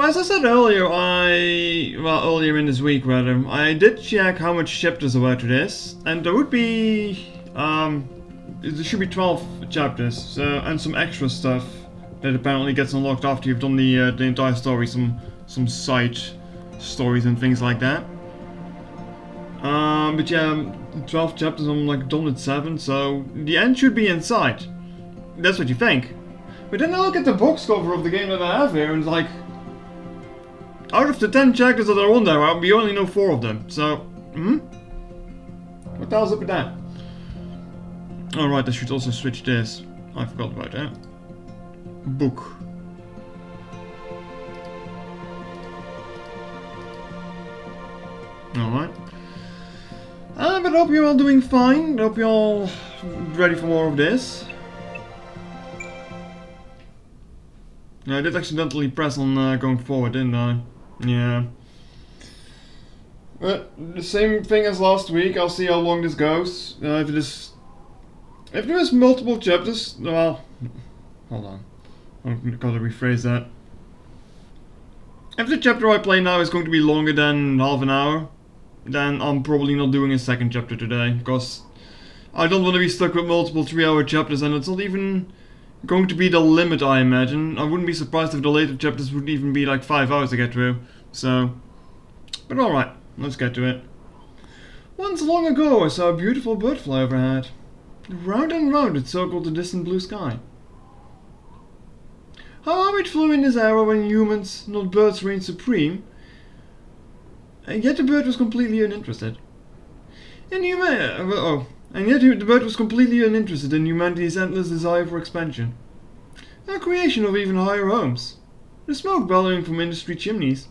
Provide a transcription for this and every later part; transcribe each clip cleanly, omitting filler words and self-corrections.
as I said earlier, earlier in this week rather, I did check how much chapters there were to this, and there would be, there should be 12 chapters, and some extra stuff that apparently gets unlocked after you've done the entire story, some side stories and things like that. But yeah, 12 chapters, I'm like done with 7, so the end should be in sight. That's what you think. But then I look at the box cover of the game that I have here, and it's like, out of the 10 chapters that are on there, we only know 4 of them. So, what the hell's up with that? Alright, I should also switch this. I forgot about that. Book. Alright. But I hope you're all doing fine. I hope you're all ready for more of this. I did accidentally press on going forward, didn't I? Yeah. But the same thing as last week. I'll see how long this goes. If there is multiple chapters, well, hold on. I've got to rephrase that. If the chapter I play now is going to be longer than half an hour, then I'm probably not doing a second chapter today, because I don't want to be stuck with multiple 3-hour chapters, and it's not even going to be the limit, I imagine. I wouldn't be surprised if the later chapters would even be like 5 hours to get through. So, but alright, let's get to it. Once long ago I saw a beautiful bird fly overhead. Round and round it circled the distant blue sky. How it flew in this era when humans, not birds, reigned supreme, and yet the bird was completely uninterested. And yet the bird was completely uninterested in humanity's endless desire for expansion. A creation of even higher homes. The smoke bellowing from industry chimneys.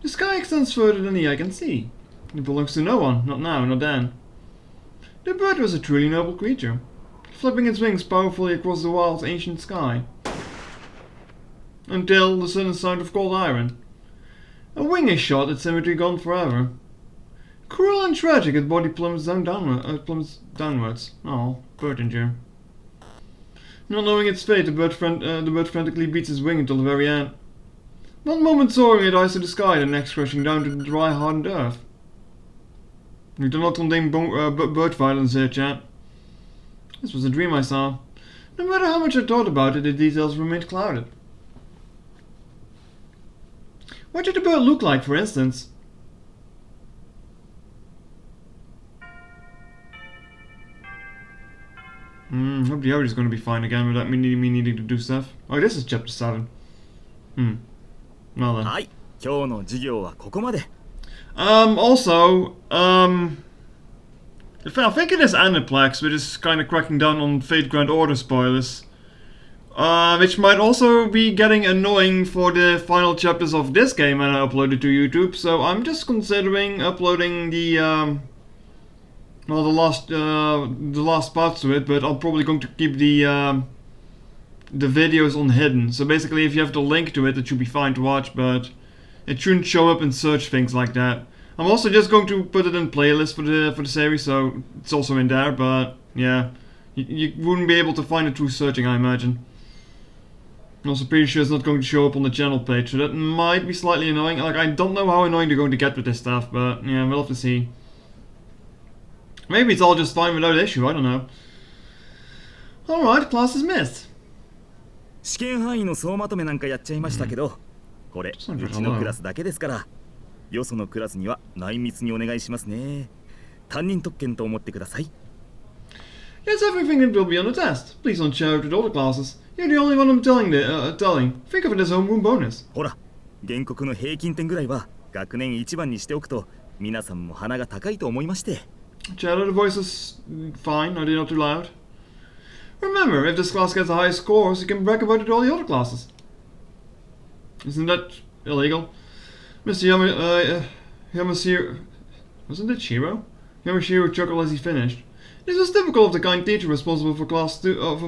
The sky extends further than the eye can see. It belongs to no one, not now, not then. The bird was a truly noble creature, flapping its wings powerfully across the wild ancient sky. Until the sudden sound of cold iron. A wing is shot, its symmetry gone forever. Cruel and tragic, its body plummets downwards. Oh, bird injury. Not knowing its fate, the bird frantically beats its wing until the very end. One moment soaring it eyes to the sky, the next crashing down to the dry, hardened earth. We do not condemn bird violence here, chat. This was a dream I saw. No matter how much I thought about it, the details remained clouded. What did the bird look like, for instance? Hope the audio's gonna be fine again without me needing to do stuff. Oh, this is chapter 7. Well then. Also, I think it is Aniplex, which is kind of cracking down on Fate Grand Order spoilers. Which might also be getting annoying for the final chapters of this game when I upload it to YouTube, so I'm just considering uploading the last parts to it, but I'm probably going to keep the videos on hidden. So basically, if you have the link to it, it should be fine to watch, but it shouldn't show up in search things like that. I'm also just going to put it in playlist for the series, so it's also in there. But yeah, you wouldn't be able to find it through searching, I imagine. I'm also pretty sure it's not going to show up on the channel page, so that might be slightly annoying. Like, I don't know how annoying they're going to get with this stuff, but yeah, we'll have to see. Maybe it's all just fine without issue, I don't know. Alright, class is missed. 試験範囲の総まとめなんかやっちゃいましたけど、これうちのクラスだけですから、よそのクラスには内密にお願いしますね。担任特権と思ってください。Yes, everything that will be on the test. Please don't share it with all the classes. You're the only one I'm telling. Think of it as homeroom bonus. ほら、原告の平均点ぐらいは学年一番にしておくと、皆さんも鼻が高いと思いまして。Chatter, the voice is fine. Are they not too loud? Remember, if this class gets the highest scores, you can brag about it to all the other classes. Isn't that illegal? Mr. Yamashiro... Wasn't it Shiro? Yamashiro chuckled as he finished. This was typical of the kind teacher responsible for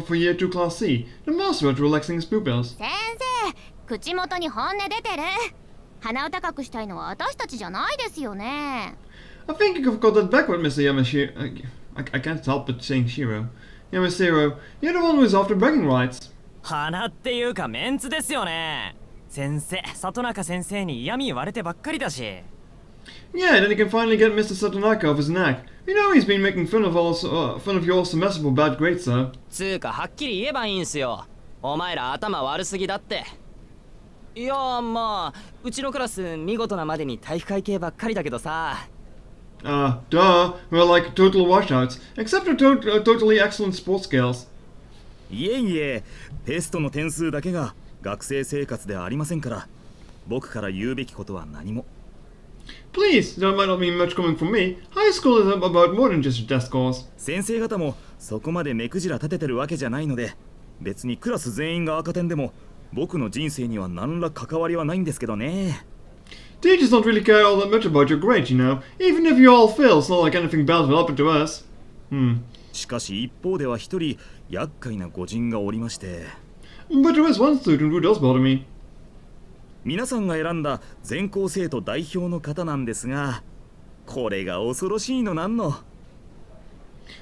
for Year 2 Class C, the master at relaxing his pupils. 先生、口元に本音出てる。鼻を高くしたいのは私たちじゃないですよね。I think you have got that backward, Mr. Yamashiro. I can't help but saying Shiro. Yamashiro, you're the one who is after bragging rights. 鼻っていうかメンツですよね。先生、里中先生に嫌味言われてばっかりだし。Yeah, then he can finally get Mr. Satonaka off his neck. You know he's been making fun of your semester for bad grades, though. つうかはっきり言えばいいんすよ。お前ら頭悪すぎだって。いやまあうちのクラス見事なまでに体育会系ばっかりだけどさ。Duh. We're like total washouts, except for totally excellent sports skills. いえいえ、テストの点数だけが学生生活ではありませんから、僕から言うべきことは何も。Please, that might not mean much coming from me. High school is about more than just your test scores. 先生方もそこまで目くじら立ててるわけじゃないので、別にクラス全員が赤点でも僕の人生には何ら関わりはないんですけどね。Teachers don't really care all that much about your grades, you know. Even if you all fail, it's not like anything bad will happen to us. しかし一方では一人厄介な御仁がおりまして。But there is one student who does bother me. 皆さんが選んだ全校生徒代表の方なんですが、これが恐ろしいのなんの。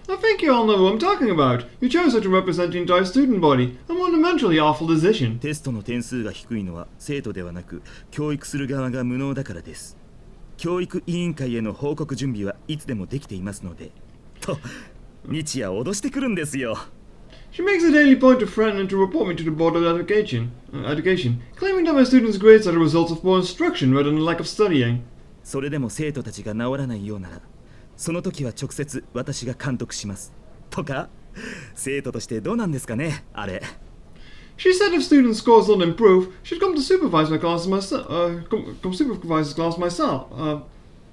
I think you all know who I'm talking about. You chose her to represent the entire student body. A monumentally awful decision. テストの点数が低いのは生徒ではなく教育する側が無能だからです。教育委員会への報告準備はいつでもできていますのでと日夜脅してくるんですよ。She makes a daily point to threaten and to report me to the Board of Education, claiming that my students' grades are the result of poor instruction rather than lack of studying. それでも生徒たちが治らないようなら、その時は直接私が監督しますとか、生徒としてどうなんですかね、あれ。She said if student scores don't improve, she'd come to supervise my class myself. Come supervise his class myself.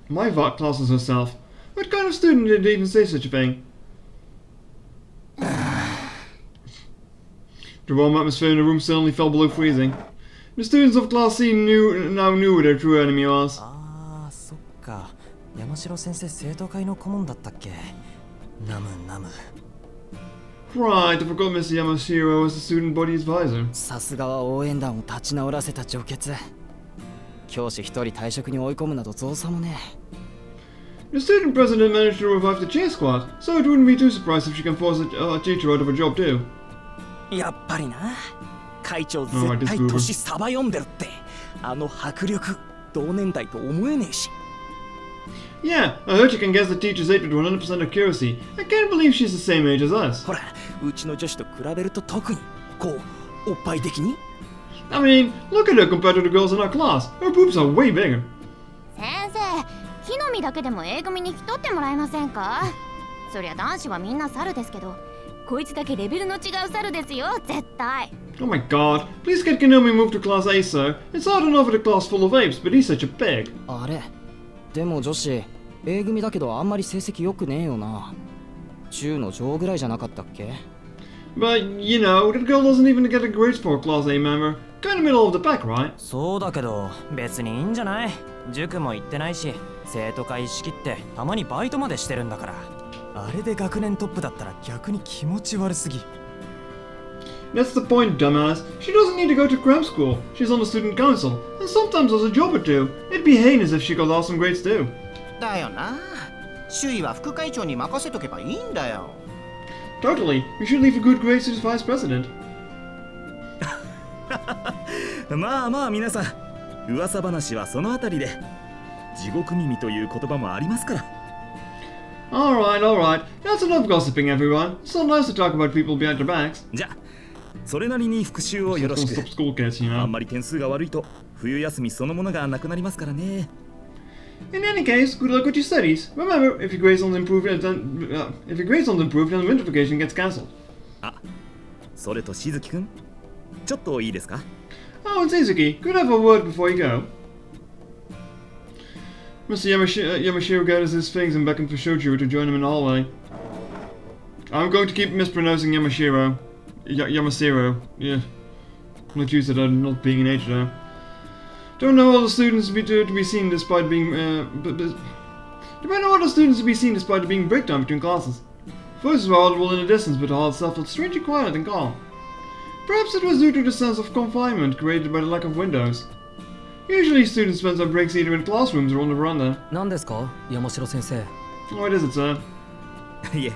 My classes herself. What kind of student did even say such a thing? The warm atmosphere in the room suddenly fell below freezing. The students of Class C now knew who their true enemy was. ああ、そっか。山城先生生徒会の顧問だったっけ。ナム。Right, I forgot Mr. Yamashiro was the student body advisor. さすがは応援団を立ち直らせた上血。教師一人退職に追い込むなど造作もね。The student president managed to revive the cheer squad, so it wouldn't be too surprised if she can force a teacher out of a job too. やっぱりな。会長絶対年サバ読んでるって。あの迫力、同年代と思えねえし。Yeah, I heard you can guess the teacher's age with 100% accuracy. I can't believe she's the same age as us. ほら、うちの女子と比べると特に、こう、おっぱい的に。I mean, look at her compared to the girls in our class. Her boobs are way bigger. 先生、木の実だけでも A 組に引き取ってもらえませんか？そりゃ男子はみんな猿ですけど、こいつだけレベルの違う猿ですよ、絶対。Oh my god, please get Kanomi moved to Class A, sir. It's hard enough with a class full of apes, but he's such a pig. あれ、でも女子、A 組だけどあんまり成績良くねえよな。中の上ぐらいじゃなかったっけ？ But, you know, that girl doesn't even get a grades for a Class A member. Kinda middle of the pack, right? そうだけど、別にいいんじゃない？塾も行ってないし、生徒会仕切ってたまにバイトまでしてるんだから。あれで学年トップだったら逆に気持ち悪すぎ。That's the point, dumbass. She doesn't need to go to cram school. She's on the student council, and sometimes does a job or two. It'd be heinous if she got awesome grades too. だよな。周囲は副会長に任せとけばいいんだよ。Totally. We should leave a good grades to the vice president. まあまあ皆さん、噂話はそのあたりで。地獄耳という言葉もありますから。Alright. That's enough gossiping, everyone. It's so nice to talk about people behind their backs. じゃあ、それなりに復習をよろし Don't く。 stop school kids, you あ know. んまり点数が悪いと冬休みそのものがなくなりますからね。In any case, good luck with your studies. Remember, if your grades don't improve, then the winter vacation gets cancelled. あ、それとしずきくん、ちょっといいですか？ Oh, and Suzuki, could I have a word before you go? Mr. Yamashiro gathers his things and beckons for Shochiro to join him in the hallway. I'm going to keep mispronouncing Yamashiro. Yamasiro. Yeah. I'm not used to that not being an H though. Don't know all the students to be seen despite being breakdown between classes. Voices were audible in the distance, but the hall itself felt strangely quiet and calm. Perhaps it was due to the sense of confinement created by the lack of windows. Usually students spend their breaks either in classrooms or on the veranda. 何ですか、山城先生。What is it, sir? いえ、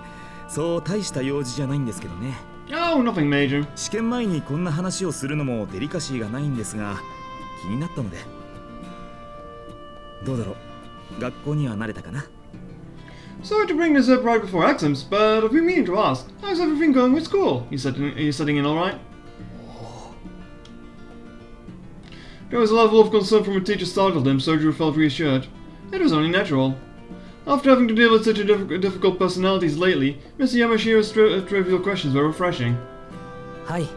そう大した用事じゃないんですけどね。Oh, nothing major. 試験前にこんな話をするのもデリカシーがないんですが、気になったので。どうだろう、学校には慣れたかな？ Sorry to bring this up right before exams, but I've been meaning to ask, how's everything going with school? Are you setting in alright? There was a level of concern from a teacher startled him, so Drew felt reassured. It was only natural. After having to deal with such a difficult personalities lately, Mr. Yamashiro's trivial questions were refreshing. はい。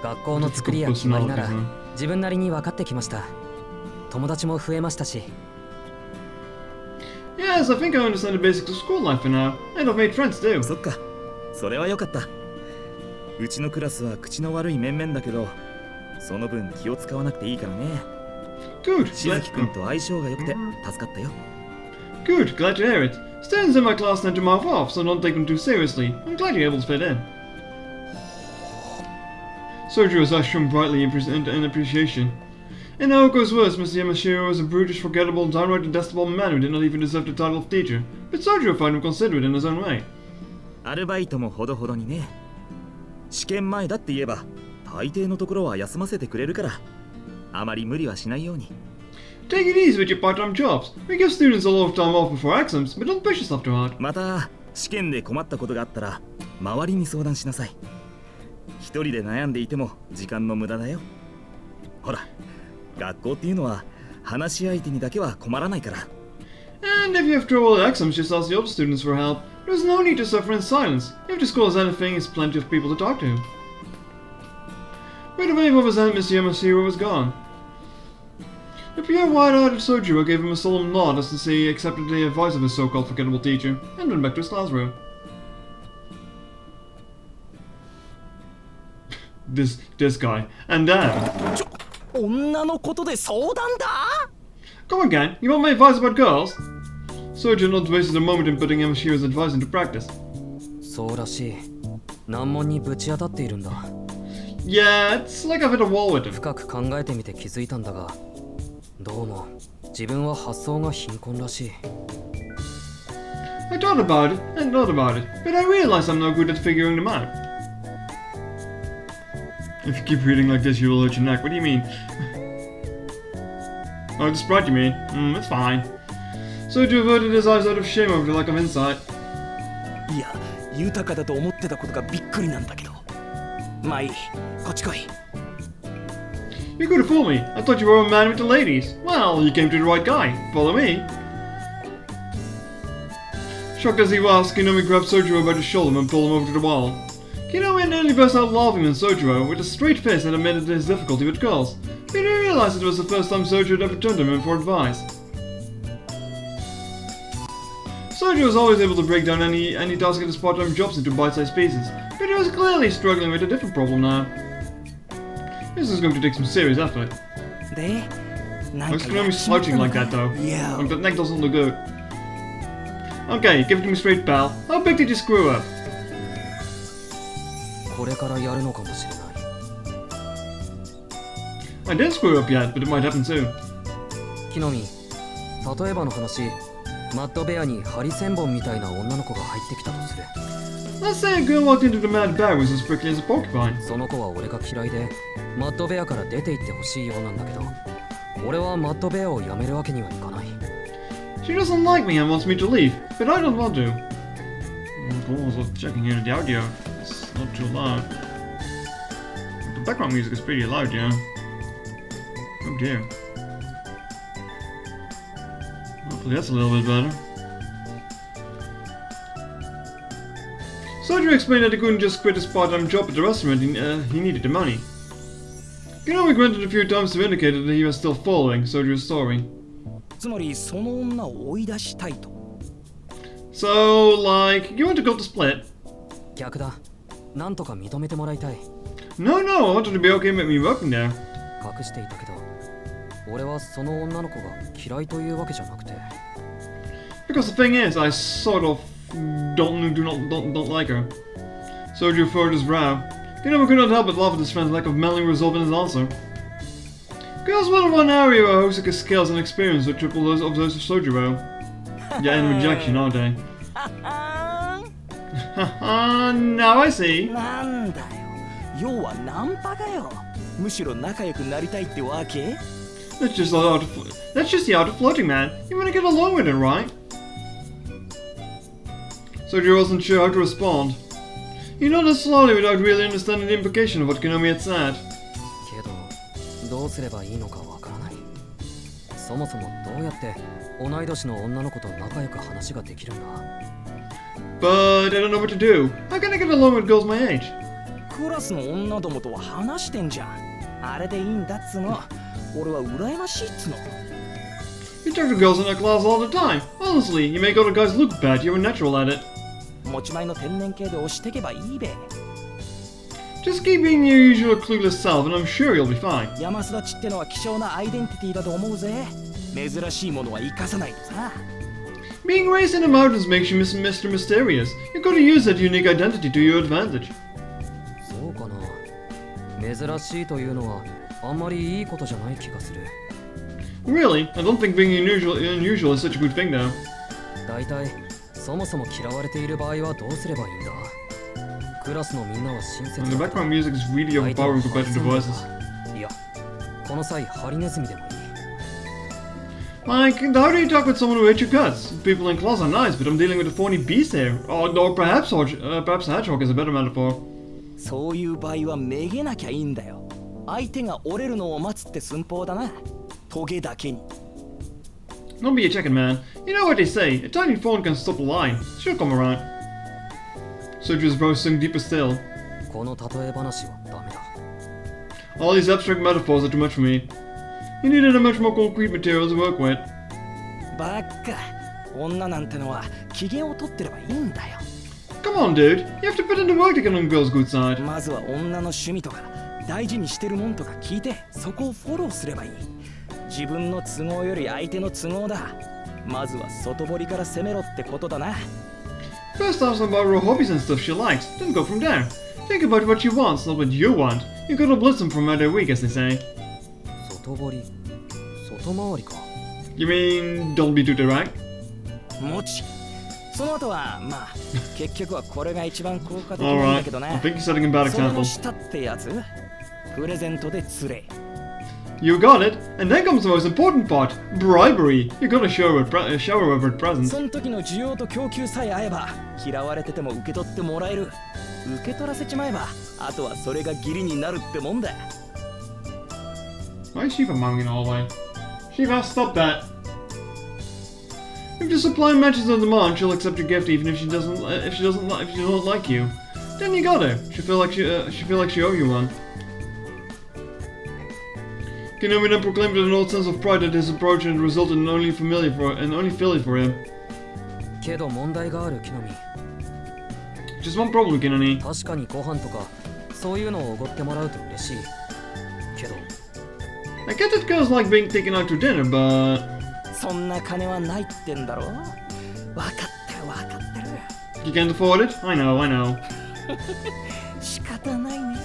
学校の作りや決まりなら自分なりに分かってきました。友達も増えましたし。Yes, I think I understand the basics of school life for now, and I've made friends too. そっか、それはよかった。うちのクラスは口の悪い面々だけど、その分気を使わなくていいからね。Good. しずきくんと相性が良くて助かったよ。Good, glad to hear it. Students in my class tend to mouth off, so don't take them too seriously. I'm glad you're able to fit in. Soju's eyes shone brightly in appreciation. And now it goes worse, Mr. Yamashiro was a brutish, forgettable, downright detestable man who did not even deserve the title of teacher. But Soju found him considerate in his own way. アルバイトもほどほどにね。試験前だって言えば、大抵のところは休ませてくれるから、あまり無理はしないように。Take it easy with your part-time jobs. We give students a lot of time off before exams, but don't push yourself too hard. また試験で困ったことがあったら周りに相談しなさい。一人で悩んでいても時間の無駄だよ。ほら、学校っていうのは話し相手にだけは困らないから。And if you have trouble at exams, just ask the other students for help. There's no need to suffer in silence. If the school has anything, it's plenty of people to talk to. With a wave of his hand, Mr. Yamashiro was gone. The pure wide-eyed Sojiro gave him a solemn nod as to say he accepted the advice of his so-called forgettable teacher, and went back to his classroom. This guy. And Dan. 女のことで相談だ？ Come again, you want my advice about girls? Sojiro not wasted a moment in putting Yamashiro's advice into practice. そうらしい。難問にぶち当たっているんだ。Yeah, it's like I've hit a wall with him. 深く考えてみて気づいたんだが、どうも自分は発想が貧困らしい。I thought about it, and thought about it, but I realized I'm no good at figuring them out. If you keep reading like this, you will hurt your neck. What do you mean? Oh, the sprite you mean? It's fine. Soju averted his eyes out of shame over the lack of insight. いや、豊かだと思ってたことがびっくりなんだけど。まあいい、こっち来い。You could have fooled me. I thought you were a man with the ladies. Well, you came to the right guy. Follow me. Shocked as he was, Kinomi grabbed Sojiro by the shoulder and pulled him over to the wall. Kinomi nearly burst out laughing when Sojiro, with a straight face, had admitted his difficulty with girls. But he realized it was the first time Sojiro had ever turned to him for advice. Sojiro was always able to break down any task at his part-time jobs into bite-sized pieces, but he was clearly struggling with a different problem now. This is going to take some serious effort. で、Why is Kinomi slouching like that though? Like, that neck doesn't look good. Okay, give it to me straight, pal. How big did you screw up? これからやるのかもしれない。I didn't screw up yet, but it might happen soon. 木の実、例えばの話、マッドベアにハリセンボンみたいな女の子が入ってきたとする。Let's say a girl walked into the mad bear who was as prickly as a porcupine. その子は俺が嫌いで、マッドベアから出て行ってほしいようなんだけど、俺はマッドベアをやめるわけにはいかない。She doesn't like me and wants me to leave, but I don't want to. Also checking in the audio. It's not too loud. The background music is pretty loud, yeah. Oh dear. Hopefully that's a little bit better. Sojiro explained that he couldn't just quit his part-time job at the restaurant, he needed the money. Kinomi grunted a few times to indicate that he was still following Sojiro's story. つまりその女を追い出したいと。So, like, you want to go to split? 逆だ。なんとか認めてもらいたい。No, I wanted to be okay with me working there. 隠していたけど、俺はその女の子が嫌いというわけじゃなくて。Because the thing is, I sort of don't like her. Sojiro furrowed his brow. Kinomi could not help but laugh at his friend's lack of manly resolve in his answer. Girls were the one area where Hosuke's skills and experience were triple those of Sojiro. Yeah, and rejection, aren't they? Now I see. なんだよ、要はナンパかよ。むしろ仲良くなりたいってわけ？ That's just the art of flirting, man. You wanna get along with it, right? Soju wasn't sure how to respond. He nodded slowly without really understanding the implication of what Konomi had said. けどどうすればいいのかわからない。そもそもどうやって同い年の女の子と仲良く話ができるんだ。 But I don't know what to do. How can I get along with girls my age? クラスの女どもとは話してんじゃん。あれでいいんだっつの。俺は羨ましいっつの。 You talk to girls in our class all the time. Honestly, you make other guys look bad. You're a natural at it. 持ち前の天然系で押してけばいいべ。 Just keep being your usual clueless self, and I'm sure you'll be fine. 山育ちってのは希少なアイデンティティだと思うぜ。珍しいものは生かさないとさ。 Being raised in the mountains makes you Mr. Mysterious. You've got to use that unique identity to your advantage. そうかな。珍しいというのはあんまりいいことじゃない気がする。 Really? I don't think being unusual is such a good thing, though. だいたいそもそも嫌われている場合はどうすればいいんだ。クラスのみんなは親切 And the だけど background music is really 相手は overpowering compared to the ハリ voices. いや、この際ハリネズミでもいい。 Like, how do you talk with someone who hates your guts? People in class are nice, but I'm dealing with a thorny beast here. Or perhaps hedgehog is a better metaphor. そういう場合はめげなきゃいいんだよ。相手が折れるのを待つって寸法だな。トゲだけに。 Don't be a chicken, man. You know what they say, a tiny thorn can stop a line. She'll come around. Soju's brow sunk deeper still. この例え話はダメだ。 All these abstract metaphors are too much for me. You needed a much more concrete material to work with. バッカ。女なんてのは機嫌を取ってればいいんだよ。 Come on, dude. You have to put in the work to get on the girl's good side. まずは女の趣味とか大事にしてるもんとか聞いてそこをフォローすればいい。自分の都合より相手の都合だ。まずは外堀から攻めろってことだな。 First ask her about her hobbies and stuff she likes, then go from there. Think about what she wants, not what you want. You gotta blitz them from where they're weak, as they say. 外堀、外回りか。 You mean, don't be too direct? もち。その後はまあ結局はこれが一番効果的なんだ Alright, けど I ね。 think you're setting a bad それの example. 下ってやつプレゼントで連れ。 You got it, and then comes the most important part, bribery. You gotta show her with presents. その時の需要と供給さえ合えば嫌われてても受け取ってもらえる。受け取らせちまえばあとはそれが義理になるってもんだ。 Why is Shiva mowing in the hallway? Shiva, stop that. If the supply matches the demand, she'll accept your gift even if she doesn't like you. Then you got her. She'll feel like she owe you one. Konomi then proclaimed with an old sense of pride that his approach had resulted in only filly for him. けど問題がある木の実。 Just one problem, Kinoni. 確かにご飯とかそういうのをおごってもらうと嬉しい。けど I get that girls like being taken out to dinner, but そんな金はないってんだろ。分かってる分かってる。 you can't afford it? I know. 仕方ないね。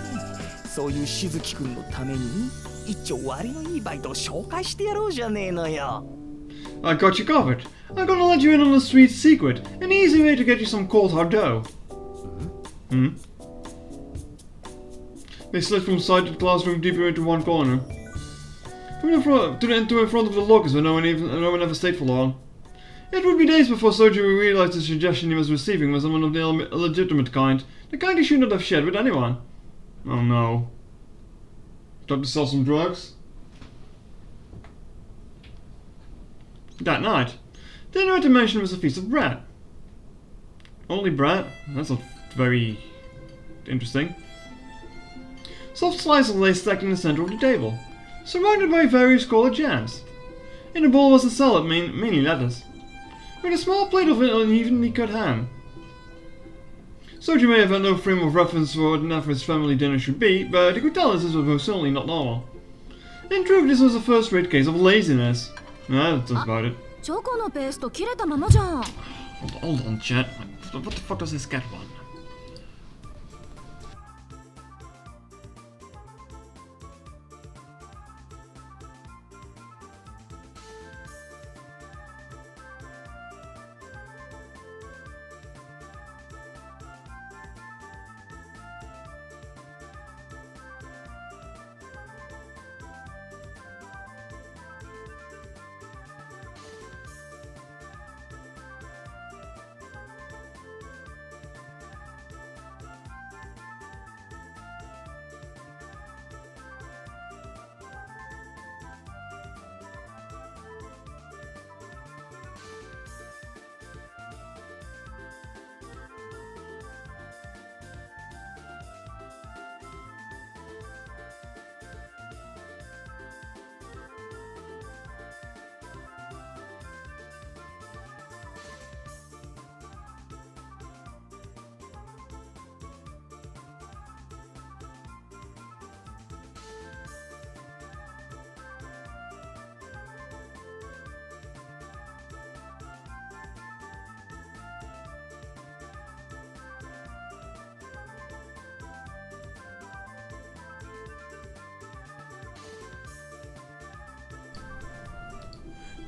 そういうしずきくんのために一丁割のいいバイトを紹介してやろうじゃねえのよ。 I got you covered. I'm gonna let you in on a sweet secret. An easy way to get you some cold hard dough. They slid from side to the classroom deeper into one corner. From the front to in front of the lockers where no one ever stayed for long. It would be days before Soju realized the suggestion he was receiving was someone of the illegitimate kind. The kind he should not have shared with anyone. Oh no. Tried to sell some drugs? That night, dinner at the mansion was a feast of bread. Only bread? That's not very interesting. Soft slices lay stacked in the center of the table, surrounded by various colored jams. In the bowl was a salad, mainly lettuce, with a small plate of unevenly cut ham. Soju may have had no frame of reference for what an average family dinner should be, but he could tell us this was most certainly not normal. In truth, this was a first-rate case of laziness. That's about it. チョコのペースト切れたままじゃん。 Hold on, chat. What the fuck does this cat want?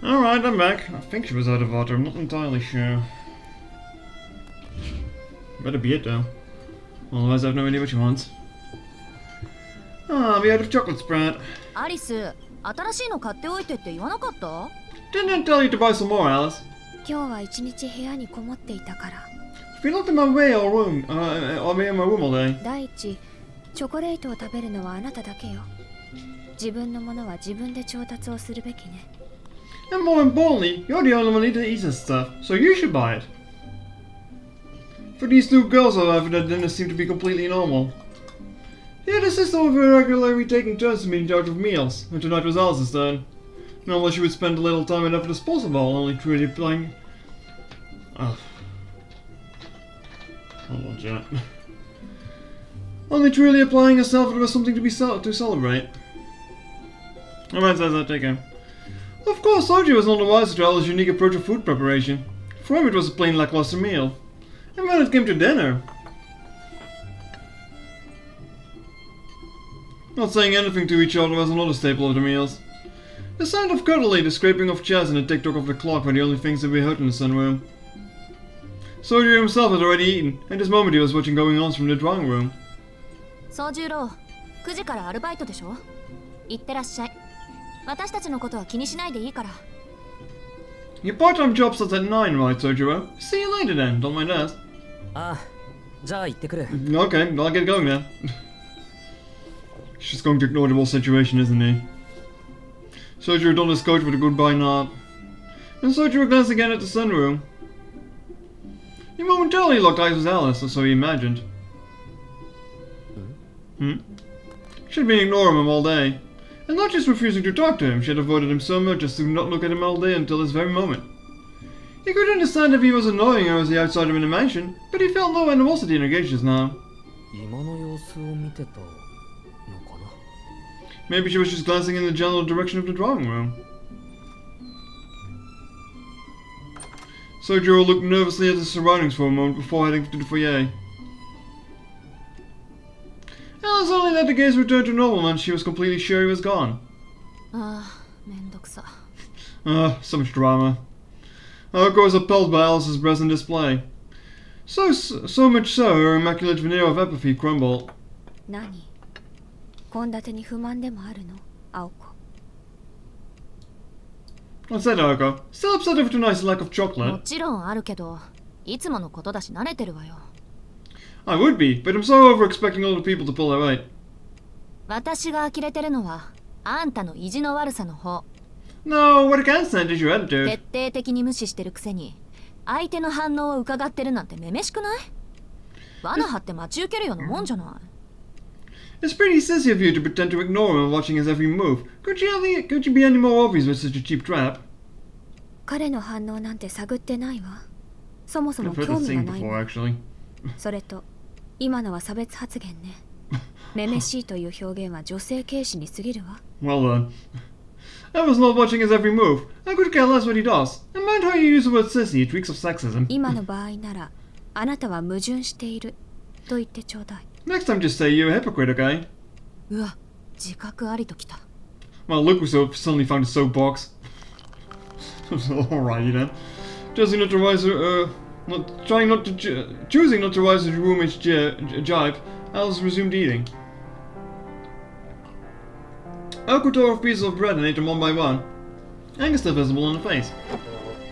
Alright, I'm back. I think she was out of water, I'm not entirely sure. Better be it though. Otherwise I have no idea what she wants. Ah, we out of chocolate spread. アリス、新しいの買っておいてって言わなかった？ Didn't I tell you to buy some more, Alice? 今日は一日部屋にこもっていたから。 I've been locked in my way all room, I'll be in my room all day. 第一、チョコレートを食べるのはあなただけよ。自分のものは自分で調達をするべきね。 And more importantly, you're the only one who eats this stuff, so you should buy it. For these two girls, however, their dinners seem to be completely normal. They had a system of regularly taking turns to be in charge of meals, and tonight was Alice's turn. Normally she would spend a little time and effort as possible, only truly applying... Oh. Hold on, chat. Only truly applying herself if there was something to celebrate. Alright, says that, take care. Of course, Soji was none the wiser to Alice's unique approach of food preparation. For him it was a plain lackluster meal. And when it came to dinner... Not saying anything to each other was another staple of the meals. The sound of cuddly, the scraping of chairs and the tick-tock of the clock were the only things that we heard in the sunroom. Soji himself had already eaten, and this moment he was watching going-ons from the drawing room. 宗十郎、9時からアルバイトでしょ？行ってらっしゃい。私たちのことは気にしないでいいから。Your part-time job starts at 9, right, Sojiro? See you later then, don't mind us. ああ、じゃあ行ってくる。 Okay, I'll get going then. He's just going to ignore the whole situation, isn't he? Sojiro donned his coat with a goodbye nod. And Sojiro glanced again at the sunroom. He momentarily locked eyes with Alice, or so he imagined. She'd been ignoring him all day. And not just refusing to talk to him, she had avoided him so much as to not look at him all day until this very moment. He could understand if he was annoying her as the outsider in the mansion, but he felt no animosity in her gauge just now. 今の様子を見てたのかな。 Maybe she was just glancing in the general direction of the drawing room. Sojiro looked nervously at his surroundings for a moment before heading to the foyer. Alice only let the gaze return to normal once she was completely sure he was gone. ああ、めんどくさ。So much drama. Aoko was appalled by Alice's present display. So much so, her immaculate veneer of apathy crumbled. 何？献立に不満でもあるの？青子。 What's that, Aoko? Still upset over tonight's lack of も chocolate? ちろんあるけど、いつものことだし慣れてるわよ。I would be, but I'm so over expecting all the people to pull their weight. 私が呆れてるのは、あんたの意地の悪さの方。No, what I can't stand is your 徹 attitude. 底的に無視してるくせに、相手の反応を伺ってるなんてめめしくない？罠張って待ち受けるようなもんじゃない。It's pretty sissy of you to pretend to ignore him while watching his every move. Could you be any more obvious with such a cheap trap? 彼の反応なんて探ってないわ。そもそも I've heard 興 that 味が saying ない before, わ。 actually. それと、今のは差別発言ね。めめしいという表現は女性軽視に過ぎるわ。Well done. I was not watching his every move. I could care less what he does. And mind how you use the word sissy, it reeks of sexism. 今の場合なら、あなたは矛盾していると言ってちょうだい。 Next time just say you're a hypocrite, okay? うわ、自覚ありときた。Well, look, we suddenly found a soapbox. Alrighty then. Choosing not to rise her roommate's jibe, Alice resumed eating. Oko tore off pieces of bread and ate them one by one. Anger still visible on her face.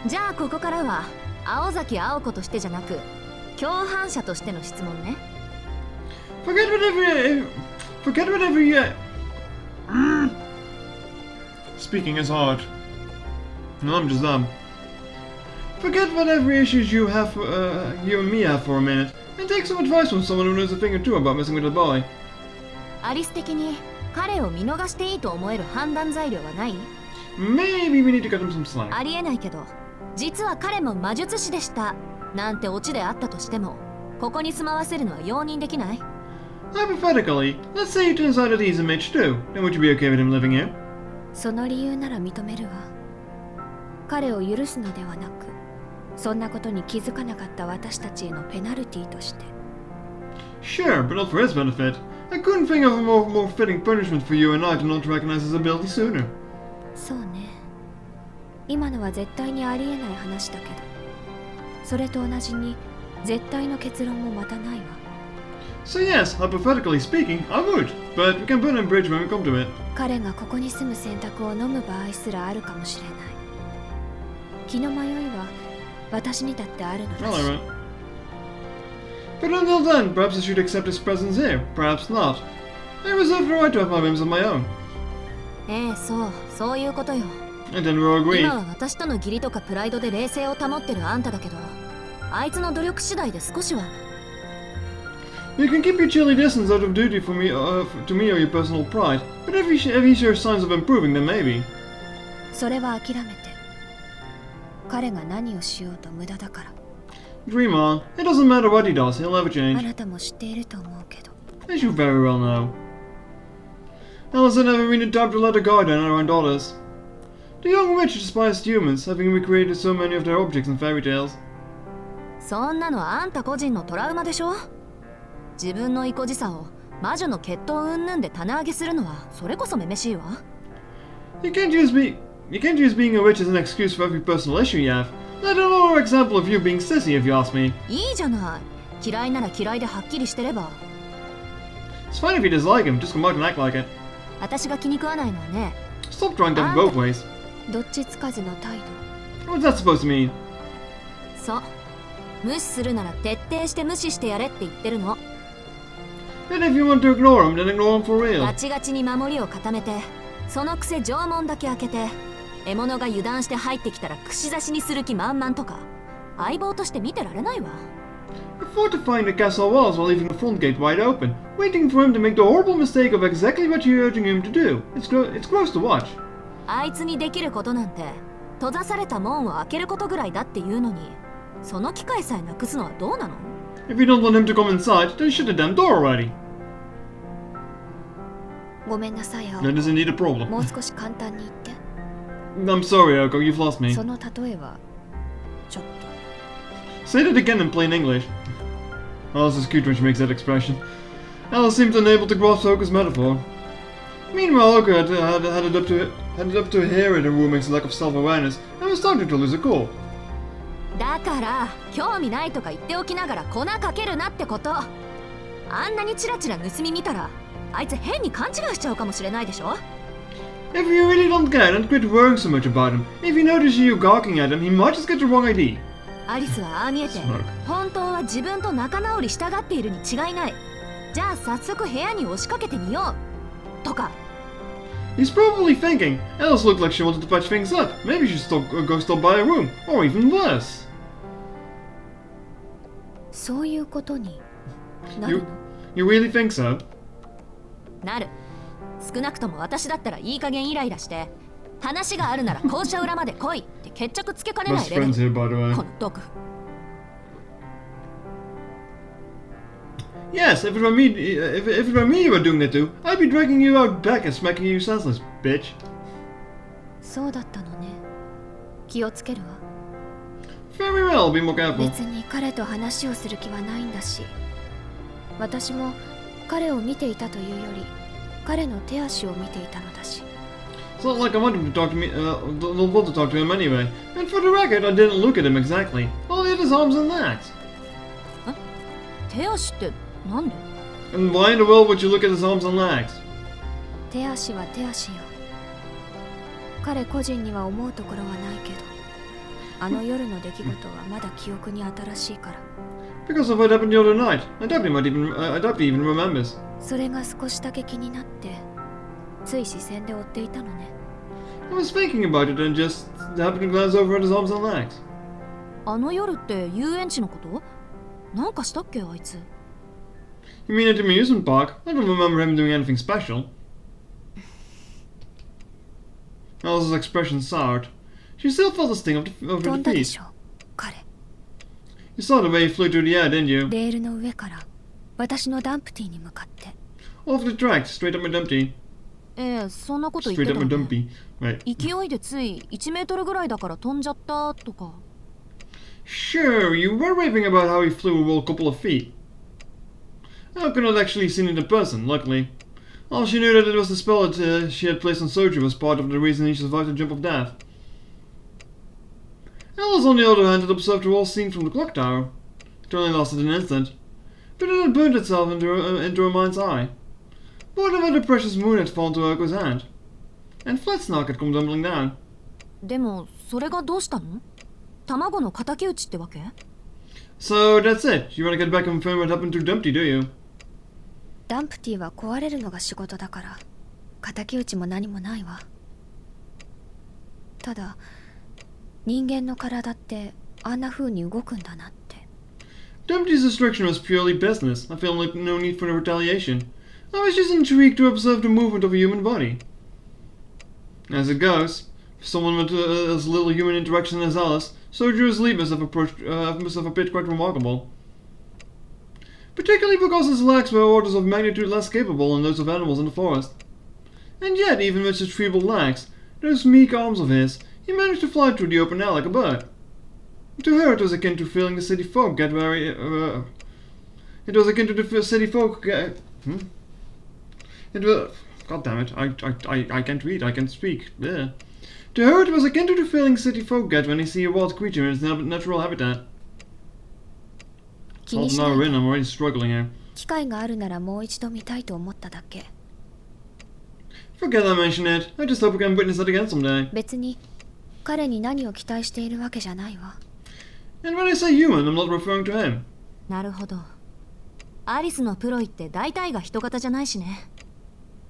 じゃあここからは、青崎青子としてじゃなく、共犯者としての質問ね。Forget whatever you... Speaking is hard. No, I'm just dumb. Forget whatever issues you and me have for a minute, and take some advice from someone who knows a thing or two about messing with a boy. アリス的に彼を見逃していいと思える判断材料はない？ Maybe we need to cut him some slack. ありえないけど、実は彼も魔術師でしたなんてオチであったとしても、ここに住まわせるのは容認できない？ Hypothetically, let's say it turns out that he's a mage too. Then would you be okay with him living here? その理由なら認めるわ。彼を許すのではなく、そんなことに気づかなかった私たちへのペナルティとして。Sure, but not for his benefit. I couldn't think of a more fitting punishment for you and I to not recognize his ability sooner. そうね。今のは絶対にありえない話だけど、それと同じに絶対の結論もまたないわ。 So yes, hypothetically speaking, I would, but we can burn a bridge when we come to it. 彼がここに住む選択を飲む場合すらあるかもしれない。気の迷いは私にだってあるのだ Well, し。 alright. But until then, perhaps I should accept his presence here, perhaps not. I reserve the right to have my whims of my own. ええ、そういうことよ。 And then we'll agree. 今は私との義理とかプライドで冷静を保ってるあんただけど、あいつの努力次第で少しは。You can keep your chilly distance out of duty for me, to me or your personal pride, but if he shows signs of improving, then maybe. それは諦めて。彼が何をしようと無駄だから。 Dream on. It doesn't matter what he does, he'll never あ change. なたも知っていると思うけど。 As you very well know. Alice had never been the type to let her guard down her own daughters. The young witch despised humans, having recreated so many of their objects in fairy tales. そんなのはあんた個人のトラウマでしょ。自分の意固地さを魔女の血統云々で棚上げするのはそれこそめめしいわ。 You can't use being a witch as an excuse for every personal issue you have. Let alone an example of you being sissy, if you ask me. いいじゃない。嫌いなら嫌いではっきりしてれば。 It's fine if you dislike him, just come out and act like it. 私が気に食わないのはね、 Stop trying to have it both ways. どっちつかずの態度。 What's that supposed to mean? そう。無視するなら徹底して無視してやれって言ってるの。 And if you want to ignore him, then ignore him for ガ real. チガチに守りを固めて、そのくせ城門だけ開けて、獲物が油断して入ってきたら串刺しにする気満々とか、相棒として見てられないわ。 You're fortifying the castle walls while leaving the front gate wide open, waiting for him to make the horrible mistake of exactly what you're urging him to do. It's gross to watch. あいつにできることなんて、閉ざされた門を開けることぐらいだっていうのに、その機会さえなくすのはどうなの？ If you don't want him to come inside, then shut the damn door already. ごめんなさい、青。 That is indeed a problem. もう少し簡単に言って。 I'm sorry, Oko, you've lost me. その例えはちょっと。 Say that again in plain English. Alice is cute when she makes that expression. Alice seemed unable to grasp Oko's metaphor. Meanwhile, Oko had it up to here at her roommate's lack of self-awareness and was starting to lose her cool. だから興味ないとか言っておきながら粉かけるなってこと。あんなにチラチラ盗み見たらあいつ変に勘違いしちゃうかもしれないでしょ。 If you really don't care, then quit worrying so much about him. If he notices you gawking at him, he might just get the wrong ID. アリスはああ見えて本当は自分と仲直りしたがっているに違いない。じゃあ早速部屋に押しかけてみようとか。 He's probably thinking, Alice looked like she wanted to patch things up. Maybe she should go stop by her room, or even worse. そういうことになるの？ You really think so? なる。少なくとも私だったらいい加減イライラして話があるなら校舎裏まで来いって決着つけかねない Best レベル。 friends here, by the way. この毒婦。 Yes, if it were me you were doing that to, I'd be dragging you out back and smacking you senseless, bitch. そうだったのね。気をつけるわ。 Very well, be more careful. 別に彼と話をする気はないんだし、私も彼を見ていたというより彼の手足を見ていたのだし。 It's not like I want him to talk to me, don't want to talk to him anyway. And for the record, I didn't look at him exactly. All I did his arms and legs. 手足ってなんで？ And why in the world would you look at his arms and legs? 手足は手足よ。彼個人には思うところはないけど、あの夜の出来事はまだ記憶に新しいから。 Because of what happened the other night. I doubt he even remembers. それが少しだけ気になって、つい視線で追っていたのね。 I was thinking about it and just happened to glance over at his arms and legs. あの夜って遊園地のこと？なんかしたっけあいつ？ You mean at the amusement park? I don't remember him doing anything special. Alice's expression soured. She still felt the sting of 飛 the んだで defeat. しょ、彼。 You saw the way he flew through the air, didn't you? レールの上から私のダンプティーに向かって。 Off the track, straight up my dumpty. ええ、そんなこと言っ Straight て up た my のね。 dumpy. Right. 勢いでつい1メートルぐらいだから飛んじゃったとか。 Sure, you were raving about how he flew a whole couple of feet. I could not actually seen it in person, luckily. All she knew that it was the spell that she had placed on Soju was part of the reason he survived the jump of death. Alice, on the other hand, had observed the whole scene from the clock tower. It only lasted an instant, but it had burned itself into her mind's eye. Whatever the precious moon had fallen to Oko's hand, and Fletsnark had come tumbling down. でもそれがどうしたの？卵の敵討ちってわけ？ So that's it. You want to get back and confirm what happened to Dumpty, do you? ダンプティは壊れるのが仕事だから敵討ちも何もないわ。ただ人間の体ってあんな風に動くんだなって。 Dumpty's destruction was purely business. I felt like no need for retaliation. I was just intrigued to observe the movement of a human body. As it goes, for someone with as little human interaction as Alice, Soju's leap must have appeared quite remarkable. Particularly because his legs were orders of magnitude less capable than those of animals in the forest. And yet, even with such feeble legs, those meek arms of his, he managed to fly through the open air like a bird. To her, it was akin to feeling the city folk get very. It was akin to the city folk get. It was. God damn it! I can't read. I can't speak. Yeah. To her, it was akin to the feeling city folk get when they see a wild creature in its natural habitat. 気にし Half な an い hour in, で I'm already struggling here. 機会があるならもう一度見たいと思っただけ。 Forget I mentioned it. I just hope we can witness it again someday. 別に彼に何を期待しているわけじゃないわ。 And when I say human, I'm not referring to him. なるほど。アリスのプロイって大体が人型じゃないしね。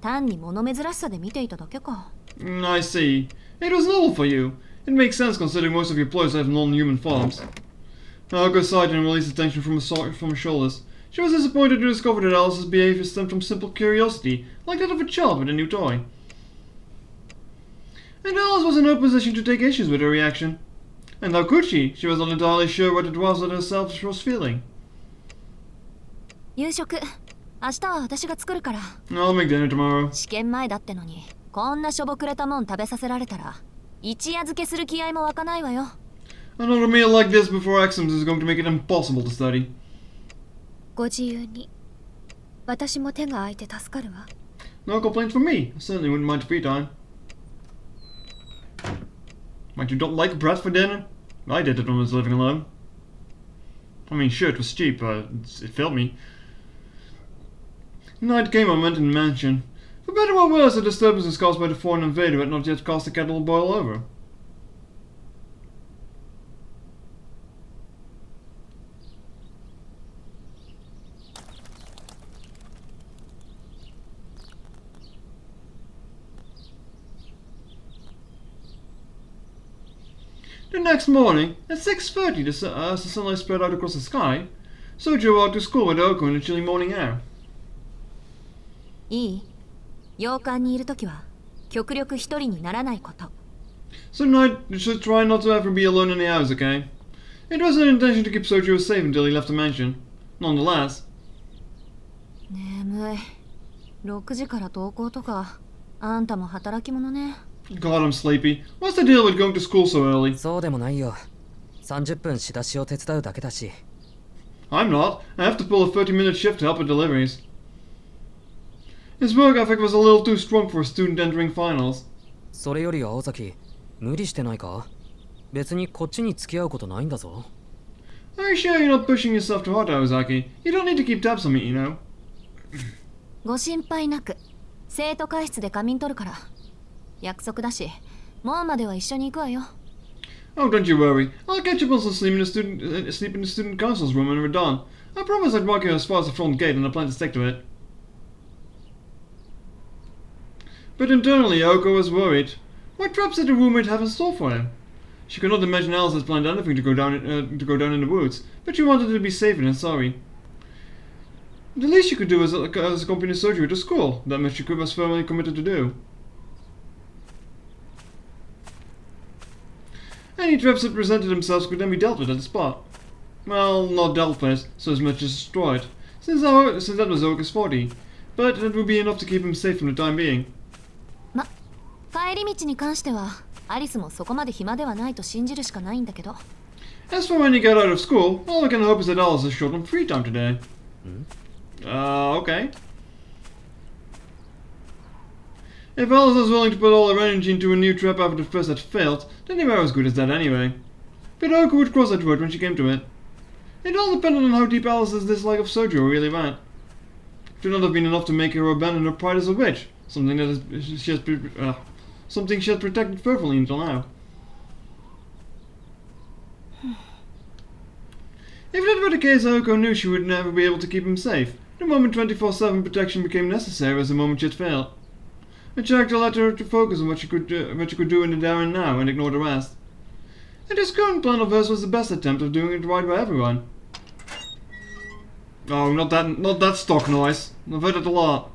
単に物珍しさで見ていただけか。I see. It was novel for you. It makes sense considering most of your ploys have non-human forms. Naoko sighed and released the tension from her shoulders. She was disappointed to discover that Alice's behavior stemmed from simple curiosity, like that of a child with a new toy. And Alice was in no position to take issues with her reaction. And how could she? She was not entirely sure what it was that herself was feeling. 夕食、明日は私が作るから。I'll make dinner tomorrow. 試験前だってのに、こんなしょぼくれたもん食べさせられたら、一夜漬けする気合も湧かないわよ。Another meal like this before exams is going to make it impossible to study. ご自由に。私も手が空いて助かるわ。 No complaints from me. I certainly wouldn't mind free time. What, you don't like bread for dinner? I did it when I was living alone. I mean, sure, it was cheap, but it filled me. Night came, I went in the mansion. For better or worse, the disturbances caused by the foreign invader had not yet caused the kettle to boil over. The next morning, at 6:30, as the sunlight spread out across the sky, Sojo walked to school with Oko in the chilly morning air. いい？洋館にいるときは極力一人にならないこと。 So tonight, you should try not to ever be alone in the house, okay? It was an intention to keep Sojo safe until he left the mansion. Nonetheless. 眠い。6時から登校とか、あんたも働き者ね。 God, I'm sleepy. What's the deal with going to school so early? そうでもないよ。30分仕出しを手伝うだけだし。I'm not. I have to pull a 30-minute shift to help with deliveries. His work ethic was a little too strong for a student entering finals. それより青崎、無理してないか？別にこっちに付き合うことないんだぞ。Are you sure you're not pushing yourself too hard, Ozaki? You don't need to keep tabs on me, you know. ご心配なく。生徒会室で仮眠取るから。約束だし、もうまでは一緒に行くわよ。Oh, don't you worry. I'll catch up on some sleep in the student council's room when we're done. I promise I'd walk you as far as the front gate and I plan to stick to it. But internally, Oko was worried. What traps did the roommate have in store for him? She could not imagine Alice had planned anything to go down in the woods, but she wanted to be safer than sorry. The least she could do was accompany Soju to school. That much she was firmly committed to do. Any traps that presented themselves could then be dealt with at the spot. Well, not dealt with, so as much as destroyed, since that was Oka's 40, but it would be enough to keep him safe for the time being. ま、帰り道に関しては、アリスもそこまで暇ではないと信じるしかないんだけど。As for when you get out of school, all I can hope is that Alice is short on free time today. Okay. If Alice is willing to put all her energy into a new trap after the first had failed, then they were as good as that anyway. But Oko would cross that road when she came to it. It all depended on how deep Alice's dislike of Sojo really went. It would not have been enough to make her abandon her pride as a witch, something she had protected fervently until now. If that were the case, Oko knew she would never be able to keep him safe. The moment 24/7 protection became necessary as the moment she had failed. A character led her to focus on what she could do in the there and now and ignore the rest. And this current plan of hers was the best attempt of doing it right by everyone. Oh, not that stock noise. I've heard it a lot.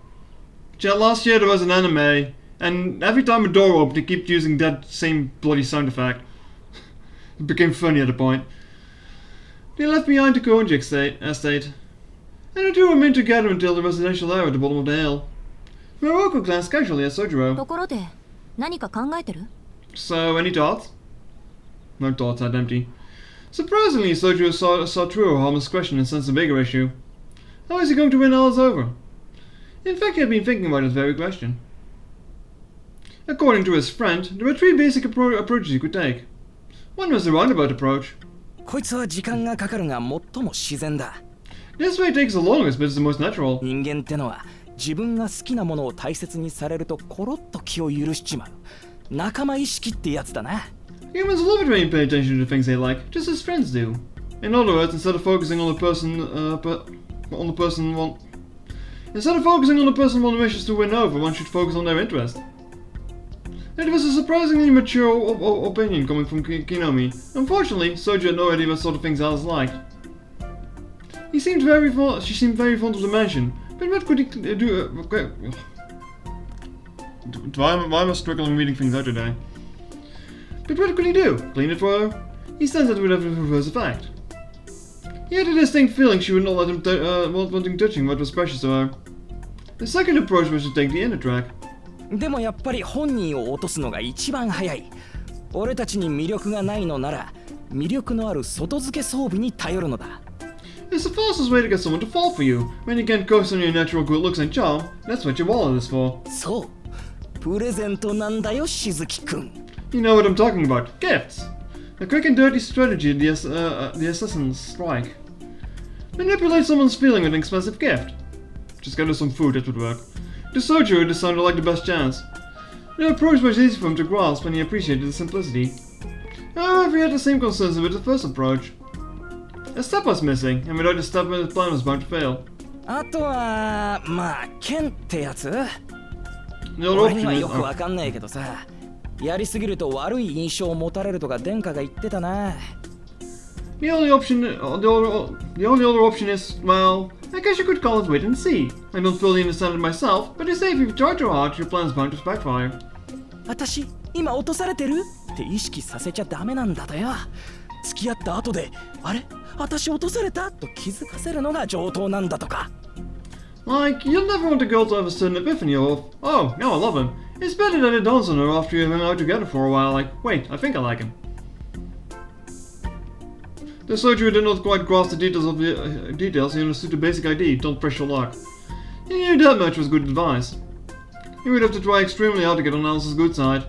Yeah, last year there was an anime, and every time a door opened, they kept using that same bloody sound effect. It became funny at a point. They left behind the Kuonji estate, and the two remained together until the residential area at the bottom of the hill. Morocco glanced casually at Sojiro. ところで何か考えてる？ So, any thoughts? No thoughts, I'd empty. Surprisingly, Sojiro saw through her harmless question and sensed a bigger issue. How is he going to win Alice over? In fact, he had been thinking about this very question. According to his friend, there were three basic approaches he could take. One was the roundabout approach. こいつは時間がかかるが最も自然だ。 This way takes the longest, but it's the most natural. 人間ってのは自分が好きなものを大切にされるとコロッと気を許しちまう。仲間意識ってやつだな。 Humans love it when you pay attention to the things they like, just as friends do. In other words, instead of focusing on the person one wishes to win over, one should focus on their interest. It was a surprisingly mature opinion coming from Kinomi. Unfortunately, Sojo had no idea what sort of things Alice liked. She seemed very fond of the mansion, but what could he do? Why am I struggling reading things out today? But what could he do? Clean it for her? He sensed that it would have a reverse effect. He had a distinct feeling she would not let him want him touching what was precious to her. The second approach was to take the inner track. でもやっぱり本人を落とすのが一番早い。俺たちに魅力がないのなら、魅力のある外付け装備に頼るのだ。It's the fastest way to get someone to fall for you. When you can't coast on your natural good looks and charm, that's what your wallet is for. そう。プレゼントなんだよ、しずきくん。You know what I'm talking about. Gifts. A quick and dirty strategy the assassin's strike. Manipulate someone's feeling with an expensive gift. Just get her some food, that would work. To Sojo, this sounded like the best chance. The approach was easy for him to grasp and he appreciated the simplicity. However, he had the same concerns with the first approach. A step was missing, and without a step, the plan was bound to fail. あとは、まあ、剣ってやつ The other 俺に option は is... よくわかんないけどさ、やりすぎると悪い印象を持たれるとか殿下が言ってたな。The only other option is, well, I guess you could call it wait and see. I don't fully understand it myself, but they say if you try too hard, your plan's bound to backfire. 私、今落とされてるって意識させちゃダメなんだとよ。付き合った後で、あれ私落とされたと気づかせるのが上等なんだとか。Like, you'll never want a girl to have a sudden epiphany of, oh, now I love him. It's better that it dawns on her after you've hung out together for a while, like, wait, I think I like him. The Sojo did not quite grasp the details, he understood the basic idea, don't press your luck. He knew that much was good advice. He would have to try extremely hard to get on Alice's good side,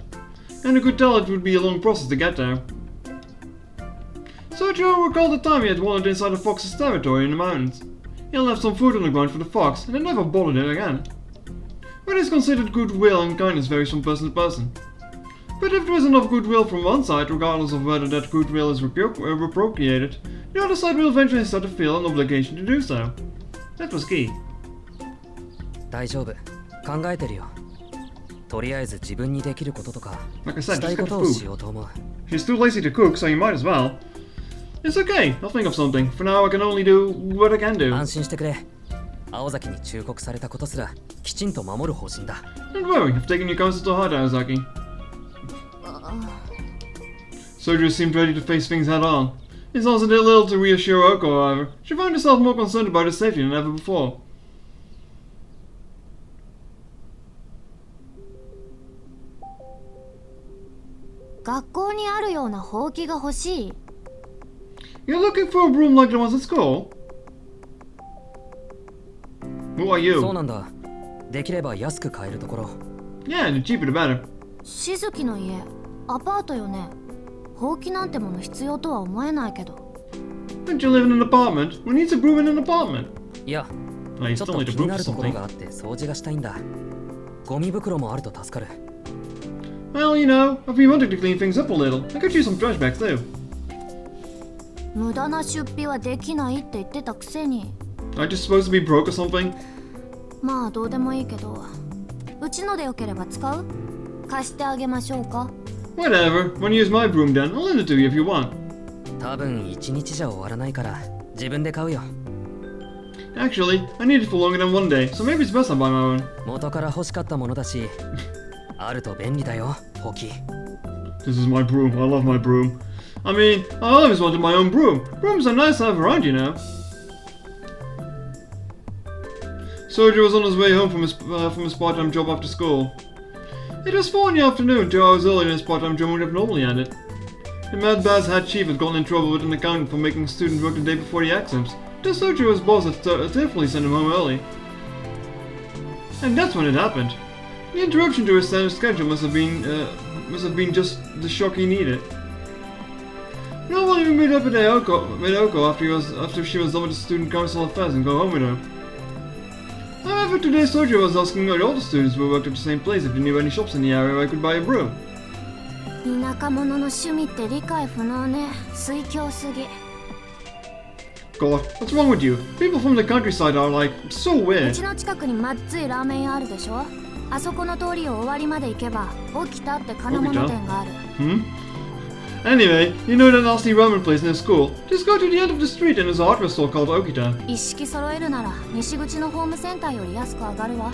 and he could tell it would be a long process to get there. Sojo recalled the time he had wandered inside a fox's territory in the mountains. He had left some food on the ground for the fox, and had never bothered it again. What is considered goodwill and kindness varies from person to person. But if there is enough goodwill from one side, regardless of whether that goodwill is repropriated, the other side will eventually start to feel an obligation to do so. That was key. 大丈夫。考えてるよ。とりあえず自分にできることとか、 Like I said, したい just こ get とを food. しようと思う。 She's too lazy to cook, so you might as well. It's okay, I'll think of something. For now, I can only do what I can do. 安心してくれ。青崎に忠告されたことすらきちんと守る方針だ。 Don't worry, I've taken your counsel to heart, Aozaki. Sojo seemed ready to face things head on. It's also did little to reassure Oko, however. She found herself more concerned about his safety than ever before. You're looking for a broom like the ones at school? Who are そう you? なんだ。できれば安く買えるところ。 Yeah, the cheaper the better. しずきの家アパートよね。ほうきなんてもの必要とは思えないけど。 Don't you live in an apartment? Who needs a broom in an apartment? いや Oh, you ちょっ still と need 気 a に broom な for るところ something. があって掃除がしたいんだ。ゴミ袋もあると助かる。 Well, you know, I've been wanting to clean things up a little. I could use some trash bags too. 無駄な出費はできないって言ってたくせに。 Aren't you supposed to be broke or something? まあどうでもいいけど、うちのでよければ使う？貸してあげましょうか？ Whatever. Want to use my broom then? I'll lend it to you if you want. 多分1日じゃ終わらないから自分で買うよ。 Actually, I need it for longer than one day, so maybe it's best I buy my own. 元から欲しかったものだしあると便利だよ、ほうき。 This is my broom. I love my broom. I mean, I always wanted my own broom. Brooms are nice to have around, you know. Soju was on his way home from his part-time job after school. It was 4 in the afternoon, 2 hours earlier than his part-time job would have normally ended. The Mad Baz head chief had gotten in trouble with an accountant for making students work the day before the exams. Thus Soju's boss had tearfully sent him home early. And that's when it happened. The interruption to his standard schedule must have been just the shock he needed. No one even meet up with Ayoko after she was done with the student council affairs and go home with her. However, today Soju was asking all the students who worked at the same place if they knew any shops in the area where I could buy a broom. 田舎者の趣味って理解不能ね。推強すぎ。 God, what's wrong with you? People from the countryside are like so う weird. ちの近くにまっついラーメン屋あるでしょ。あそこの通りを終わりまで行けば起きたって金物店がある。 Anyway, you know that nasty ramen place near school? Just go to the end of the street and there's a hardware store called Okita. 一式揃えるなら西口のホームセンターより安く上がるわ。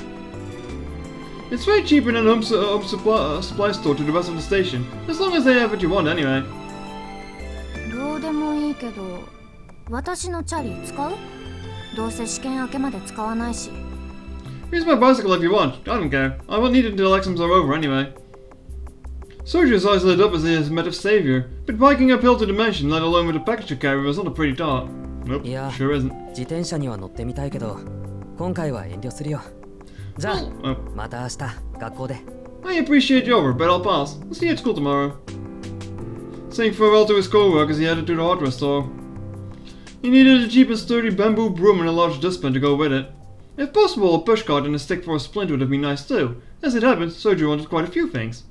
It's way cheaper than a supply store to the west of the station, as long as they have what you want anyway. どうでもいいけど、私のチャリ使う？どうせ試験明けまで使わないし。 Use my bicycle if you want, I don't care. I won't need it until exams are over anyway. Soju's eyes lit up as he has met a savior, but biking uphill to the mansion, let alone with a package to carry, was not a pretty thought. Nope, Yeah. sure isn't. 自転車には乗ってみたいけど今回は遠慮するよ。じゃあ Oh, また明日学校で。 I appreciate your offer, but I'll pass. I'll see you at school tomorrow. Saying farewell to his co-workers, he headed to the hardware store. He needed a cheap and sturdy bamboo broom and a large dustpan to go with it. If possible, a pushcart and a stick for a splint would have been nice too. As it happened, Soju wanted quite a few things.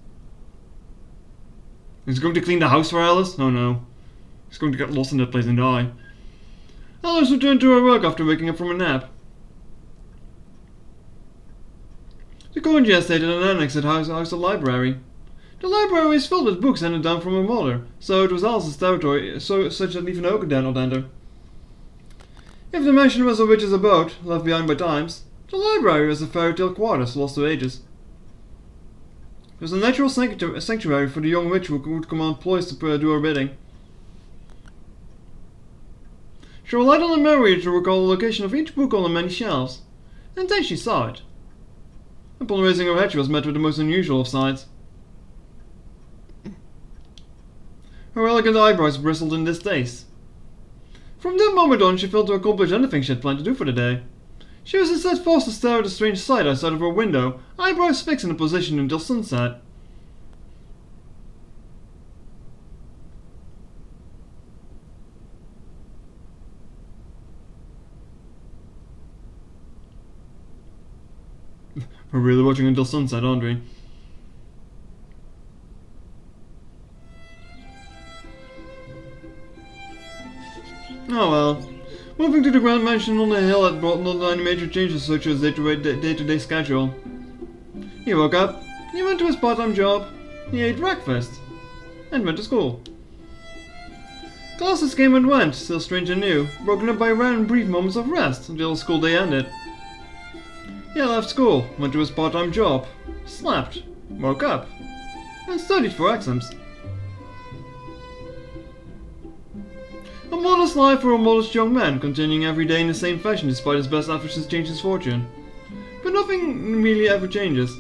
He's going to clean the house for Alice? Oh no. He's going to get lost in that place and die. Alice returned to her work after waking up from a nap. The Kuonji estate had an annex that housed a library. The library was filled with books handed down from her mother, so it was Alice's territory, such that even Oka dare not enter. If the mansion was a witch's abode, left behind by times, the library was a fairy tale quarters lost to ages. It was a natural sanctuary for the young witch who would command ploys to do her bidding. She relied on her memory to recall the location of each book on the many shelves, and then she saw it. Upon raising her head, she was met with the most unusual of sights. Her elegant eyebrows bristled in distaste. From that moment on, she failed to accomplish anything she had planned to do for the day. She was instead forced to stare at a strange sight outside of her window, eyebrows fixed in a position until sunset. We're really watching until sunset, aren't we? Oh well. Moving to the grand mansion on the hill had brought not any major changes such as day-to-day schedule. He woke up, he went to his part-time job, he ate breakfast, and went to school. Classes came and went, still strange and new, broken up by random brief moments of rest until the school day ended. He left school, went to his part-time job, slept, woke up, and studied for exams. A modest life for a modest young man, continuing every day in the same fashion despite his best efforts to change his fortune. But nothing really ever changes.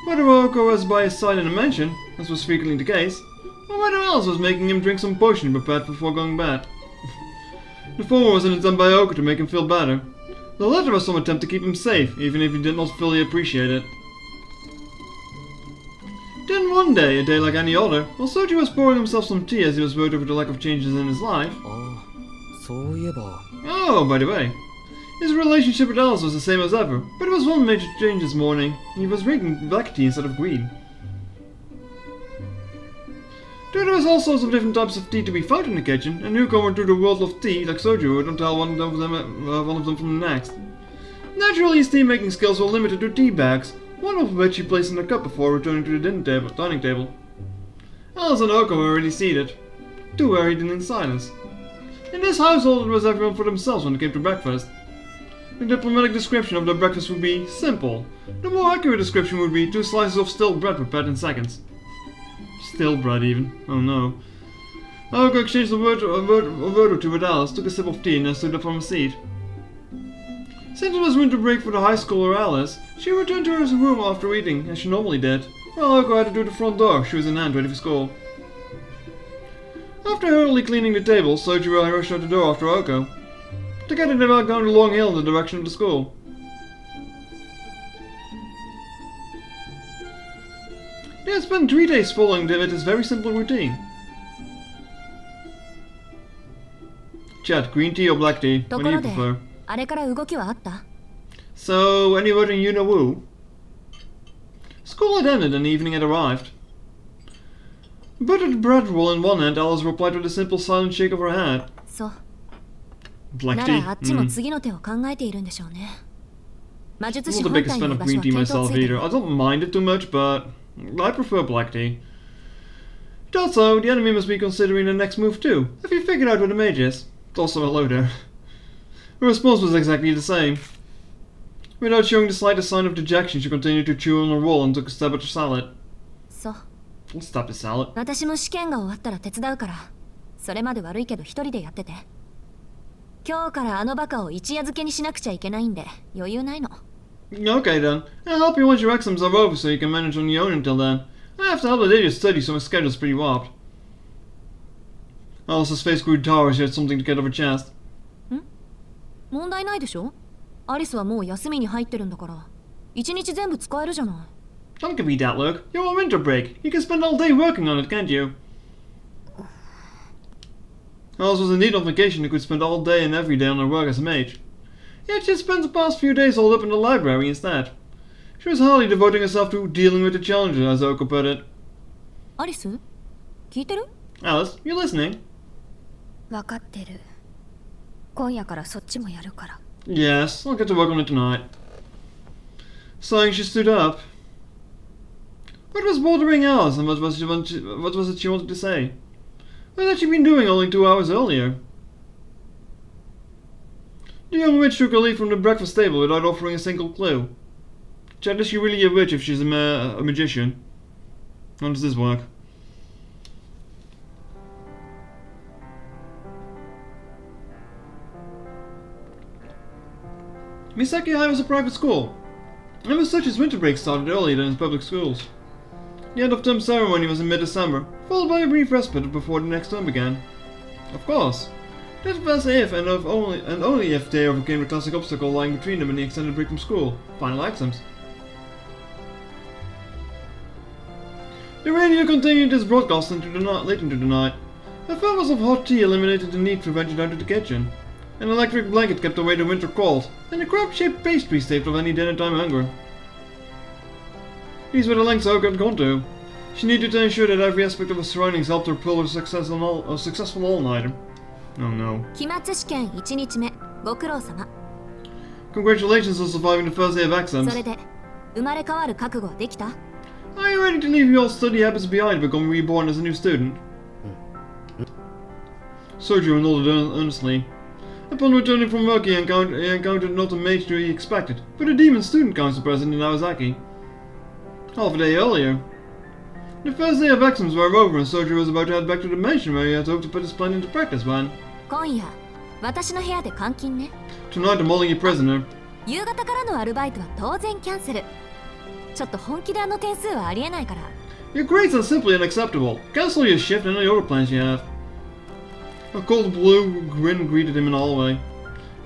Whether Oko was by his side in the mansion, as was frequently the case, or whether Alice was making him drink some potion prepared before going to bed. The former was an attempt by Oko to make him feel better. The latter was some attempt to keep him safe, even if he did not fully appreciate it. Then one day, a day like any other, while Soji was pouring himself some tea as he was worried over the lack of changes in his life. ああ、そういえば。 Oh, by the way, his relationship with Alice was the same as ever, but there was one major change this morning. He was drinking black tea instead of green. There was all sorts of different types of tea to be found in the kitchen, and newcomer to the world of tea, like Soji, would not tell one of them from the next. Naturally, his tea-making skills were limited to tea bags, one of which he placed in a cup before returning to the dining table. Alice and Oko were already seated, too worried and in silence. In this household, it was everyone for themselves when it came to breakfast. The diplomatic description of their breakfast would be simple. The more accurate description would be 2 slices of stale bread prepared in seconds. Stale bread, even. Oh no. Oko exchanged a word or two with Alice, took a sip of tea, and then stood up from her seat. Since it was winter break for the high schooler Alice, she returned to her room after eating, as she normally did, while Oko had to do the front door, shoes in hand, ready for school. After hurriedly cleaning the table, Soji rushed out the door after Oko. Together they walked down the long hill in the direction of the school. They had spent 3 days following this very simple routine. Chat, green tea or black tea? What do you prefer? あれから動きはあった？ So, any word in you know woo? School had ended and the evening had arrived. Buttered bread roll in one hand, Alice replied with a simple silent shake of her head. そう。 Black な tea? らあっちも次の手を考えているんでしょうね。魔術 I'm 師 not the 本 biggest 体 fan の of 場所 green は tea 見当 myself ついて either. る。 I don't mind it too much, but I prefer black tea. Thought so, the enemy must be considering the next move too. Have you figured out what the mage is? Also hello there. Her response was exactly the same. Without showing the slightest sign of dejection, she continued to chew on her roll and took a stab at her salad. そう。 I'll stop the salad. 私も試験が終わったら手伝うから。それまで悪いけど一人でやってて。今日からあのバカを一夜漬けにしなくちゃいけないんで余裕ないの。 Okay then. I'll help you once your exams are over so you can manage on your own until then. I have to help the day to study so my schedule's pretty warped. Alice's face grew dour as she had something to get off her chest. 問題ないでしょ？アリスはもう休みに入ってるんだから。一日全部使えるじゃない。 Don't give me that look. You're on winter break. You can spend all day working on it, can't you? Alice was indeed on vacation and could spend all day and every day on her work as a mage. Yet she had spent the past few days holed up in the library instead. She was hardly devoting herself to dealing with the challenges, as Oko put it. アリス？聞いてる？ Alice, you listening? 分かってる。今夜からそっちもやるから。 Yes, I'll get to work on it tonight. Sighing, she stood up. What was bothering Alice, and what was it she wanted to say? What had she been doing only 2 hours earlier? The young witch took her leave from the breakfast table without offering a single clue. Chad, is she really a witch if she's a magician? How does this work? Misaki High was a private school, and as such his winter break started earlier than his public schools. The end of term ceremony was in mid-December, followed by a brief respite before the next term began. Of course, that was if and only if they overcame the classic obstacle lying between them and the extended break from school, final exams. The radio continued its broadcast late into the night. A thermos of hot tea eliminated the need for venture down to the kitchen. An electric blanket kept away the winter cold, and a crab-shaped pastry staved off any dinner-time hunger. These were the lengths Oko had gone to. She needed to ensure that every aspect of her surroundings helped her pull a successful all-nighter. Oh no. 期末試験1日目、ご苦労様。 Congratulations on surviving the first day of exams. それで、生まれ変わる覚悟はできた？ Are you ready to leave your study habits behind and become reborn as a new student? Sergio nodded earnestly. Upon returning from work, he encountered not the mage he expected, but a demon student council president in Naozaki. Half a day earlier. The first day of exams were over and Sergio was about to head back to the mansion where he had hoped to put his plan into practice when... 今夜、私の部屋で監禁ね。 Tonight I'm holding you prisoner. 夕方からのアルバイトは当然キャンセル。ちょっと本気であの点数はありえないから。 Your grades are simply unacceptable. Cancel your shift and any other plans you have. A cold blue grin greeted him in the hallway.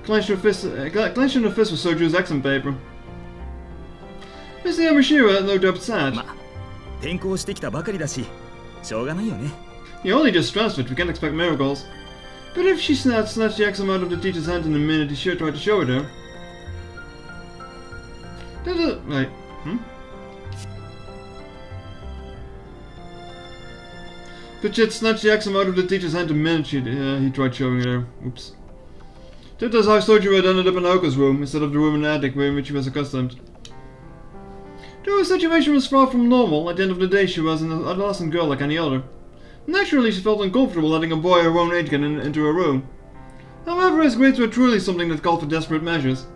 Clenched in the fist with Sergio's exam paper. Mr. Yamashiro had no doubt sad. 転校してきたばかりだししょうがないよね。 You only just transferred, we can't expect miracles. But if she snatched the exam out of the teacher's hand in a minute, he sure tried to show it her. Wait, But she had snatched the exam out of the teacher's hand the minute he tried showing it her. Oops. That is how Soju had ended up in Aoka's room, instead of the room in the attic in which he was accustomed. Though her situation was far from normal, at the end of the day she was an adolescent girl like any other. Naturally, she felt uncomfortable letting a boy her own age get into her room. However, his grades were truly something that called for desperate measures.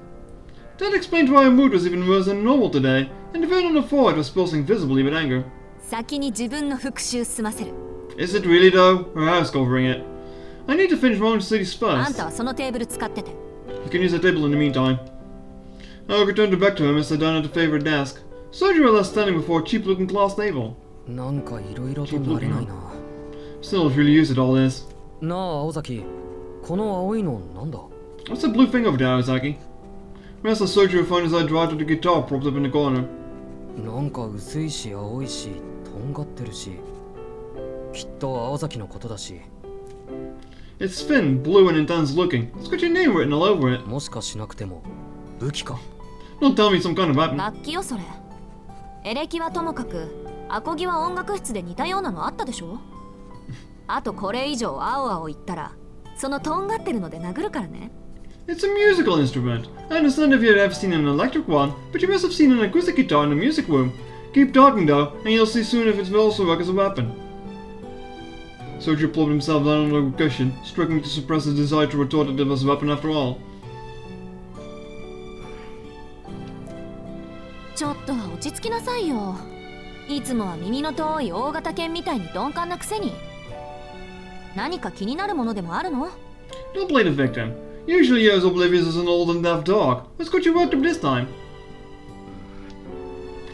That explained why her mood was even worse than normal today, and the vein on her forehead was pulsing visibly with anger. 先に自分の復習済ませる。 Is it really though? Her hair's covering it. I need to finish my own studies あん first. たはそのテーブル使ってて。 You can use the table in the meantime. Aoka turned her back to him and sat down at the favorite desk. Soju was left standing before a cheap-looking glass table. なんかいろいろと慣れないな。 Still, if really used it all this. なあ青崎、この青いのなんだ？ What's that blue thing over there, Aozaki? Restless Soju found his eye drawn to the guitar propped up in the corner. なんか薄いし青いしとんがってるし、きっと青崎のことだし。 It's thin, blue and intense looking. It's got your name written all over it. もしかしなくても武器か。 Don't tell me some kind of weapon. 楽器よそれ。エレキはともかく、アコギは音楽室で似たようなのあったでしょ。あとこれ以上青々言ったら、そのとんがってるので殴るからね。 It's a musical instrument. I understand if you had ever seen an electric one, but you must have seen an acoustic guitar in the music room. Keep talking though, and you'll see soon if it will also work as a weapon. Soju plumped himself down on a cushion, struggling to suppress his desire to retort that it was a weapon after all. ちょっとは落ち着きなさいよ。いつもは耳の遠い大型犬みたいに鈍感なくせに。何か気になるものでもあるの？ Don't play the victim. Usually you're as oblivious as an old and deaf dog. What's got you worked up this time?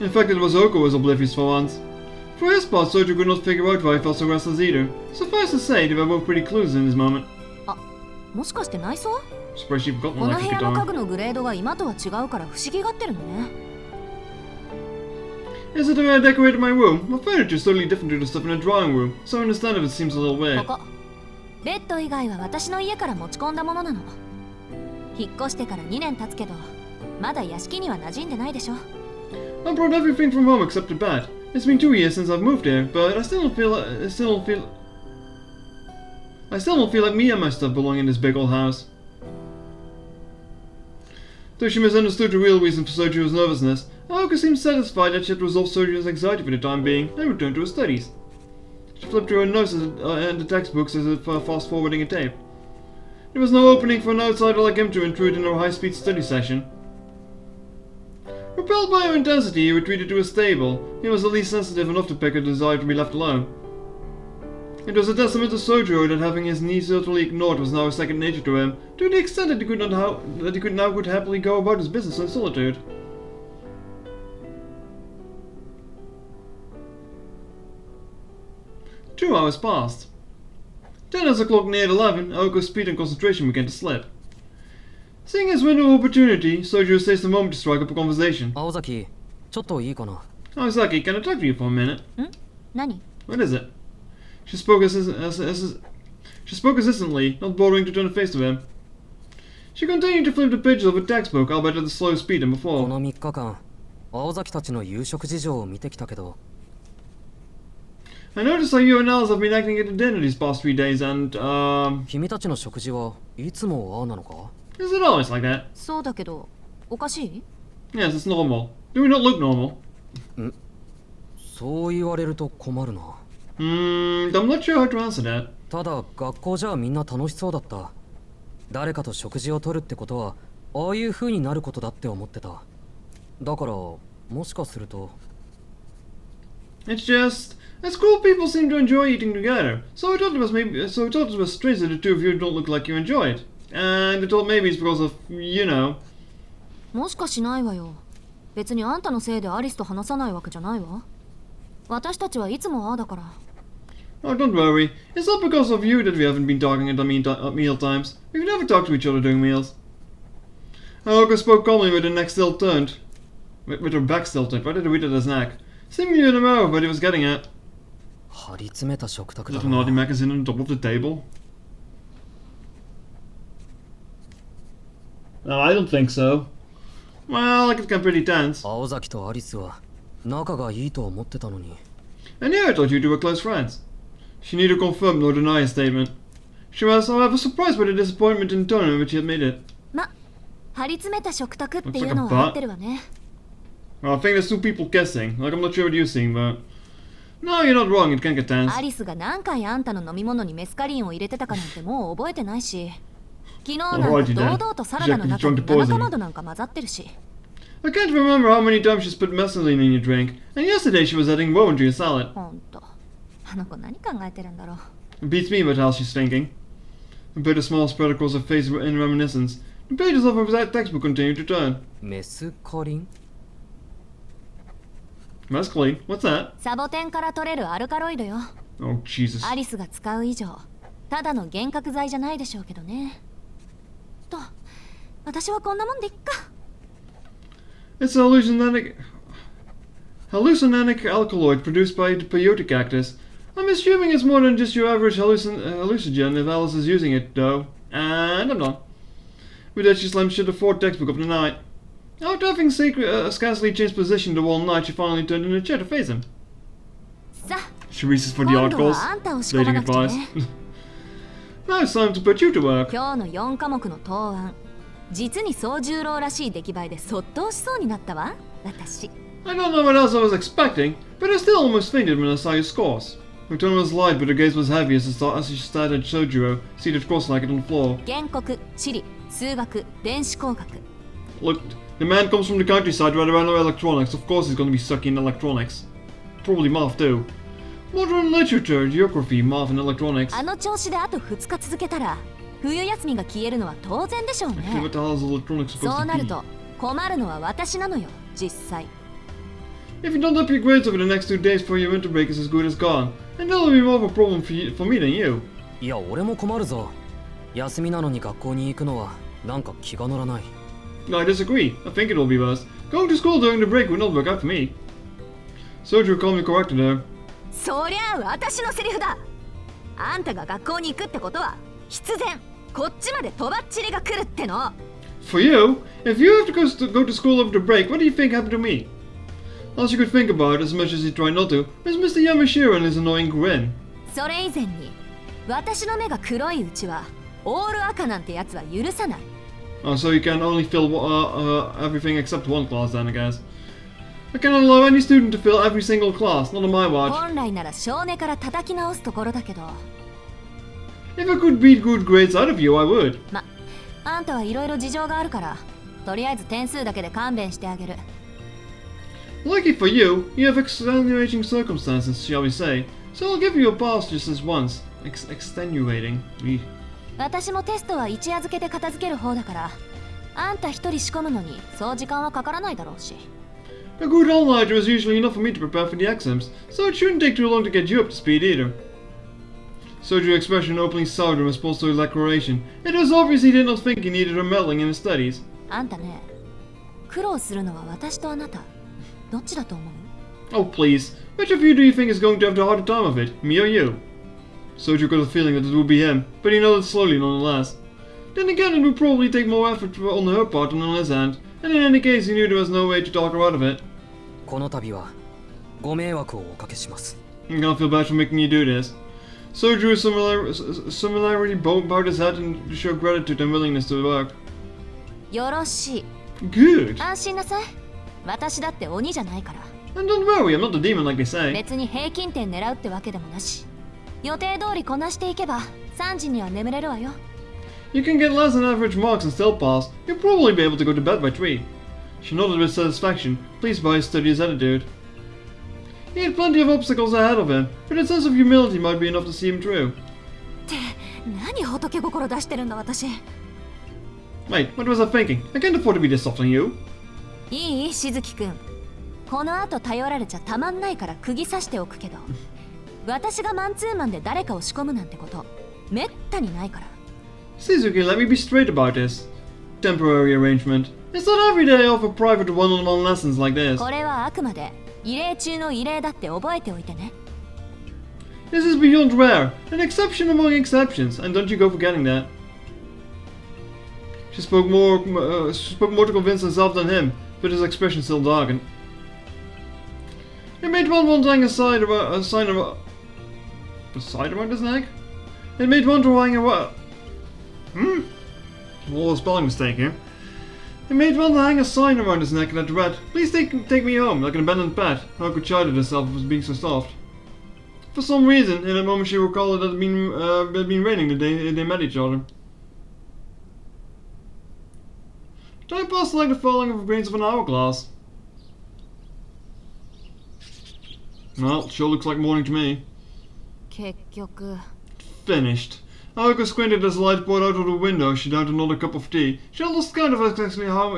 In fact, it was Oko who was oblivious for once. For his part, Soju could not figure out why he felt so restless either. Suffice to say, they were both pretty clueless in this moment. もしかして内装？ Surprised she forgot こ an の部 electric 屋の家 guitar. 具のグレードが今とは違うから不思議がってるのね。 Is it the way I decorated my room? My furniture's totally different to the stuff in the drawing room, so I understand if it seems a little こ weird. こ。ベッド以外は私の家から持ち込んだものなの。引っ越してから2年経つけど、まだ屋敷には馴染んでないでしょ。 I brought everything from home except the bed. It's been 2 years since I've moved here, but I still don't feel like me and my stuff belong in this big old house. Though she misunderstood the real reason for Soju's nervousness, Aoka seemed satisfied that she had resolved Soju's anxiety for the time being and returned to her studies. She flipped through her notes and the textbooks as if fast-forwarding a tape. There was no opening for an outsider like him to intrude in her high-speed study session. Repelled by her intensity, he retreated to his stable. He was at least sensitive enough to pick her desire to be left alone. It was a testament to Sojo that having his needs utterly ignored was now a second nature to him, to the extent that he could now happily go about his business in solitude. Two hours passed. Then as the clock neared 11, Aoko's speed and concentration began to slip. Seeing his window of opportunity, Soju seized the moment to strike up a conversation. 青崎、ちょっといいかな。 Aozaki, can I talk to you for a minute? 何？ What is it? She spoke insistently, not bothering to turn her face to him. She continued to flip the pages of a textbook, albeit at a slower speed than こ before. の3日間、青崎たちの夕食事情を見てきたけど、 I noticed how you and Alice have been acting at the dinner these past 3 days and, 君たちの食事はいつもああなのか？ is it always like that? そうだけど、おかしい？ Yes, it's normal. Do we not look normal? そう言われると困るな。 I'm not sure how to answer that. ただ学校じゃみんな楽しそうだった。誰かと食事をとるってことはああいう風になることだって思ってた。だからもしかすると It's just, at school people seem to enjoy eating together, so I thought it was strange that the two of you don't look like you enjoy it. And I thought maybe it's because of, you know. もしかしないわよ。別にあんたのせいでアリスと話さないわけじゃないわ。私たちはいつもああだから。Oh, don't worry. It's not because of you that we haven't been talking at meal times. We've never talked to each other during meals. Aoka spoke calmly with her neck still turned. With her back still turned, right at the root of his neck. Seemingly in a row, but he was getting at. 張り詰めた食卓 Is だ that a naughty な。 magazine on top of the table? No, I don't think so. Well, it got pretty tense. 青崎とアリスは仲がいいと思ってたのに。 And here I thought you two were close friends. She neither confirmed nor denied a statement. She was, however, surprised by the disappointment in tone in which he had made it. ま、張り詰めた食卓っていうのは合ってるわね。 Well, I think there's two people kissing. Like, I'm not sure what you're seeing, but... No, you're not wrong, it can get tense. アリスが何回あんたの飲み物にメスカリンを入れてたかなんてもう覚えてないし、昨日なんか堂々とサラダの中に生卵なんか混ざってるし。I can't remember how many times she's put mescaline in your drink, and yesterday she was adding woe into your salad. ほんと、あの子何考えてるんだろう。 It beats me what else she's thinking. A bitter smile spread across her face in reminiscence. The pages of her textbook continued to turn. メスカリン Mescaline? What's that? サボテンから取れるアルカロイドよ。 Oh, Jesus. アリスが使う以上、ただの幻覚剤じゃないでしょうけどね。と、私はこんなもんでいっか。 It's a hallucinogenic alkaloid produced by the peyote cactus. I'm assuming it's more than just your average hallucinogen if Alice is using it, though. And I'm done. With that, she slammed shut the fourth textbook of the night. After having scarcely changed position the whole night, she finally turned in her chair to face him. さあ、 She reaches for the 今度 articles, はあんたを仕込ま stating なくちゃ advice. ね。 Now it's time to put you to work. 今日の4科目の答案、実に総十郎らしい出来栄えでそっとしそうになったわ、私。 I don't know what else I was expecting, but I still almost fainted when I saw your scores. Her tone was light, but her gaze was heavy as she stared at Sojiro, seated cross-legged on the floor. 原告、地理、数学、電子工学。 Look, the man comes from the countryside where there are no electronics. Of course he's going to be sucky in electronics. Probably math too. Modern literature, geography, math and electronics. あの調子であと2日続けたら、冬休みが消えるのは当然でしょう Okay, ね。 what the hell is electronics そう supposed な to る be? と困るのは私なのよ、実際。 If you don't up your grades over the next 2 days before your winter break is as good as gone, then that'll be more of a problem for me than you. いや俺も困るぞ。休みなのに学校に行くのはなんか気が乗らない。 I disagree. I think it will be worse. Going to school during the break would not work out for me. Sojiro calmly corrected her. そりゃあ私のセリフだ。あんたが学校に行くってことは必然こっちまでとばっちりが来るっての。 For you, if you have to go to school over the break, what do you think happened to me? All she could think about, as much as he tried not to, was Mr. Yamashiro and his annoying grin. それ以前に私の目が黒いうちはオール赤なんてやつは許さない。 Oh, so you can only fill everything except one class then, I guess. I cannot allow any student to fill every single class, not on my watch. 本来なら少年から叩き直すところだけど、 If I could beat good grades out of you, I would. ま、あんたはいろいろ事情があるからとりあえず点数だけで勘弁してあげる。 Lucky for you, you have extenuating circumstances, shall we say, so I'll give you a pass just this once. Extenuating. Eeh. 私もテストは一夜漬けで片付ける方だから、あんた一人仕込むのにそう時間はかからないだろうし。 A good all-nighter is usually enough for me to prepare for the exams, so it shouldn't take too long to get you up to speed either. Soji's expression openly soured in response to her declaration. It was obvious he did not think he needed her meddling in his studies. あんたね、苦労するのは私とあなた、どっちだと思う？ Oh please, which of you do you think is going to have the harder time of it, me or you? Soju got a feeling that it would be him, but he nodded slowly nonetheless. Then again, it would probably take more effort on her part than on his end, and in any case he knew there was no way to talk her out of it. この度はご迷惑をおかけします。 I'm gonna feel bad for making you do this. Soju similarly bowed his head and to show gratitude and willingness to work. よろしい。 Good. 安心なさい。私だって鬼じゃないから。 And don't worry, I'm not a demon like they say. 別に平均点狙うってわけでもなし。予定通りこなしていけば3時には眠れるわよ。 You can get less than average marks and still pass. You'll probably be able to go to bed by 3. She nodded with satisfaction, pleased by his studious attitude. He had plenty of obstacles ahead of him, but his sense of humility might be enough to see him through. って何仏心出してるんだ私。 Wait, what was I thinking? I can't afford to be this soft on you. いいしずきくん。この後頼られちゃたまんないから釘刺しておくけど、私がマンツーマンで誰かを仕込むなんてことめったにないから。 Shizuki, let me be straight about this. Temporary arrangement. It's not every day I offer private one-on-one lessons like this. これはあくまで異例中の異例だって覚えておいてね。 This is beyond rare, an exception among exceptions, and don't you go forgetting that. She spoke more to convince herself than him, but his expression still darkened. It made one want to hang a sign around his neck. It made one to hang a a spelling mistake here. It made one to hang a sign around his neck that read, "Please take me home," like an abandoned pet. Haruko chided herself for being so soft. For some reason, in a moment she recalled that it had been raining the day they met each other. Time passed like the falling of grains of an hourglass. Well, sure looks like morning to me. 結局 Finished. Haruko squinted as the light poured out of the window. She downed another cup of tea. She had lost count of exactly how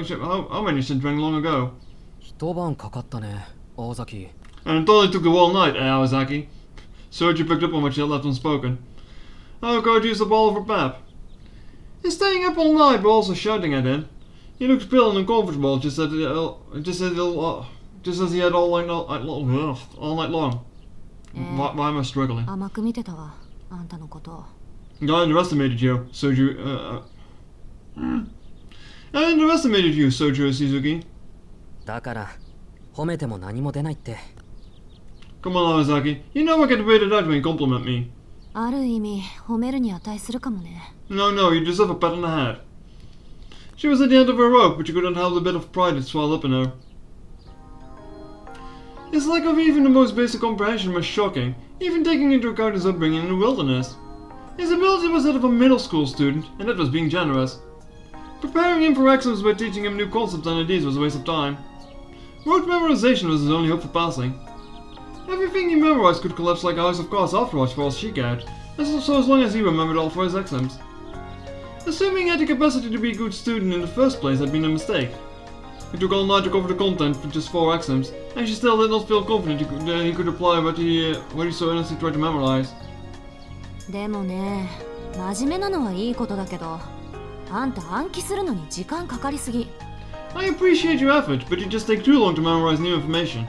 many she had drank long ago. 一晩かかったね、大崎。 And it only took the whole night, Awazaki. Sergio picked up on what she had left unspoken. Haruko had used up all of her pep. He's staying up all night, but also shouting at it. He looked pale and uncomfortable, just as he had all night long. Why am I struggling? 甘く見てたわ、あんたのこと。 I underestimated you, Soju. I underestimated you, Soju Shizuki. だから褒めても何も出ないって。 Come on, Awazaki. You know I get weirded out when you compliment me. ある意味褒めるに値するかもね。 No, you deserve a pat on the head. She was at the end of her rope, but she couldn't help the bit of pride that swelled up in her. His lack of even the most basic comprehension was shocking, even taking into account his upbringing in the wilderness. His ability was that of a middle school student, and that was being generous. Preparing him for exams by teaching him new concepts and ideas was a waste of time. Rote memorization was his only hope for passing. Everything he memorized could collapse like a house of cards afterwards for all she cared, as long as he remembered all for his exams. Assuming he had the capacity to be a good student in the first place had been a mistake. It took all night to cover the content for just 4 exams, and she still did not feel confident he could apply what he so earnestly tried to memorize. でもね、真面目なのはいいことだけど、あんた暗記するのに時間かかりすぎ。 I appreciate your effort, but you just take too long to memorize new information.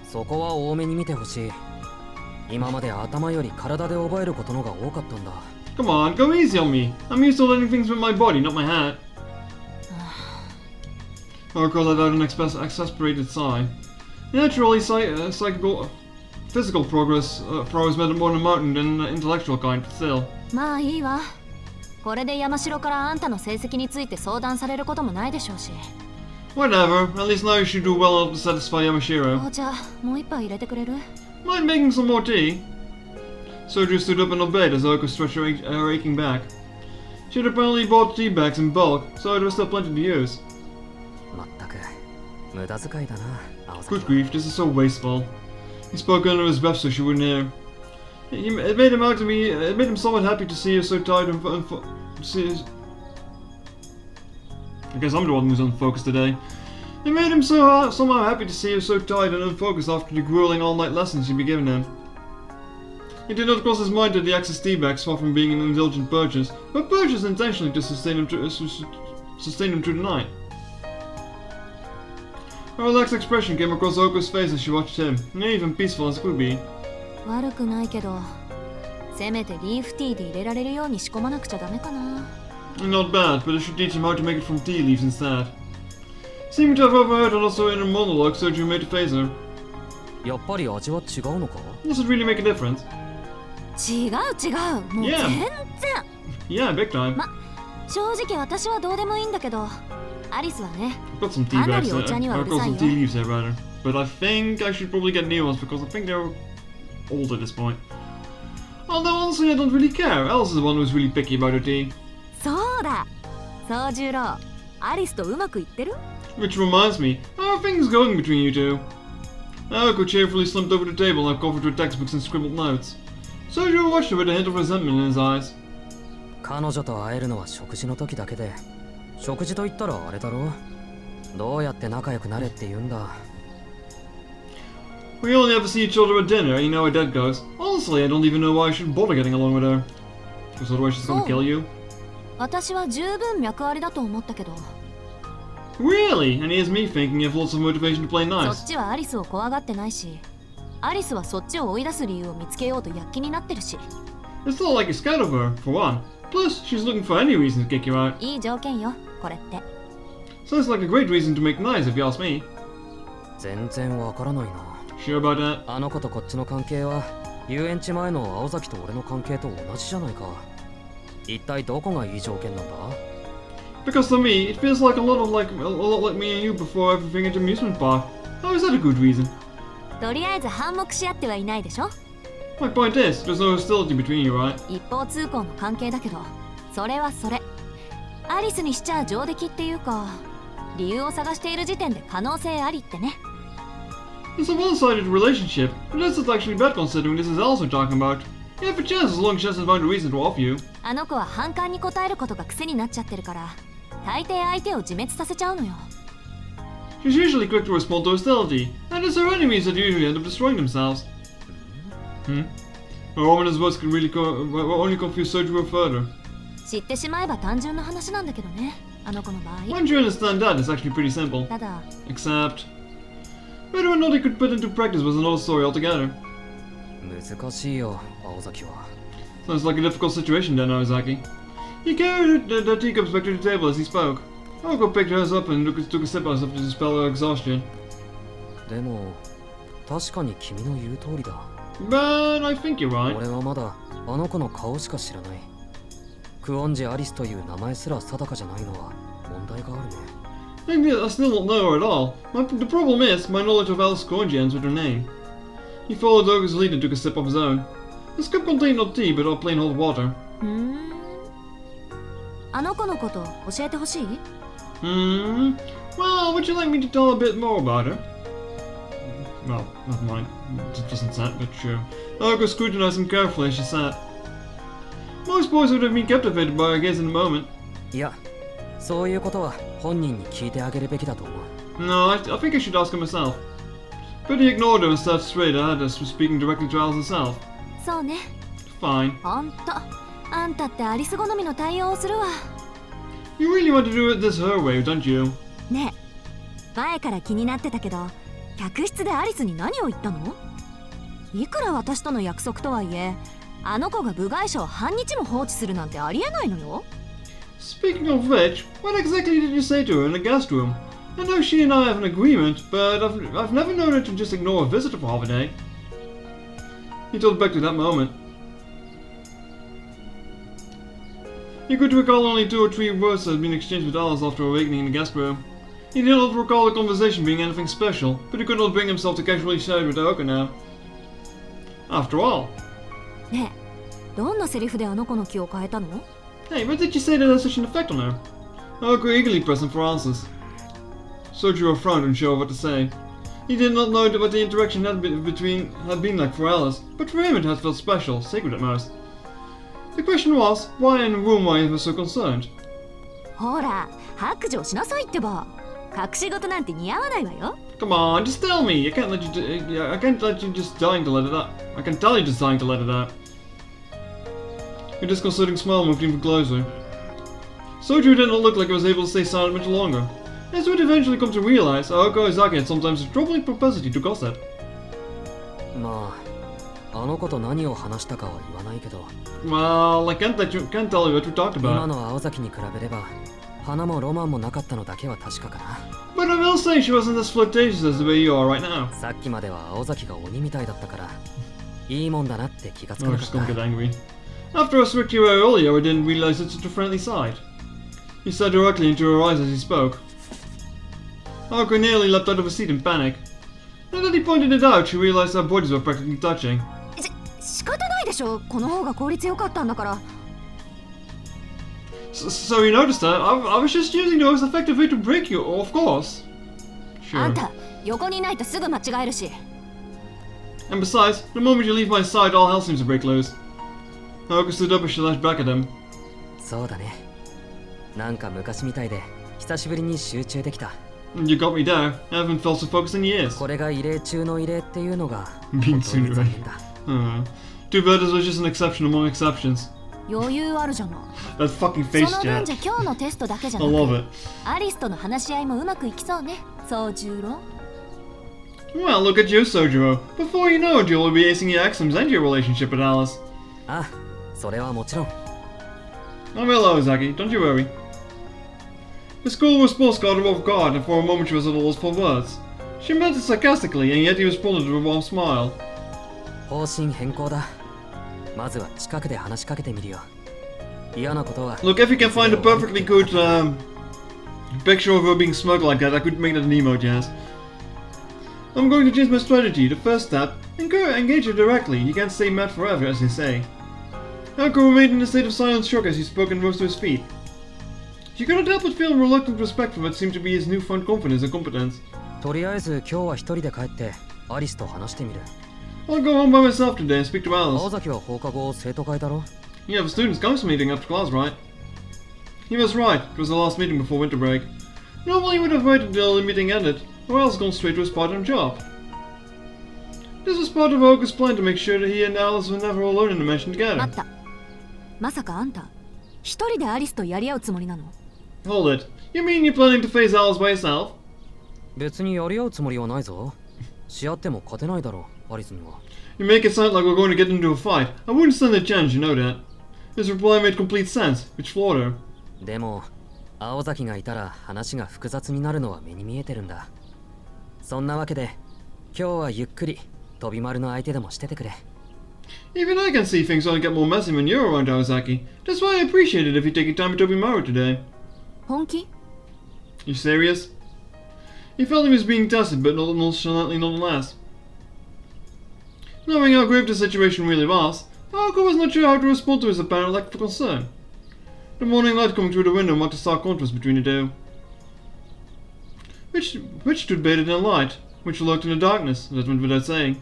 そこは多めに見てほしい。今まで頭より体で覚えることのが多かったんだ。 Come on, go easy on me. I'm used to learning things with my body, not my head. Haruko let out an exasperated sigh. Naturally, physical prowess mattered more than mountain than intellectual kind, but still. まあいいわ。これで山城からあんたの成績について相談されることもないでしょうし。 Whatever, at least now you should do well enough to satisfy Yamashiro. 紅茶、もう一杯入れてくれる？ Mind making some more tea? Soju stood up and obeyed as Haruko stretched her aching back. She had apparently bought tea bags in bulk, so there was still plenty to use. まったく無駄遣いだな、青崎 Good は。 grief, this is so wasteful. He spoke under his breath so she wouldn't hear. It made him somewhat happy to see her so tired and I guess I'm the one who's unfocused today. It made him somehow happy to see her so tired and unfocused after the grueling all-night lessons she'd be giving him. It did not cross his mind that the excess tea bags, far from being an indulgent purchase, were purchased intentionally to sustain him through the night. A relaxed expression came across Oko's face as she watched him, naive and peaceful as could be. 悪くないけど、せめてリーフティーで入れられるように仕込まなくちゃダメかな。 Not bad, but I should teach him how to make it from tea leaves instead. Seeming to have overheard an also inner monologue, Soju made to face her. やっぱり味は違うのか？ Does it really make a difference? 違う、もう Yeah. 全然。 Yeah, big time. 正直私はどうでもいいんだけど、アリスはね。 I've got some tea かな bags りお there. 茶にはう I've る got さい some よ。 tea leaves there, rather. But I think I should probably get new ones because I think they're old at this point. Although honestly, I don't really care. Alice is the one who's really picky about her tea. そうだ、宗十郎、アリスとうまくいってる？ Which reminds me, how are things going between you two? Naoko cheerfully slumped over the table, now covered with textbooks and scribbled notes. Soju watched her with a hint of resentment in his eyes. 彼女と会えるのは食事の時だけで、食事と言ったらあれだろ？どうやって仲良くなれって言うんだ？ We only ever see each other at dinner, you know how that goes. Honestly, I don't even know why I should bother getting along with her. Because otherwise she's gonna kill you. 私は十分脈ありだと思ったけど。Really? And here's me thinking you have lots of motivation to play そ nice. っちはアリスを怖がってないし、アリスはそっちを追い出す理由を見つけようと躍起になってるし、 It's not like you're scared of her, for one. Plus, she's looking for any reason to kick you out. いい条件よ、これって。 Sounds like a great reason to make nice if you ask me. 全然わからないな。 Sure about that? あの子とこっちの関係は遊園地前の青崎と俺の関係と同じじゃないか。一体どこがいい条件なんだ？ Because to me, it feels like a lot like me and you before everything at the amusement park. How is that a good reason? とりあえず反目し合ってはいないでしょ。 My point is, there's no hostility between you, right? 一方通行の関係だけど、それはそれ。アリスにしちゃ上出来っていうか、理由を探している時点で可能性ありってね。 It's a one-sided relationship, but that's not actually bad considering this is Alice we're talking about. You have a chance as long as she hasn't found a reason to off you. あの子は反感に応えることが癖になっちゃってるから、大抵相手を自滅させちゃうのよ。 She's usually quick to respond to hostility, and it's her enemies that usually end up destroying themselves. Her ominous words can really only confuse Soju further. 知ってしまえば単純な話なんだけどね、あの子の場合。 Once you understand that, it's actually pretty simple. ただ、 Except, whether or not he could put into practice was another story altogether. 難しいよ、青崎は。 Sounds like a difficult situation then, Naozaki. He carried the teacups back to the table as he spoke. Oko picked hers up and took a sip out to dispel her exhaustion. でも確かに君の言う通りだ。 But I think you're right. 俺はまだあの子の顔しか知らない。クオンジ・アリスという名前すら定かじゃないのは問題があるね。I still don't know her at all. The problem is, my knowledge of Alice Kuonji ends with her name. He followed Ogo's lead and took a sip of his own. His cup contained not tea, but plain hot water. あの子のこと教えてほしい？ Well, would you like me to tell a bit more about her? Well, never mind. It doesn't sound, but sure. Ogo scrutinized him carefully as she sat. Most boys would have been captivated by her gaze in a moment. いや、そういうことは本人に聞いてあげるべきだと思う。 No, I think I should ask her myself. But he ignored her and sat straight ahead as was speaking directly to Alice herself. そうね。 Fine. ほんと、あんたってアリス好みの対応をするわ。 You really want to do it this her way, don't you? ねえ、前から気になってたけど、客室でアリスに何を言ったの？いくら私との約束とはいえ、あの子が部外者を半日も放置するなんてありえないのよ。 Speaking of which, what exactly did you say to her in the guest room? I know she and I have an agreement, but I've never known her to just ignore a visitor for half a day. He thought back to that moment. He could recall only 2 or 3 words that had been exchanged with Alice after awakening in the guest room. He did not recall the conversation being anything special, but he could not bring himself to casually share it with Aoka now. After all. ねえ、どんなセリフであの子の気を変えたの？ Hey, what did you say that has such an effect on her? Aoka eagerly pressed him for answers. Soichiro frowned and sure what to say. He did not know what the interaction had been like for Alice, but for him it had felt special, sacred at most. The question was, why and why he was so concerned. ほら、白状しなさいってば。隠し事なんて似合わないわよ。 Come on, just tell me. I can't let you just dying to let it out. I can tell you just dying to let it out. A disconcerting smile moved even closer. Soju did not look like he was able to stay silent much longer. As would eventually come to realize, Aoka Izaki had sometimes a troubling propensity to gossip. まあ、あの子と何を話したかは言わないけど。 Well, I can't tell you what we talked 今 about. の青崎に比べれば、花もロマンもなかったのだけは確かかな。 But I will say she wasn't as flirtatious as the way you are right now. さっきまでは青崎が鬼みたいだったから、いいもんだなって気がつか Oh, なか just っ don't get た。 angry. After I spoke to you earlier, I didn't realize it's such a friendly side. He stared directly into her eyes as he spoke. Aoka nearly leapt out of his seat in panic. Now that he pointed it out, she realized their bodies were practically touching. 仕方ないでしょ。この方が効率良かったんだから。So you noticed that? I was just using the most effective way to break you, of course. あ Sure. んた、横にいないとすぐ間違えるし。 And besides, the moment you leave my side, all hell seems to break loose. Aoka stood up as she lashed back at him. そうだね。なんか昔みたいで、久しぶりに集中できた。You got me there. I haven't felt so focused in years. これが異例中の異例っていうのが、 Being 本当に soon 残 right. 念だ。 Too bad this was just an exception among exceptions. 余裕あるじゃない。 That fucking face その分 chat. じゃ今日のテストだけじゃ I な love く it. アリスとの話し合いもうまくいきそうね、宗十郎。 Well, look at you, Sojiro. Before you know it, you'll be acing your exams and your relationship with Alice. あ、それはもちろん。 I will, Ozaki, don't you worry. The school response caught her off guard, and for a moment she was at a loss for words. She meant it sarcastically, and yet he responded with a warm smile. 方針変更だ。まずは近くで話しかけてみるよ。嫌なことは。 Look, if you can find a perfectly good picture of her being smug like that, I could make that an emote, yes. I'm going to change my strategy. The first step, engage her directly. You can't stay mad forever, as they say. Elko remained in a state of silent shock as he spoke and rose to his feet. She couldn't help but feel reluctant respect for what seemed to be his newfound confidence and competence. とりあえず今日は一人で帰ってアリスと話してみる。 I'll go home by myself today and speak to 青 Alice. 崎は放課後生徒会だろ。 You have a students' council meeting after class, right? He was right. It was the last meeting before winter break. Normally he would have waited until the meeting ended, or else gone straight to his part-time job. This was part of Oka's plan to make sure that he and Alice were never alone in the mansion 待 together. った。まさかあんた一人でアリスとやり合うつもりなの？ Hold it. You mean you're planning to face Alice by yourself? 別にやり合うつもりはないぞ。し合っても勝てないだろう、アリスには。 You make it sound like we're going to get into a fight. I wouldn't stand a chance, you know that. His reply made complete sense, which floored her. でも青崎がいたら話が複雑になるのは目に見えてるんだ。そんなわけで今日はゆっくり飛び丸の相手でもしててくれ。 Even I can see things only get more messy when you're around, Kawasaki. That's why I appreciate it if you take your time with Tobimaru today. 本気？ You serious? He felt he was being tested, but not nonchalantly nonetheless. Knowing how grave the situation really was, Aoko was not sure how to respond to his apparent lack of concern. The morning light coming through the window marked a stark contrast between the two. Which stood bathed in light, which lurked in the darkness, that went without saying.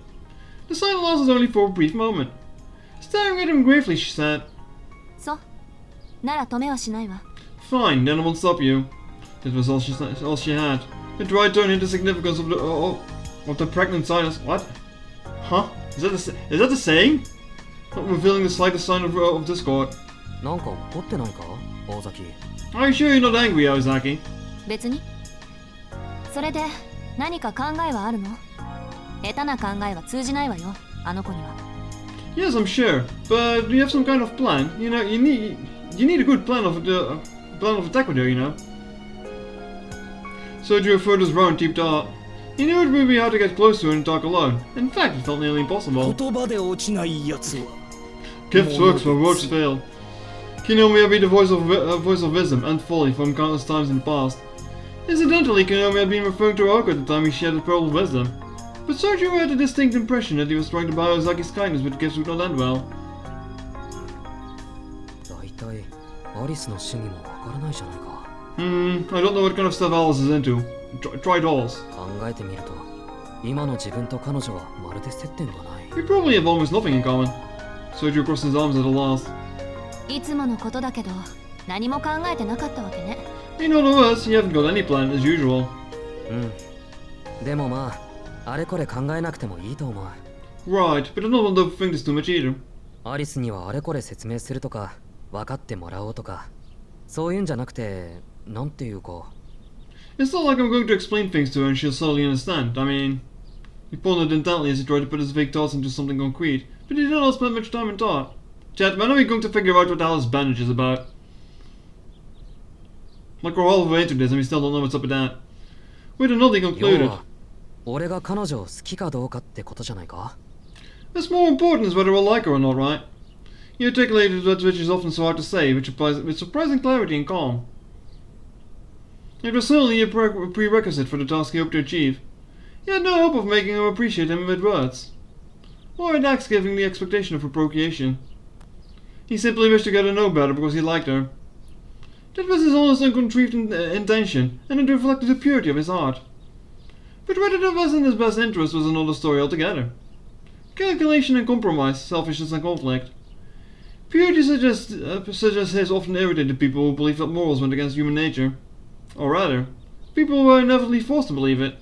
The silence lasted only for a brief moment. Staring at him gravely, she said, そう。なら止めはしないわ。 Fine, then I won't stop you. That was all she had. A dry tone hid the significance of the pregnant silence. What? Huh? Is that the saying? Not revealing the slightest sign of discord. なんか怒ってないか、青崎。 Are you sure you're not angry, Ozaki? 別に。それで何か考えはあるの？下手な考えは通じないわよ、あの子には。 Yes, I'm sure. But do you have some kind of plan? You know, you need a good plan of attack with her, you know. Sergio furrowed his brow in deep thought. He knew it would be hard to get close to her and talk alone. In fact, it felt nearly impossible. 言葉で落ちないやつは Gifts works where words fail. Kinomiya be the voice of wisdom and folly from countless times in the past. Incidentally, Kinomiya had been referring to Aoko at the time he shared the pearl of wisdom. But Sergio had a distinct impression that he was trying to buy Ozaki's kindness with gifts would not end well. だいたいアリスの趣味もわからないじゃないか。 I don't know what kind of stuff Alice is into. Try dolls. 考えてみると今の自分と彼女はまるで接点がない。 You probably have almost nothing in common. Sergio crossed his arms at a loss. いつものことだけど何も考えてなかったわけね。 In other words, you haven't got any plan as usual. うん。でもまあ、あれこれ考えなくてもいいと思う。 Right, but I don't want to overthink this too much either. アリスにはあれこれ説明するとか、分かってもらおうとか、そういうんじゃなくて、なんていうか。 It's not like I'm going to explain things to her and she'll slowly understand. I mean... He pondered intently as he tried to put his vague thoughts into something concrete, but he did not spend much time in thought. Chat, when are we going to figure out what Alice Bandage is about? Like we're all the way into this and we still don't know what's up with that. With a nod he 要 concluded. は、俺が彼女を好きかどうかってことじゃないか。 What's more important is whether we'll like her or not, right? He articulated that which is often so hard to say, which applies with surprising clarity and calm. It was certainly a prerequisite for the task he hoped to achieve. He had no hope of making her appreciate him with words, or in acts giving the expectation of her procreation. He simply wished to get to know better because he liked her. That was his honest and contrived intention, and it reflected the purity of his heart. But whether that was in his best interest was another story altogether. Calculation and compromise, selfishness and conflict. Purity such as his often irritated people who believe that morals went against human nature. Or rather, people who were inevitably forced to believe it.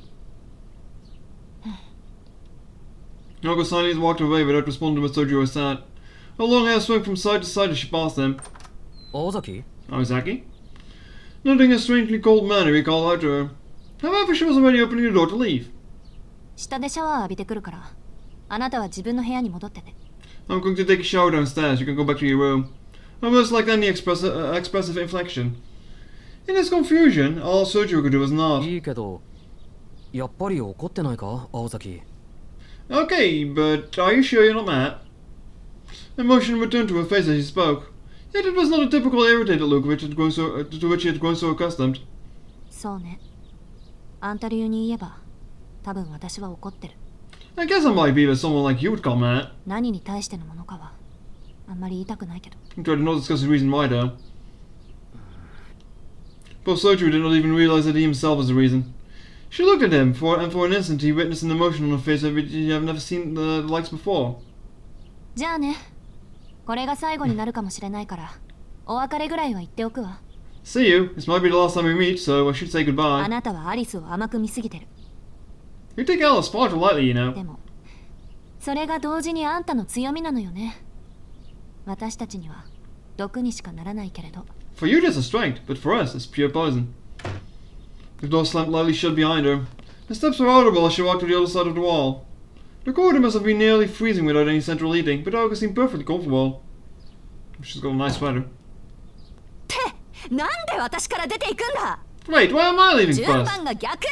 Nago silently walked away without responding to what Sojiro said. Her long hair swung from side to side as she passed him. Ozaki? Ozaki? Noting a strangely cold manner, he called out to her. However, she was already opening the door to leave. 下でシャワー浴びてくるから、あなたは自分の部屋に戻ってて。I'm going to take a shower downstairs. You can go back to your room. Almost like any expressive inflection. In his confusion, all Soju could do was nod. いいけど、やっぱり怒ってないか、青崎。Okay, but are you sure you're not mad? Emotion returned to her face as she spoke. Yet it was not a typical irritated look to which she had grown so accustomed. そうね。あんた流に言えば、多分私は怒ってる。I guess I might be what someone like you would call mad. 何に対してのものかは、あんまり言いたくないけど。He tried to not discuss the reason why, though. Poor Soju did not even realize that he himself was the reason. She looked at him, and for an instant he witnessed an emotion on her face that he had never seen the likes before. じゃあね。これが最後になるかもしれないから、お別れぐらいは言っておくわ。See you. This might be the last time we meet, so I should say goodbye. あなたはアリスを甘く見すぎてる。You take Alice far too lightly, you know. でも、それが同時にあんたの強みなのよね。私たちには毒にしかならないけれど。For you, it's a strength, but for us, it's pure poison. The door slammed lightly shut behind her. The steps were audible as she walked to the other side of the wall. The corridor must have been nearly freezing without any central heating, but Aoka seemed perfectly comfortable. She's got a nice sweater. なんで私から出ていくんだ。 Wait, why am I leaving 順 first? 番が逆。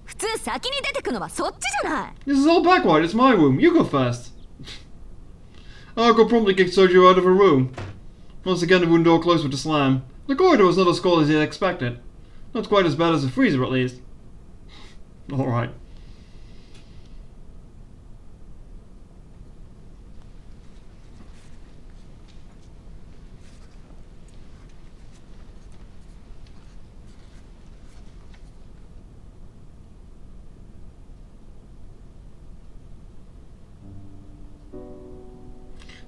普通先に出てくのはそっちじゃない。 This is all backward, it's my room, you go first. Aoka promptly kicked Soju out of her room. Once again the wooden door closed with a slam. The corridor was not as cold as he had expected. Not quite as bad as the freezer, at least. Alright.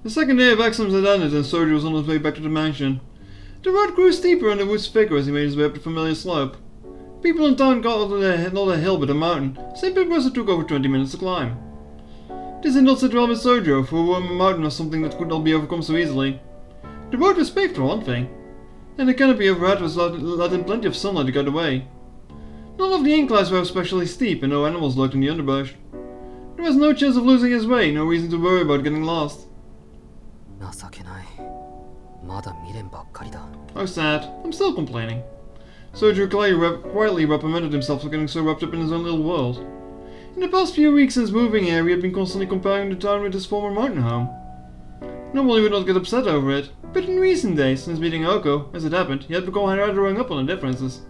The second day of exams had ended and Soju was on his way back to the mansion. The road grew steeper and the woods thicker as he made his way up the familiar slope. People in town called it not a hill but a mountain, simply because it took over 20 minutes to climb. This did not sit well with Soju, for a mountain was something that could not be overcome so easily. The road was paved for one thing, and the canopy overhead was let in plenty of sunlight to guide the way. None of the inclines were especially steep and no animals lurked in the underbrush. There was no chance of losing his way, no reason to worry about getting lost. 情けない。まだ未練ばっかりだ。 How sad. I'm still complaining. Soju quietly reprimanded himself for getting so wrapped up in his own little world. In the past few weeks since moving here, he had been constantly comparing the town with his former mountain home. Normally he would not get upset over it, but in recent days, since meeting Oko, as it happened, he had become rather hung up on the differences.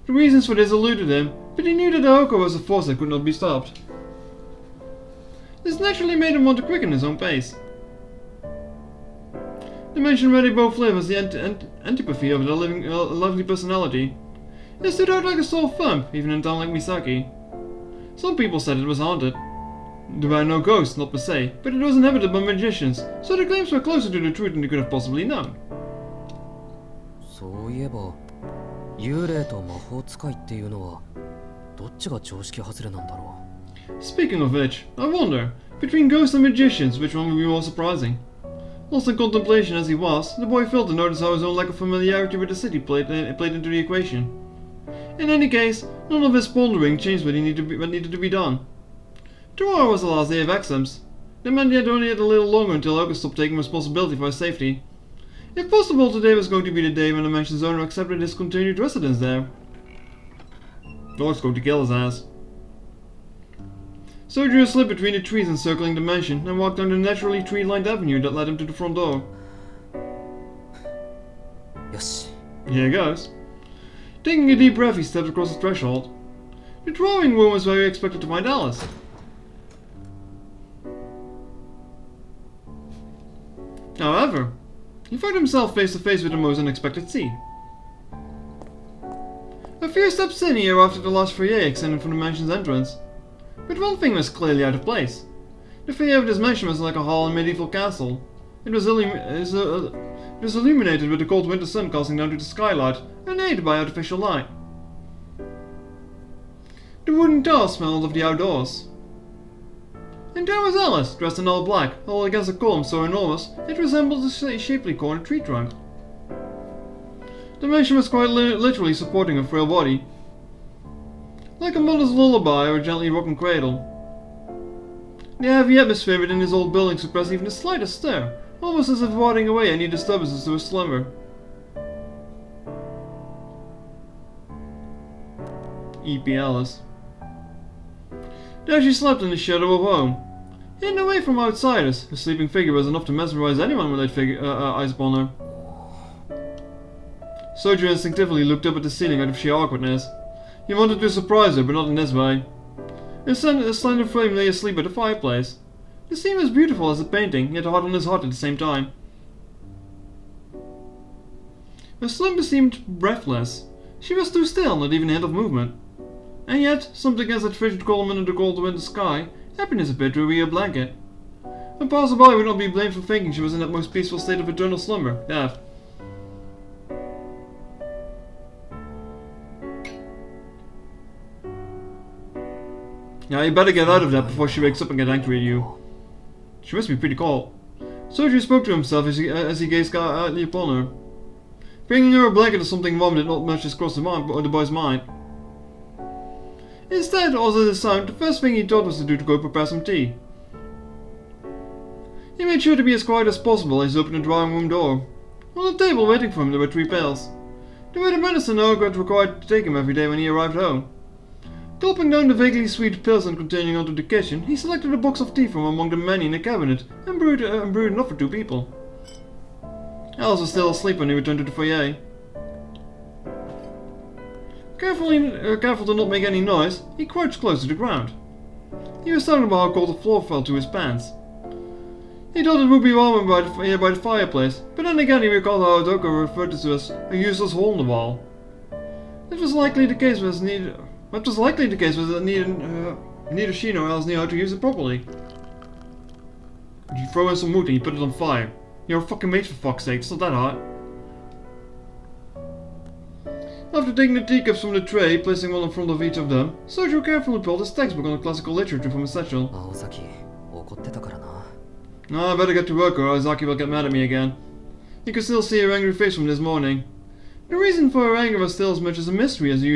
The reasons for this eluded him, but he knew that Oko was a force that could not be stopped. This naturally made him want to quicken his own pace. The mansion already both lived as the antipathy of their lovely personality. It stood out like a sore thumb, even in a town like Misaki. Some people said it was haunted. There were no ghosts, not per se, but it was inhabited by magicians, so the claims were closer to the truth than they could have possibly known. そういえば、幽霊と魔法使いっていうのはどっちが常識外れなんだろう。 Speaking of which, I wonder, between ghosts and magicians, which one would be more surprising? Lost in contemplation as he was, the boy failed to notice how his own lack of familiarity with the city played into the equation. In any case, none of his pondering changed what needed to be done. Tomorrow was the last day of exams. That meant he had only had a little longer until Oko stopped taking responsibility for his safety. If possible, today was going to be the day when the mansion's owner accepted his continued residence there. Or it's going to kill his ass. Soju slipped between the trees encircling the mansion and walked down the naturally tree-lined avenue that led him to the front door. よし。 Here goes. Taking a deep breath, he stepped across the threshold. The drawing room was where he expected to find Alice. However, he found himself face to face with a most unexpected scene. A few steps in, he arrived at the large foyer extending from the mansion's entrance. But one thing was clearly out of place. The foyer of this mansion was like a hall in a medieval castle. It was illuminated with the cold winter sun casting down to the skylight, and aided by artificial light. The wooden tiles smelled of the outdoors. And there was Alice, dressed in all black, all against a column so enormous it resembled a shapely corner tree trunk. The mansion was quite literally supporting her frail body, like a mother's lullaby or a gently rocking cradle. The heavy atmosphere within this old building suppressed even the slightest stir, almost as if warding away any disturbances to her slumber. E.P. Alice. There she slept in the shadow of home, hidden away from outsiders. Her sleeping figure was enough to mesmerize anyone with eyes upon her. Soju instinctively looked up at the ceiling out of sheer awkwardness. He wanted to surprise her, but not in this way. A slender frame lay asleep at the fireplace. The scene was beautiful as a painting, yet hard on his heart at the same time. Her slumber seemed breathless. She was too still, not even a hint of movement. And yet, something against that frigid column under the cold winter sky, happiness appeared to be a blanket. A passerby would not be blamed for thinking she was in that most peaceful state of eternal slumber, death. Yeah, you better get out of that before she wakes up and get angry at you. She must be pretty cold. Soju spoke to himself as he gazed outly upon her. Bringing her a blanket or something warm did not much cross the boy's mind. Instead, as it sounded, the first thing he thought was to go prepare some tea. He made sure to be as quiet as possible as he opened the drawing room door. On the table waiting for him there were 3 pills. They were the medicine Ogre required to take him every day when he arrived home. Gulping down the vaguely sweet pills and continuing on to the kitchen, he selected a box of tea from among the many in the cabinet and brewed enough for 2 people. Alice was still asleep when he returned to the foyer. Careful to not make any noise, he crouched close to the ground. He was startled by how cold the floor felt to his pants. He thought it would be warmer by the fireplace, but then again he recalled how Doka referred to it as a useless hole in the wall. It was likely the case was that neither she nor Alice knew how to use it properly. You throw in some wood and you put it on fire. You're a fucking mate for fuck's sake, it's not that hard. After taking the teacups from the tray, placing one in front of each of them, Soju carefully pulled his textbook on classical literature from his satchel. I better get to work or Aozaki will get mad at me again. You could still see her angry face from this morning. The reason for her anger was still as much as a mystery as the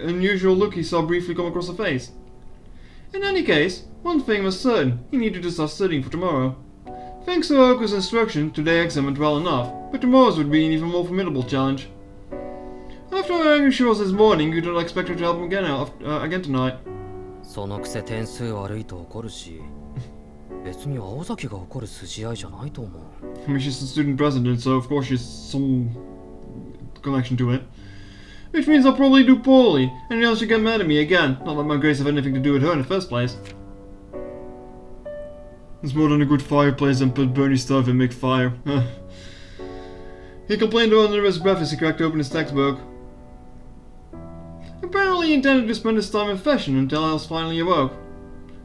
unusual look he saw briefly come across her face. In any case, one thing was certain, he needed to start studying for tomorrow. Thanks to Oku's instruction, today's exam went well enough, but tomorrow's would be an even more formidable challenge. After how angry she was this morning, you don't expect her to help him again tonight. そのくせ点数悪いと怒るし、別に青崎が怒る筋合いじゃないと思う。I mean, she's the student president, so of course she's some connection to it. Which means I'll probably do poorly, and else she'll get mad at me again. Not that my grades have anything to do with her in the first place. It's more than a good fireplace and put burning stuff and make fire. He complained under his breath as he cracked open his textbook. Apparently he intended to spend his time in fashion until Alice finally awoke.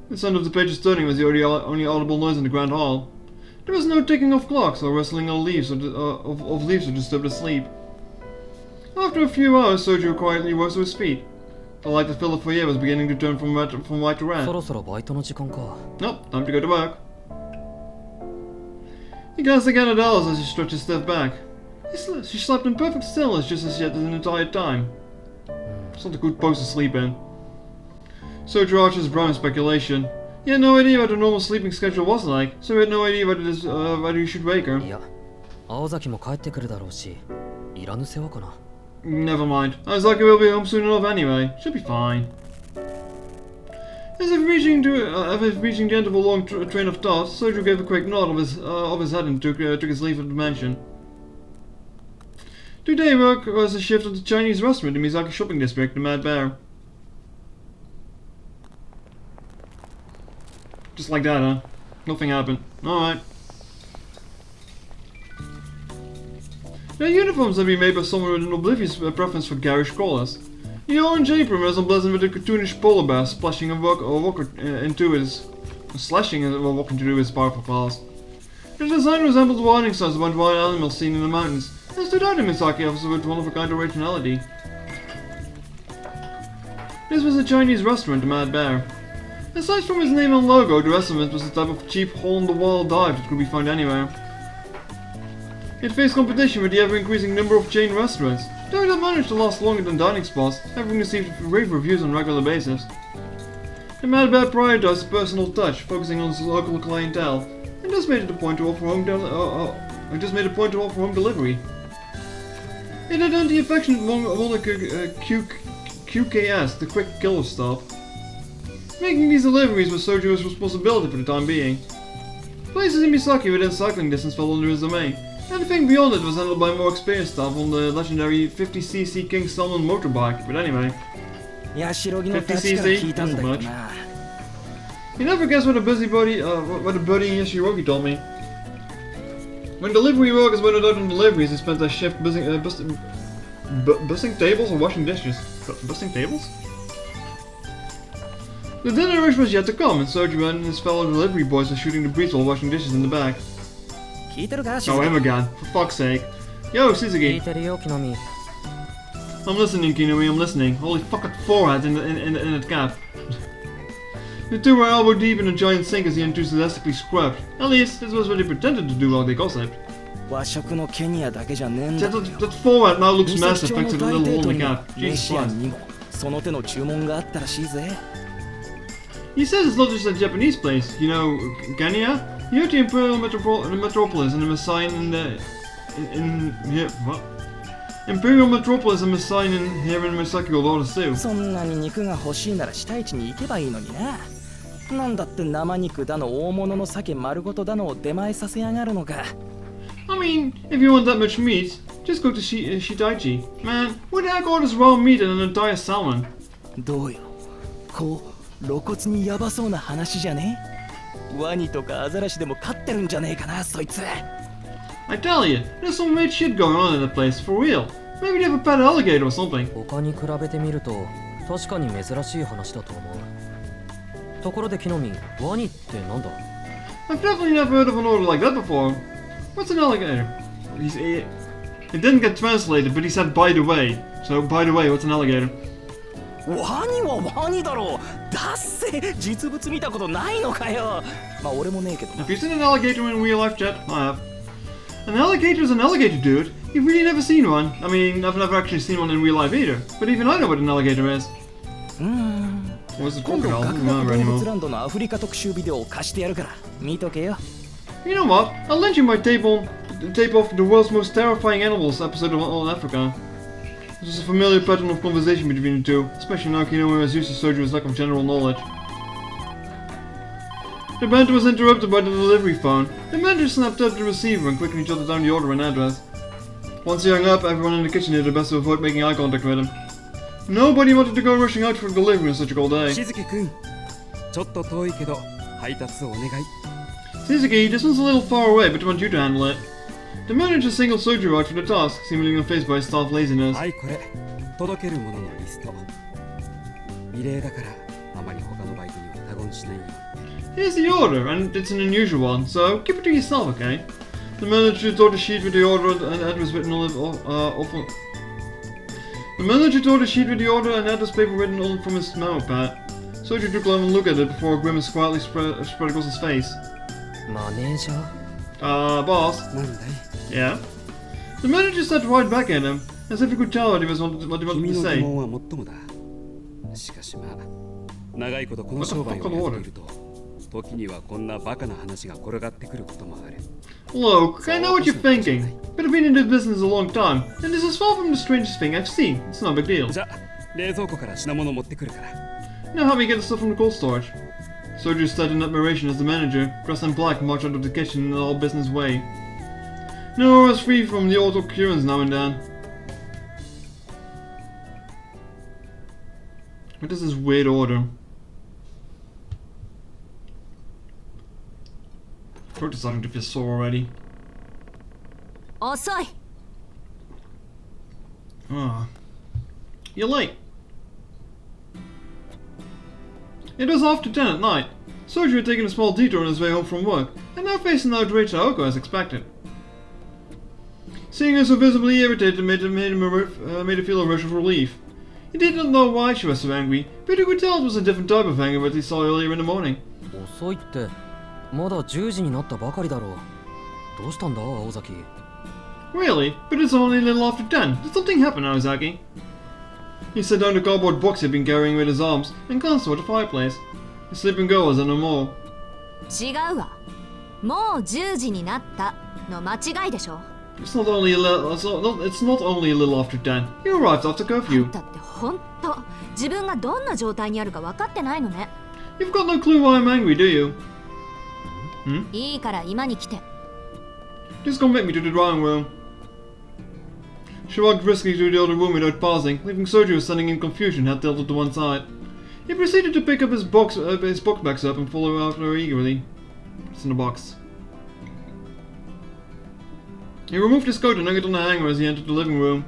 The sound of the pages turning was the only audible noise in the grand hall. There was no ticking of clocks or rustling of leaves to disturb the sleep. After a few hours, Soju quietly rose to his feet. The light that filled the foyer was beginning to turn from white to red. そろそろバイトの時間か。 Nope, time to go to work. He glanced again at Alice as she stretched his stiff back. She slept in perfect stillness just as she had an entire time. It's not a good post to sleep in. Soju arched his brow in speculation. He had no idea what a normal sleeping schedule was like, so he had no idea whether he should wake her. いや、青崎も帰ってくるだろうし、いらぬ世話かな。 Never mind. Aozaki will be home soon enough anyway. Should be fine. As if reaching the end of a long train of thought, Soju gave a quick nod of his head and took his leave of the mansion. Today work was a shift at the Chinese restaurant in Mizaki shopping district, the Mad Bear. Just like that, huh? Nothing happened. Alright. Their uniforms have been made by someone with an oblivious preference for garish colours. The orange apron was emblazoned with a cartoonish polar bear slashing while walking through his powerful claws. The design resembled warning signs about wild animals seen in the mountains, and stood out in Misaki officer with one-of-a-kind originality. This was a Chinese restaurant, the Mad Bear. Aside from his name and logo, the rest of it was the type of cheap hole-in-the-wall dive that could be found anywhere. It faced competition with the ever-increasing number of chain restaurants, though it managed to last longer than dining spots, having received rave reviews on a regular basis. The Mad Bear prioritized personal touch, focusing on his local clientele, and just made it a point to offer home delivery. It had earned the affectionate moniker QKS, the Quick Killer Stop. Making these deliveries was Sojo's responsibility for the time being. Places in Misaki within cycling distance fell under his domain. Anything beyond it was handled by more experienced staff on the legendary 50cc King Salmon motorbike, but anyway. 50cc? That's much. You never guess what a buddy in Yoshiroki told me. When delivery workers went out on deliveries, they spent their shift bussing tables or washing dishes. Bussing tables? The dinner rush was yet to come, and Soju and his fellow delivery boys were shooting the breeze while washing dishes in the back. Oh, him again. For fuck's sake. Yo, Suzuki. I'm listening, Kinui, I'm listening. Holy fucking forehead in that cap. The two were elbow deep in a giant sink as he enthusiastically scrubbed. At least, this was what he pretended to do while they gossiped. That forehead now looks massive thanks to the little hole in the cap. Jesus Christ. He says it's not just a Japanese place. You know, Ganya? You heard the Imperial Metropolis and a Messiah Imperial Metropolis and Messiah here in Misaki got orders too. そんなに肉が欲しいなら下市に行けばいいのにな。なんだって生肉だの大物の鮭丸ごとだのを出前させやがるのか。I mean, if you want that much meat, just go to Shitaichi. Man, who the heck orders raw meat and an entire salmon? どうよ。こう露骨にヤバそうな話じゃね？ワニとかアザラシでも飼ってるんじゃねえかな、そいつ。I tell you, there's some weird shit going on in that place, for real. Maybe they have a pet alligator or something. 他に比べてみると確かに珍しい話だと思う。ところでキノミ、ワニってなんだ？ I've definitely never heard of an order like that before. What's an alligator? It didn't get translated, but he said by the way. So, by the way, what's an alligator? ワニはワニだろう。だっせ、実物見たことないのかよ。まあ俺もねえけどな。Have you seen an alligator in real life, Jet? I have. An alligator is an alligator, dude. You've really never seen one. I mean, I've never actually seen one in real life either. But even I know what an alligator is. What's the crocodile? I don't remember anymore. You know what? I'll lend you my tape off the world's most terrifying animals episode of All in Africa. There's a familiar pattern of conversation between the two, especially now Kinomi has used to Soju's lack of general knowledge. The banter was interrupted by the delivery phone. The manager snapped up the receiver and quickly jotted down the order and address. Once he hung up, everyone in the kitchen did their best to avoid making eye contact with him. Nobody wanted to go rushing out for delivery on such a cold day. Shizuki-kun, ちょっと遠いけど配達をお願い。Suzuki, this one's a little far away, but I want you to handle it. The manager singled Soju out for the task, seemingly unfazed by his staff laziness. はい、これ届けるもののリスト。異例だからあまり他のバイトには他言しないよ。Here's the order, and it's an unusual one, so keep it to yourself, okay? The manager tore the sheet with the order and address written on it. The manager tore the sheet with the order and address paper written on it from his memo pad. Soju took a long look at it before a grimace quietly spread across his face. Manager? Boss. なんだい？ Yeah? The manager sat right back at him, as if he could tell what he wanted to 君の疑 say. 問はもっともだ。しかしまあ、長いことこの商売をやっていると、時にはこんなバカな話が転がってくることもある。Look, I know what you're thinking, but I've been in this business a long time, and this is far from the strangest thing I've seen. It's no big deal. じゃあ、冷蔵庫から品物持ってくるから。Now help me get the stuff from the cold storage. Soju stood in admiration as the manager, dressed in black, marched out of the kitchen in an all-business way. No, I was free from the auto occurrence now and then. What is this weird order? Throat is starting to feel sore already. 遅い。 Ah. You're late. It was after 10 at night. Soju had taken a small detour on his way home from work, and now faced an outraged Aoko as expected. Seeing her so visibly irritated made her feel a rush of relief. He did not know why she was so angry, but he could tell it was a different type of anger that he saw earlier in the morning. 遅いって、まだ10時になったばかりだろう。どうしたんだ、青崎。Really? But it's only a little after 10. Did something happen, Aozaki? He set down the cardboard box he'd been carrying with his arms and glanced toward the fireplace. The sleeping girl was in no more. 違うわ。もう10時になったの間違いでしょ。It's not only a little after 10. He arrived after curfew. だって本当自分がどんな状態にあるか分かってないのね。You've got no clue why I'm angry, do you? Hmm? いいから今に来て。 Just come with me to the drawing room. She walked briskly through the other room without pausing, leaving Soju standing in confusion, head tilted to one side. He proceeded to pick up his box bags up and follow after her eagerly. It's in the box. He removed his coat and hung it on the hanger as he entered the living room.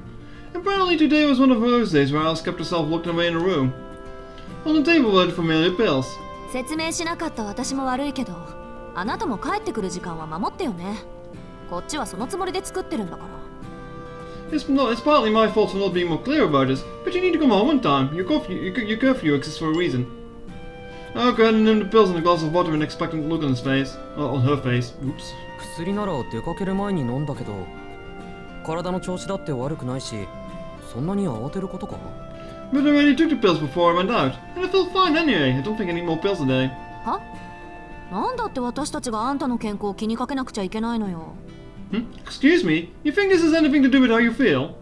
Apparently today was one of those days where Alice kept herself locked away in a room. On the table were the familiar pills. 説明しなかった私も悪いけど、あなたも帰ってくる時間は守ってよね。こっちはそのつもりで作ってるんだから。It's partly my fault for not being more clear about this, but you need to come home on time. Your curfew exists for a reason. I'll go ahead and him the pills and a glass of water with an expectant look on his face. On her face. Oops. 薬なら出かける前に飲んだけど、体の調子だって悪くないし、そんなに慌てることか？ But I already took the pills before I went out, and I felt fine anyway. I don't think I need more pills today. は？なんだって私たちがあんたの健康を気にかけなくちゃいけないのよ。Excuse me? You think this has anything to do with how you feel?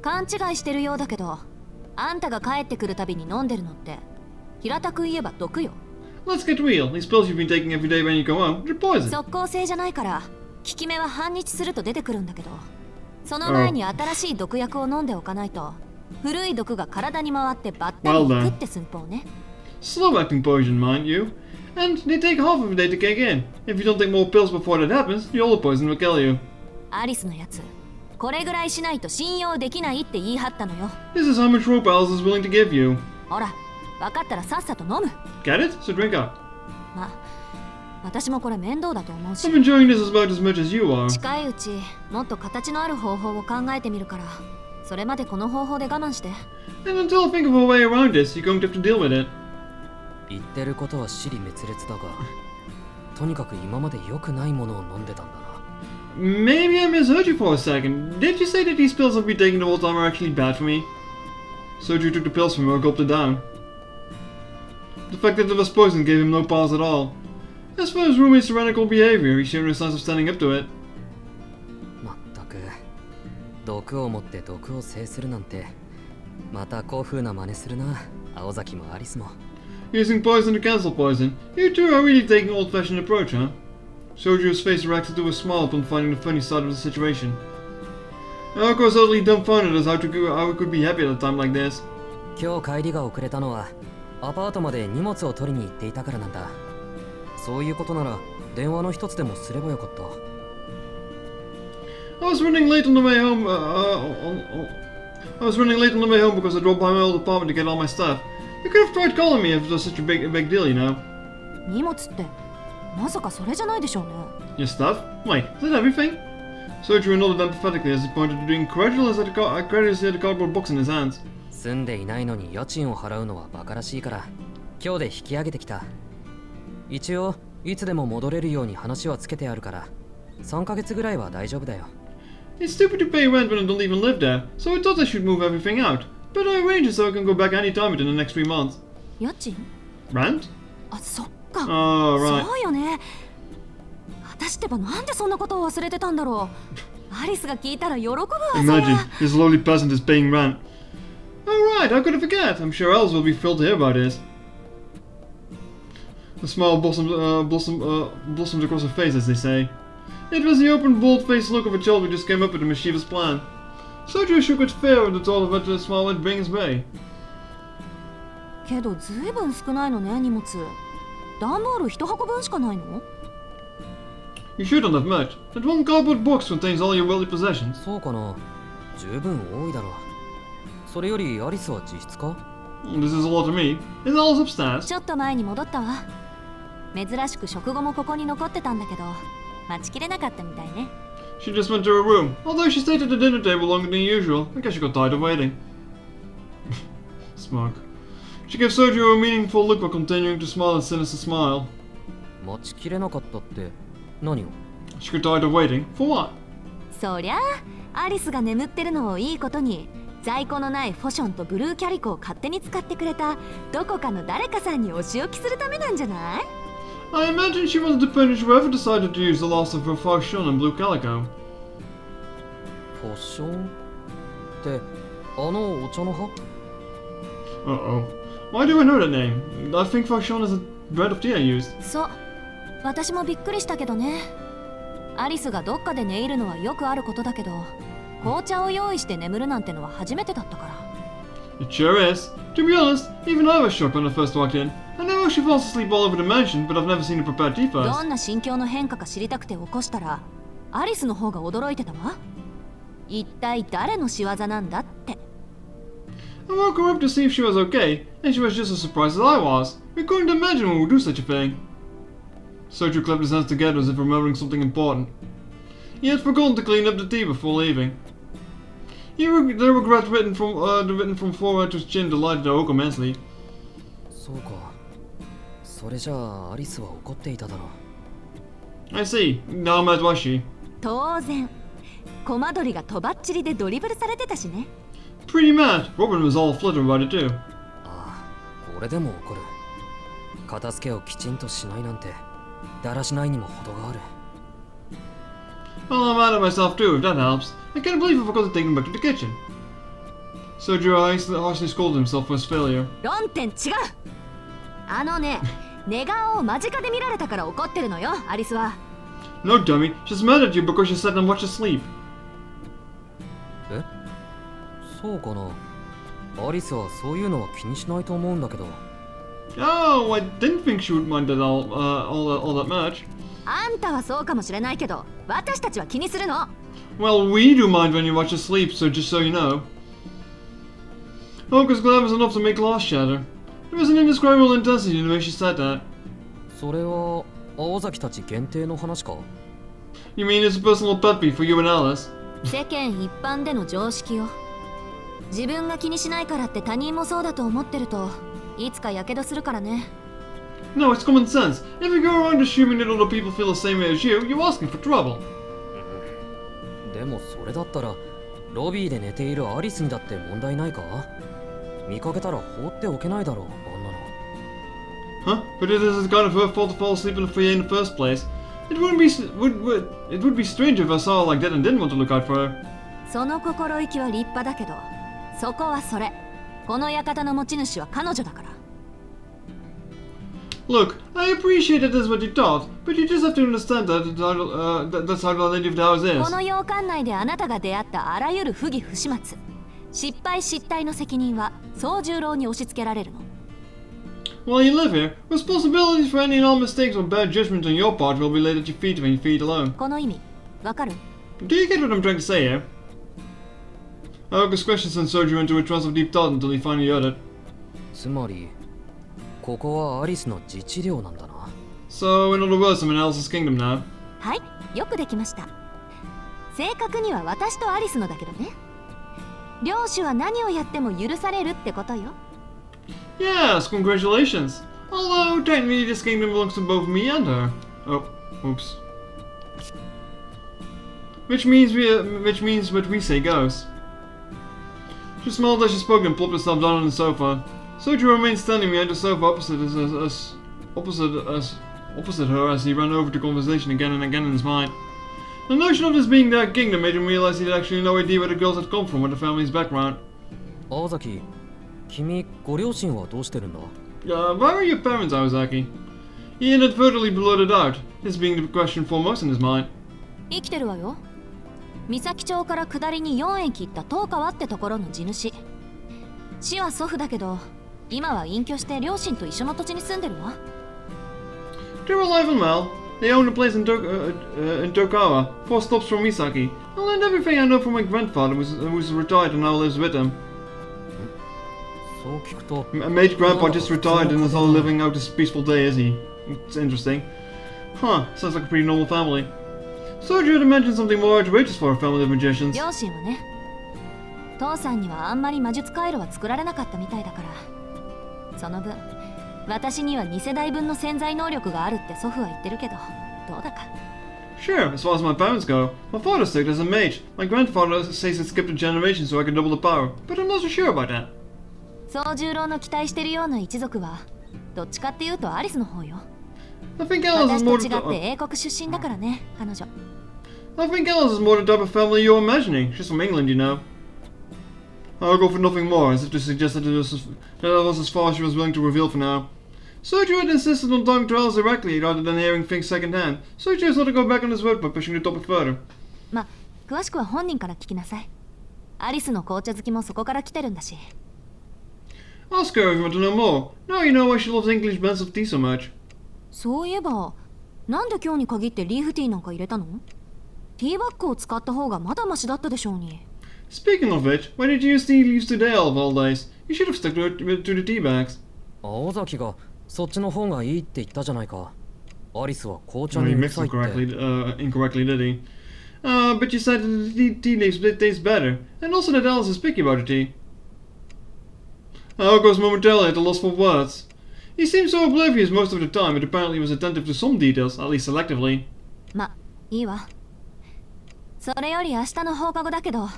勘違いしてるようだけど、あんたが帰ってくるたびに飲んでるのって平たく言えば毒よ。 Let's get real. These pills you've been taking every day when you go home, they're poison. 即効性じゃないから効き目は半日すると出てくるんだけど、その前に新しい毒薬を飲んでおかないと古い毒が体に回ってばったりいくって寸法ね。 Slow-acting poison, mind you. And they take half of a day to kick in. If you don't take more pills before that happens, the older poison will kill you. アリスのやつ、これぐらいしないと信用できないって言い張ったのよ。 This is how much rope Alice is willing to give you. ほら、分かったらさっさと飲む。 Get it? So drink up. ま、私もこれ面倒だと思うし。 I'm enjoying this about as much as you are. 近いうち、もっと形のある方法を考えてみるから、それまでこの方法で我慢して。 And until I think of a way around this, you're going to have to deal with it. 言ってることは支離滅裂だが、とにかく今まで良くないものを飲んでたんだな。 Maybe I misheard you for a second. Did you say that these pills I've been taking the whole time are actually bad for me? Soju took the pills from her and gulped it down. The fact that it was poison gave him no pause at all. As for his roommate's tyrannical behavior, he showed no signs of standing up to it. まったく、毒を持って毒を制するなんて、また古風な真似するな、青崎もアリスも。 Using poison to cancel poison. You two are really taking an old-fashioned approach, huh? Soju's face reacted to a smile upon finding the funny side of the situation. Naoko was utterly dumbfounded as how he could be happy at a time like this. 今日帰りが遅れたのは、アパートまで荷物を取りに行っていたからなんだ。そういうことなら、電話の一つでもすればよかった。I was running late on the way home. I was running late on the way home because I dropped by my old apartment to get all my stuff. You could have tried calling me if it was such a big deal, you know. 荷物ってまさかそれじゃないでしょうね。 Your stuff? Wait, is that everything? Soju nodded empathetically as he pointed to the incredulous at the cardboard box in his hands. 住んでいないのに家賃を払うのはバカらしいから、今日で引き上げてきた。一応、いつでも戻れるように話はつけてあるから、3ヶ月ぐらいは大丈夫だよ。 It's stupid to pay rent when I don't even live there, so I thought I should move everything out. But I arranged it so I can go back anytime within the next 3 months. 家賃？ Rent? あ、そっか。Oh, right. そうよね。私ってばなんでそんなことを忘れてたんだろう。アリスが聞いたら喜ぶわ。 Imagine, this lowly peasant is paying rent. Oh right, how could I forget? I'm sure Alice will be thrilled to hear about this. A smile blossomed across her face, as they say. It was the open, bold-faced look of a child who just came up with a mischievous plan. Soju shook with fear at the thought of what the smile would bring his way. けどずいぶん少ないのね、荷物。段ボール1箱分しかないの？ You sure don't have much. That one cardboard box contains all your worldly possessions. そうかな。十分多いだろう。それよりアリスは自室か？ This is a lot to me. Is Alice upstairs? ちょっと前に戻ったわ。珍しく食後もここに残ってたんだけど、待ちきれなかったみたいね。 She just went to her room, although she stayed at the dinner table longer than usual. I guess she got tired of waiting. Smug. She gave Soju a meaningful look while continuing to smile a sinister smile. 待ちきれなかったって何を She got tired of waiting. For what? そりゃあアリスが眠ってるのをいいことに在庫のないフォションとブルーキャリコを勝手に使ってくれたどこかの誰かさんにお仕置きするためなんじゃない？ I imagine she was dependent whoever decided to use the loss of her Fauchon and Blue Calico. フォッションってあのお茶の葉 Uh-oh. Why do I know that name? I think Fauchon is a brand of tea I used. そう私もびっくりしたけどねアリスがどっかで寝入るのはよくあることだけど紅茶を用意して眠るなんてのは初めてだったから It sure is. To be honest, even I was shocked when I first walked in. I know she falls asleep all over the mansion, but I've never seen her prepare tea ど first. んな心境の変化か知りたくて起こしたらアリスの方が驚いてたわ一体誰の仕業なんだって I woke her up to see if she was okay, and she was just as surprised as I was. We couldn't imagine one would do such a thing. Soju clapped his hands together as if remembering something important. He had forgotten to clean up the tea before leaving. The regret written from forehead to his chin delighted Aoko immensely. そうかそれじゃあアリスは怒っていただろう I see. How mad was she? 当然コマドリがとばっちりでドリブルされてたしね Pretty mad. Robin was all fluttered about it too. ああ俺でも怒る片付けをきちんとしないなんてだらしないにも程がある Well, I'm mad at myself too, if that helps. I can't believe I forgot to take him back to the kitchen. Soju harshly scolded himself for his failure. 論点違うあのね寝顔を間近で見られたから怒ってるのよアリスは No, dummy. She's mad at you because you sat and watched her sleep. えそうかなアリスはそういうのは気にしないと思うんだけど Oh, I didn't think she would mind that all that much. あんたはそうかもしれないけど私たちは気にするの Well, we do mind when you watch us sleep, so just so you know. Hocus glove was enough to make glass shatter. There was an indescribable intensity in the way she said that. それは青崎たち限定の話か You mean it's a personal pet peeve for you and Alice? 世間一般での常識よ自分が気にしないからって他人もそうだと思ってるといつかやけどするからね No, it's common sense. If you go around assuming that other people feel the same way as you, you're asking for trouble. でもそれだったらロビーで寝ているアリスにだって問題ないか見かけたら放っておけないだろうあんなの Huh? But it isn't kind of her fault to fall asleep in the foyer in the first place. It would be strange if I saw her like that and didn't want to look out for her. その心意気は立派だけどそこはそれこの館の持ち主は彼女だから Look, I appreciate that is what you thought, but you just have to understand that's how the lady of the house こ is. の洋館内であなたが出会ったあらゆる不義不始末失敗失態の責任は宗十郎に押し付けられるの While you live here, responsibilities for any and all mistakes or bad judgment on your part will be laid at your feet when you feed alone. この意味わかる Do you get what I'm trying to say here? Aoka's question sent Soju into a trance of deep thought until he finally uttered. つまりここはアリスの自治領なんだな So, in other words, I'm in Alice's kingdom now. はいよくできました正確には私とアリスのだけどね領主は何をやっても許されるってことよ Yes, congratulations. Although, technically, this kingdom belongs to both me and her. Oh, oops. Which means what we say goes. She smiled as she spoke and plopped herself down on the sofa. Soju remained standing behind the sofa opposite her as he ran over the conversation again and again in his mind. The notion of this being their kingdom made him realize he had actually no idea where the girls had come from or the family's background. 青崎君ご両親はどうしてるんだ Where are your parents, Awazaki? He inadvertently blurted out, this being the question foremost in his mind. 生きてるわよ三崎町から下りに4駅行った東川ってところの地主死は祖父だけど今は隠居して両親と一緒の土地に住んでるわ They're alive and well. They own a place in Tokawa, 4 stops from Misaki. I learned everything I know from my grandfather, who's retired and now lives with him. そう聞くと Mate grandpa just retired and is all living out his peaceful day, is he? It's interesting. Huh, sounds like a pretty normal family. Soju had imagined something more outrageous for a family of magicians. 両親はね父さんにはあんまり魔術回路は作られなかったみたいだから。その分私には2世代分の潜在能力があるって祖父は言ってるけど、どうだか。 Sure, as far as my parents go. My father started as a mage. My grandfather says it skipped a generation so I could double the power, but I'm not so sure about that. 宗十郎の期待してるような一族はどっちかっていうとアリスの方よ。 I think Alice is 私 more と違 the って英国出身だからね、彼女。 I think Alice is more the type of family you're imagining. She's from England, you know. I'll go for nothing more, as if to suggest that that was as far as she was willing to reveal for now. Soju had insisted on talking to Alice directly rather than hearing things secondhand, so he chose not to go back on his word by pushing the topic further. ま、詳しくは本人から聞きなさい。アリスの紅茶好きもそこから来てるんだし。 Ask her if you want to know more. Now you know why she loves English blends of tea so much. そういえば、なんで今日に限ってリーフティーなんか入れたの？ティーバッグを使った方がまだマシだったでしょうに。 Speaking of which, why did you use tea leaves today out of all days? You should have stuck to the tea bags. 青崎がそっちの方がいいって言ったじゃないか。アリスは紅茶 Well, に he うる mixed さい them って。 incorrectly, did he? But you said that the tea leaves taste better, and also that Alice is picky about her tea. Aoko was momentarily at a loss for words. He seemed so oblivious most of the time, but apparently was attentive to some details, at least selectively. ま、いいわ。それより明日の放課後だけど、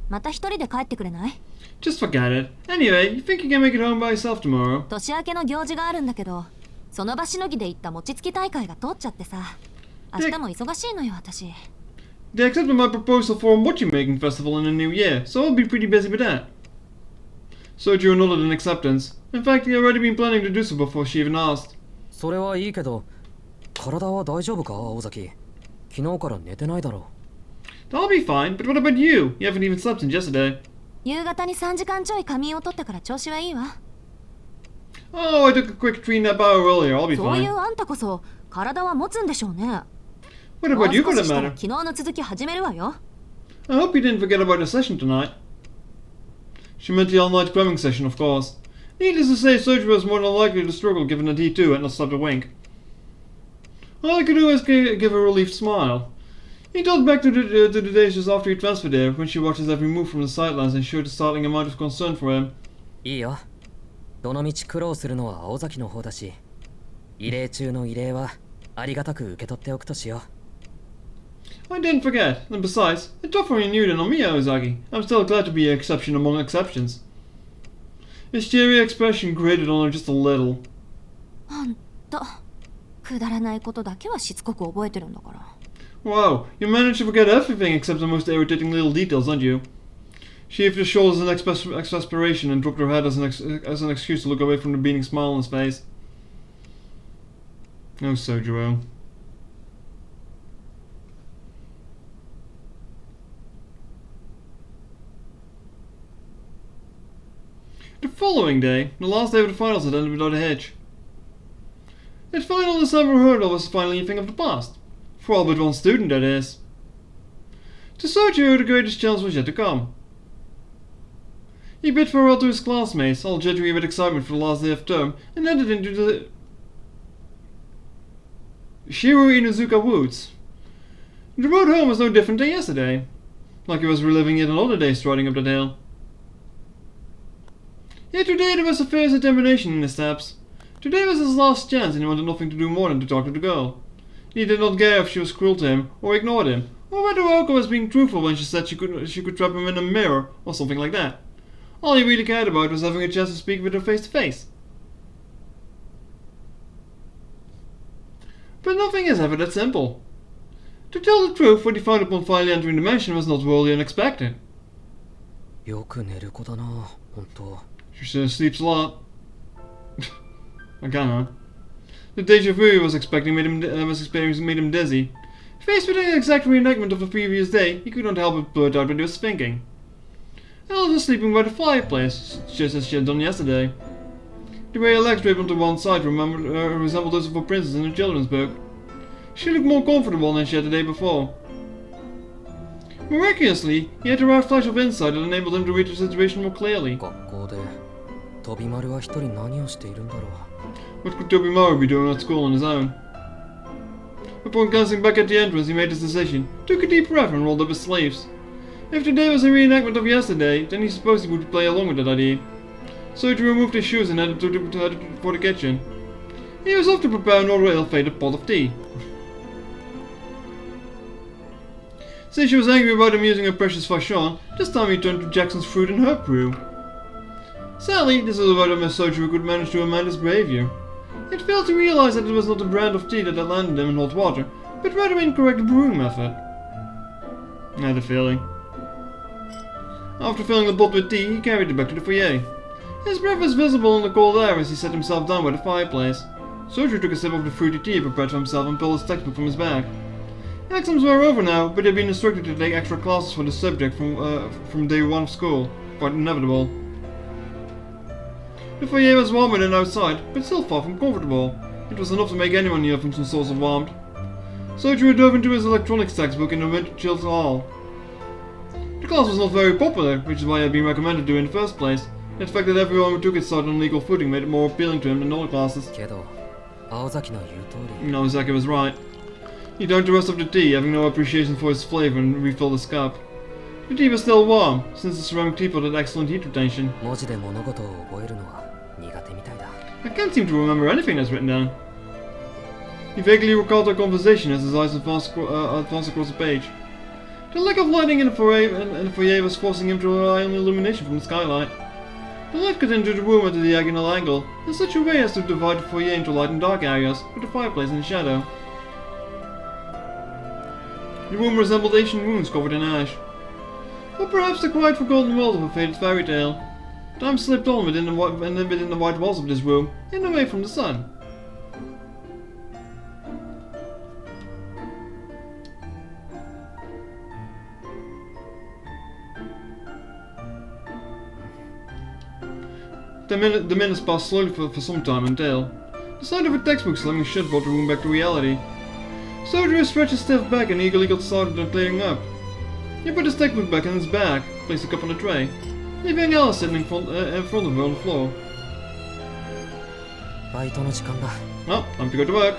また一人で帰ってくれない？ Just forget it. Anyway, you think you can make it home by yourself tomorrow? 年明けの行事があるんだけど、その場しのぎで行った餅つき大会が通っちゃってさ。明日も忙しいのよ、私。They accepted my proposal for a mochi making festival in the new year, so I'll be pretty busy with that. Soju nodded in acceptance. In fact, he had already been planning to do so before she even asked. それはいいけど、体は大丈夫か、青崎。昨日から寝てないだろ I'll be fine, but what about you? You haven't even slept since yesterday. 夕方に3時間ちょい仮眠を取ったから調子はいいわ。 Oh, I took a quick tree nap hour earlier. I'll be そうい fine. うあんたこそ体は持つんでしょうね。 What もう about you 少 for し that したら matter? 昨日の続き始めるわよ。 I hope you didn't forget about the session tonight. She meant the all-night cramming session, of course. Needless to say, Soju was more than likely to struggle given that he too had not slept a wink. All I could do was give a relieved smile. He thought back to the days just after he transferred there, when she watched his every move from the sidelines and showed a startling amount of concern for him. いいよ。どのみち苦労するのは青崎の方だし、異例中の異例はありがたく受け取っておくとしよう。I didn't forget, and besides, it's tougher on you than on me, Ozaki. I'm still glad to be an exception among exceptions. His cheery expression grated on her just a little. ほんと、くだらないことだけはしつこく覚えてるんだから。 Wow, you managed to forget everything except the most irritating little details, don't you? She heaved her shoulders in exasperation and dropped her head as an excuse to look away from the beaming smile on his face. Oh, Sojuo. The following day, the last day of the finals had ended without a hitch. That final December hurdle was finally a thing of the past. For all but one student, that is. To Soju, the greatest challenge was yet to come. He bid farewell to his classmates, all jittery with excitement for the last day of term, and headed into the Shiro Inuzuka Woods. The road home was no different than yesterday, like he was reliving yet another day striding up that hill. Yet today there was a fierce determination in his steps. Today was his last chance and he wanted nothing to do more than to talk to the girl. He did not care if she was cruel to him, or ignored him, or whether Oko was being truthful when she said she could trap him in a mirror, or something like that. All he really cared about was having a chance to speak with her face to face. But nothing is ever that simple. To tell the truth, what he found upon finally entering the mansion was not wholly unexpected. よく寝る子だな、本当。 She sleeps a lot. I cannot. The deja vu he was expecting made him dizzy. Faced with an exact reenactment of the previous day, he could not help but blurt out what he was thinking. Alice was sleeping by the fireplace, just as she had done yesterday. The way her legs draped onto one side resembled those of a princess in a children's book. She looked more comfortable than she had the day before. Miraculously, he had a rare flash of insight that enabled him to read the situation more clearly. 学校で飛び丸は一人何をしているんだろう。 What could Tobimaru be doing at school on his own? Upon glancing back at the entrance, he made his decision, took a deep breath and rolled up his sleeves. If today was a reenactment of yesterday, then he supposed he would play along with that idea. Soju removed his shoes and headed for the kitchen. He was off to prepare another ill-fated pot of tea. Since she was angry about him using her precious fashion, this time he turned to Jackson's fruit and herb brew. Sadly, this is whether Miss Soju could manage to amend his behavior. It failed to realize that it was not the brand of tea that had landed him in hot water, but rather incorrect brewing method. I had a feeling. After filling the pot with tea, he carried it back to the foyer. His breath was visible in the cold air as he sat himself down by the fireplace. Soju took a sip of the fruity tea he prepared for himself and pulled his textbook from his bag. Exams were over now, but he had been instructed to take extra classes for the subject from day one of school. Quite inevitable. The foyer was warmer than outside, but still far from comfortable. It was enough to make anyone here from some source of warmth. Soju dove into his electronics textbook in the winter-chilled hall. The class was not very popular, which is why it had been recommended to in the first place. The fact that everyone who took it started on legal footing made it more appealing to him than other classes. Naozaki was right. He drank the rest of the tea, having no appreciation for its flavor, and refilled his cup. The tea was still warm, since the ceramic teapot had excellent heat retention. I can't seem to remember anything that's written down. He vaguely recalled their conversation as his eyes advanced across the page. The lack of lighting in the foyer was forcing him to rely on the illumination from the skylight. The light could enter the room at a diagonal angle, in such a way as to divide the foyer into light and dark areas, with the fireplace in the shadow. The room resembled ancient ruins covered in ash. Or perhaps the quiet forgotten world of a faded fairy tale. Time slipped on within the white walls of this room, and away from the sun. The minutes passed slowly for some time until the sight of a textbook slamming shut brought the room back to reality. Soju stretched his stiff back and eagerly got started on clearing up. He put his textbook back in his bag, placed the cup on the tray, leaving Alice sitting in front of her on the floor. Well, time to go to work,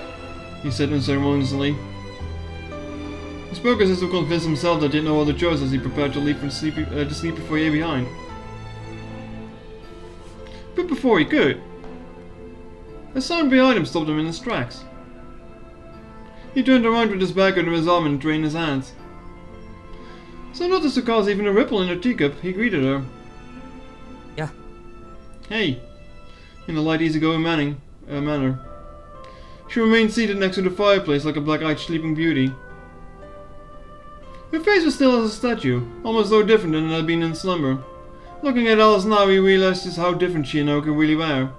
he said unceremoniously. He spoke as if to convince himself that he had no other choice as he prepared to leave the sleepy foyer behind. But before he could, a sound behind him stopped him in his tracks. He turned around with his bag under his arm and a tray in his hands. So not as to cause even a ripple in her teacup, he greeted her. Yeah. Hey, in a light, easygoing manner. She remained seated next to the fireplace like a black-eyed sleeping beauty. Her face was still as a statue, almost though different than it had been in slumber. Looking at Alice now, he realized just how different she and Oko really were.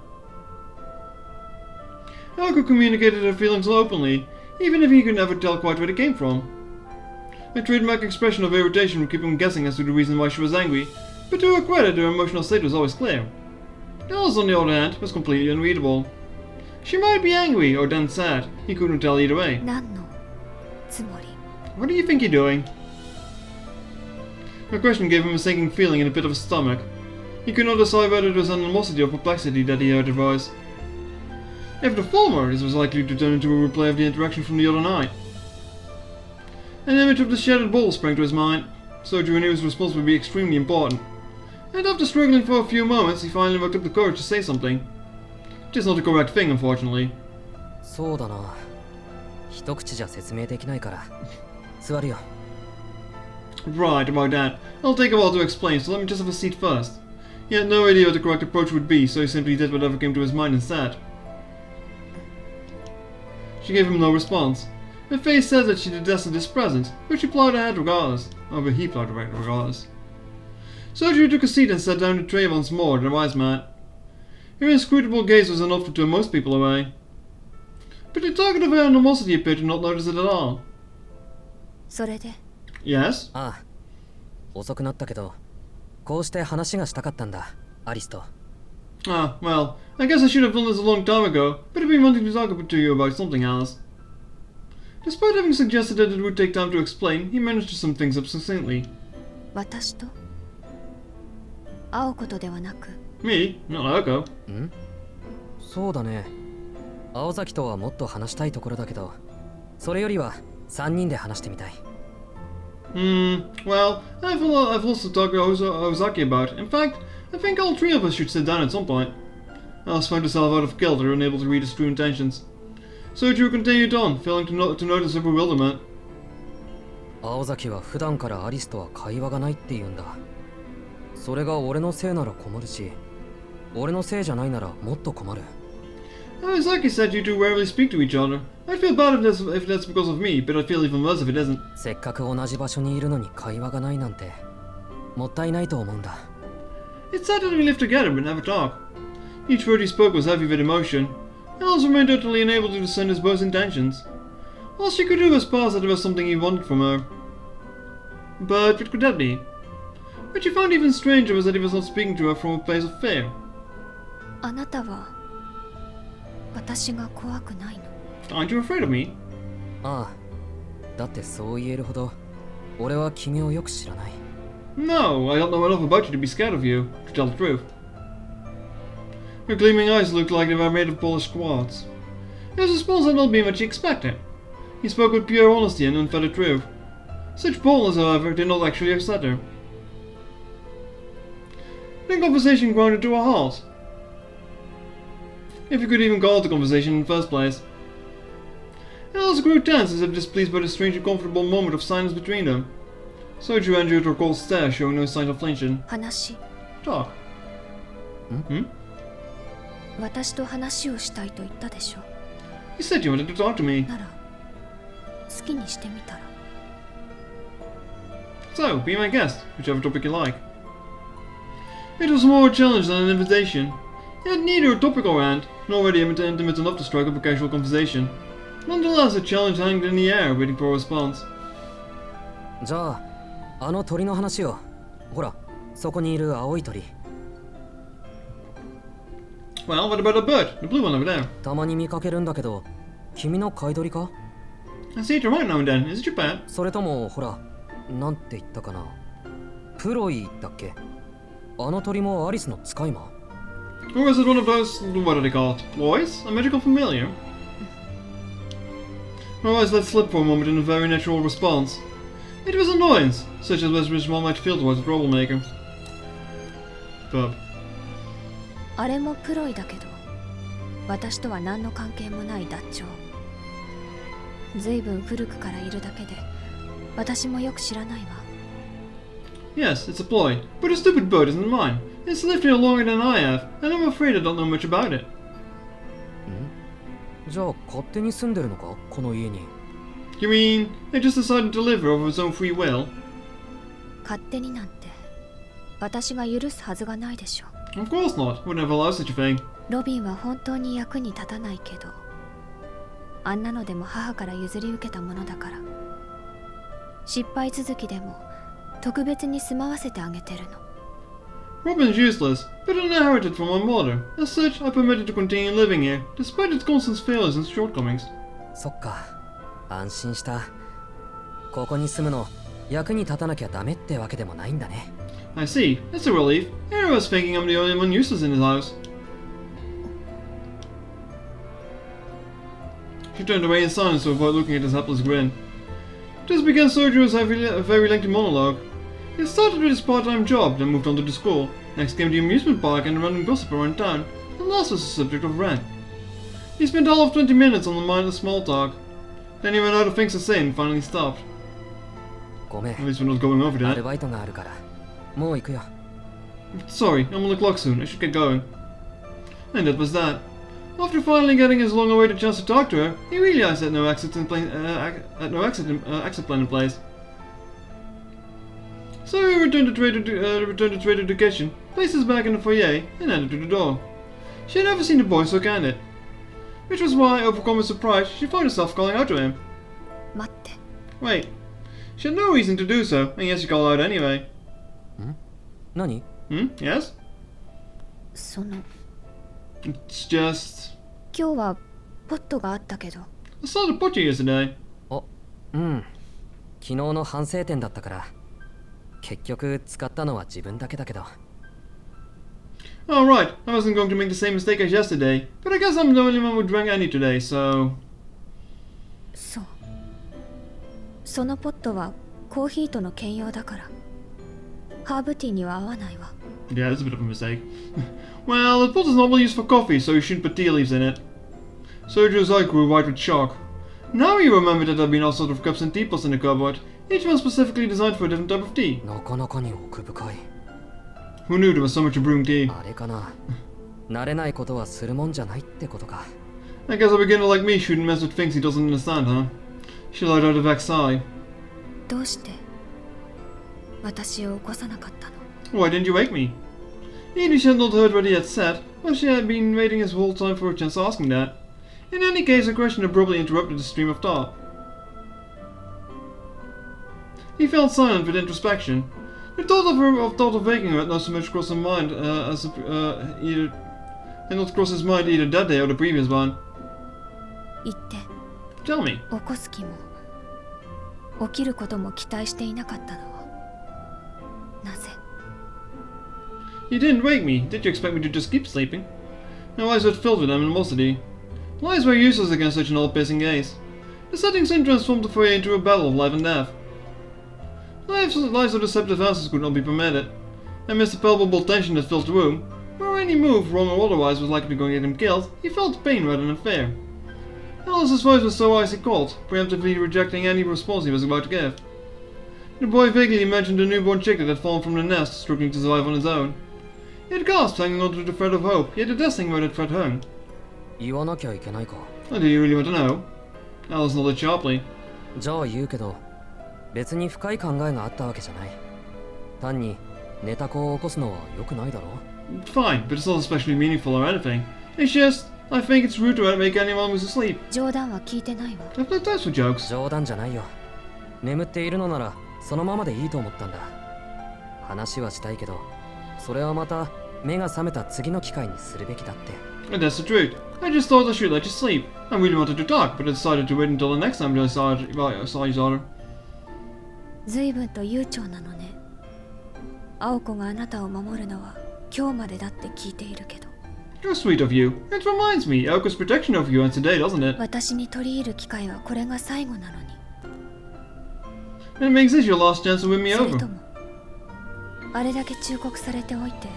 Oko communicated her feelings openly, even if he could never tell quite where they came from. Her trademark expression of irritation would keep him guessing as to the reason why she was angry, but to her credit, her emotional state was always clear. Alice, on the other hand, was completely unreadable. She might be angry or then sad, he couldn't tell either way. What do you think you're doing? Her question gave him a sinking feeling in the pit of his stomach. He could not decide whether it was animosity or perplexity that he heard her voice. If the former, this was likely to turn into a replay of the interaction from the other night. An image of the shattered bowl sprang to his mind. Soju knew his response would be extremely important. And after struggling for a few moments, he finally worked up the courage to say something. Just not the correct thing, unfortunately. Right, about that. It'll take a while to explain, so let me just have a seat first. He had no idea what the correct approach would be, so he simply did whatever came to his mind instead. She gave him no response. Her face said that she detested his presence, but she plowed ahead regardless. Oh, but he plowed ahead regardless. Soju took a seat and sat down the tray once more, the wise man. Her inscrutable gaze was enough to turn most people away. But the target of her animosity appeared to not notice it at all. Yes? 遅くなったけど、こうして話がしたかったんだ、アリスと。Ah, well, I guess I should have done this a long time ago, but I've been wanting to talk to you about something else. Despite having suggested that it would take time to explain, he managed to sum things up succinctly. 私と会うことではなく。Me? Not Oko. ん？そうだね。青崎とはもっと話したいところだけど、それよりは3人で話してみたい。Well, I've lots to talk to Ozaki about. In fact, I think all three of us should sit down at some point. Alice found herself out of kilter, unable to read his true intentions. Soju continued on, failing to notice her bewilderment. 青崎は普段からアリスとは会話がないって言うんだ。それが俺のせいなら困るし、俺のせいじゃないならもっと困る。Ozaki said you two rarely speak to each other. I'd feel bad if that's because of me, but I'd feel even worse if it isn't. せっかく同じ場所にいるのに会話がないなんて、もったいないと思うんだ。It's sad that we live together but never talk. Each word he spoke was heavy with emotion. Alice remained utterly unable to discern his both intentions. All she could do was pass that there was something he wanted from her. But what could that be? What she found even stranger was that he was not speaking to her from a place of fear. あなたは私が怖くないの？ Aren't you afraid of me? ああ、だってそう言えるほど俺は君をよく知らない。 No, I don't know enough about you to be scared of you, to tell the truth. Her gleaming eyes looked like they were made of polished quartz. His response had not been what she expected. He spoke with pure honesty and unfettered truth. Such boldness, however, did not actually upset her. Then conversation grounded to a halt. If you could even call it a conversation in the first place. Alice grew tense as if displeased by the strange uncomfortable moment of silence between them. Soju endured her cold stare, showing no sign of flinching. 話。 Talk. Hmm? 私と話をしたいと言ったでしょ。 You said you wanted to talk to me. なら好きにしてみたら。 So, be my guest, whichever topic you like. It was more a challenge than an invitation. It had neither a topic or end, nor were they intimate enough to strike up a casual conversation. Nonetheless, the challenge hung in the air, waiting for a response. じゃあ、あの鳥の話を。ほら、そこにいる青い鳥。Well, what about the bird? The blue one over there. たまに見かけるんだけど、君の飼い鳥か？ I see it around now and then. Is it your pet? それとも、ほら、なんて言ったかな。プロイだっけ？あの鳥もアリスの使い魔？ Or is it one of those, what are they called? Boys? A magical familiar? Her eyes let slip for a moment in a very natural response. It was annoyance, such as which one might feel towards a troublemaker. Bub. あれもプロイだけど、私とは何の関係もないダッチョウ。ずいぶん古くからいるだけで、私もよく知らないわ。Yes, it's a ploy, but a stupid bird isn't mine. It's lived here longer than I have, and I'm afraid I don't know much about it. じゃあ勝手に住んでるのか、この家に。You mean, they just decided to live here of its own free will? 勝手になんて、私が許すはずがないでしょ。Of course not. Would never allow such a thing. ロビンは本当に役に立たないけど、あんなのでも母から譲り受けたものだから、失敗続きでも特別に住まわせてあげてるの。Robin's useless, but inherited from my mother. As such, I permitted to continue living here, despite its constant failures and shortcomings. そっか、安心した。ここに住むの、役に立たなきゃダメってわけでもないんだね。I see. That's a relief. I was thinking I'm the only one useless in his house. She turned away in silence to avoid looking at his helpless grin. This began Soju's very lengthy monologue. It started with his part-time job, then moved on to the school. Next came the amusement park and the random gossip around town, and last was the subject of rent. He spent all of 20 minutes on the mindless small talk. Then he ran out of things to say and finally stopped. ごめん。 At least we're not going over アル that. バイトがあるから、もう行くよ。Sorry, I'm on the clock soon. I should get going. And that was that. After finally getting his long-awaited chance to talk to her, he realized that no exit plan in place. So he returned to trade education, placed his bag in the foyer, and headed to the door. She had never seen the boy so candid. Which was why, overcome with surprise, she found herself calling out to him. 待って。 Wait. She had no reason to do so, and yet she called out anyway. 何？ Yes? その、 It's just... 今日はポットがあったけど、 I saw the butcher yesterday. あ、うん。昨日の反省点だったから、結局使ったのは自分だけだけど。Oh right, I wasn't going to make the same mistake as yesterday, but I guess I'm the only one who drank any today, so... そう。そのポットはコーヒーとの兼用だから。ハーブティーには合わないわ。Yeah, that's a bit of a mistake. Well, the pot is normally used for coffee, so you shouldn't put tea leaves in it. Soju's eye grew white with shock. Now you remember that there have been all sorts of cups and teapots in the cupboard, each one specifically designed for a different type of tea. なかなかに奥深い。 Who knew there was so much to brewing tea? あれかな。慣れないことはするもんじゃないってことか。I guess a beginner like me shouldn't mess with things he doesn't understand, huh? She let out a vexed sigh. どうして私を起こさなかったの？ Why didn't you wake me? Either she had not heard what he had said, or she had been waiting his whole time for a chance to ask him that. In any case, her question abruptly interrupted the stream of thought. He felt silent with introspection. The thought of waking her had not so much crossed his mind had not crossed his mind either that day or the previous one. 言って。 Tell me. 起こす気も起きることも期待していなかったのはなぜ？ You didn't wake me. Did you expect me to just keep sleeping? Her eyes were filled with animosity. Lies were useless against such an all-piercing gaze. The setting sun transformed the foyer into a battle of life and death. Lies or deceptive answers could not be permitted. Amidst the palpable tension that filled the room, where any move, wrong or otherwise, was likely to get him killed, he felt pain rather than fear. Alice's voice was so icy cold, preemptively rejecting any response he was about to give. The boy vaguely imagined the newborn chick that had fallen from the nest, struggling to survive on its own. He had gasped, hanging onto the thread of hope, yet the destiny where that thread hung. 言わなきゃいけないか。 Oh, do you really want to know? Alice nodded sharply. じゃあ言うけど、別に深い考えがあったわけじゃない。単に寝た子を起こすのは良くないだろ。 Fine, but it's not especially meaningful or anything. It's just, I think it's rude to make anyone who's asleep. 冗談は聞いてないわ。 I've no time for jokes. 冗談じゃないよ。眠っているのならそのままでいいと思ったんだ。話はしたいけど、それはまた目が覚めた次の機会にするべきだって。 And that's the truth. I just thought I should let you sleep. I really wanted to talk, but I decided to wait until the next time I saw you saw her. 随分と悠長なのね。青子があなたを守るのは今日までだって聞いているけど。 How sweet of you. It reminds me, Elka's protection over you ends today, doesn't it? 私に取り入る機会はこれが最後なのに。 It makes this your last chance to win me それ over. ともあれだけ忠告されておいて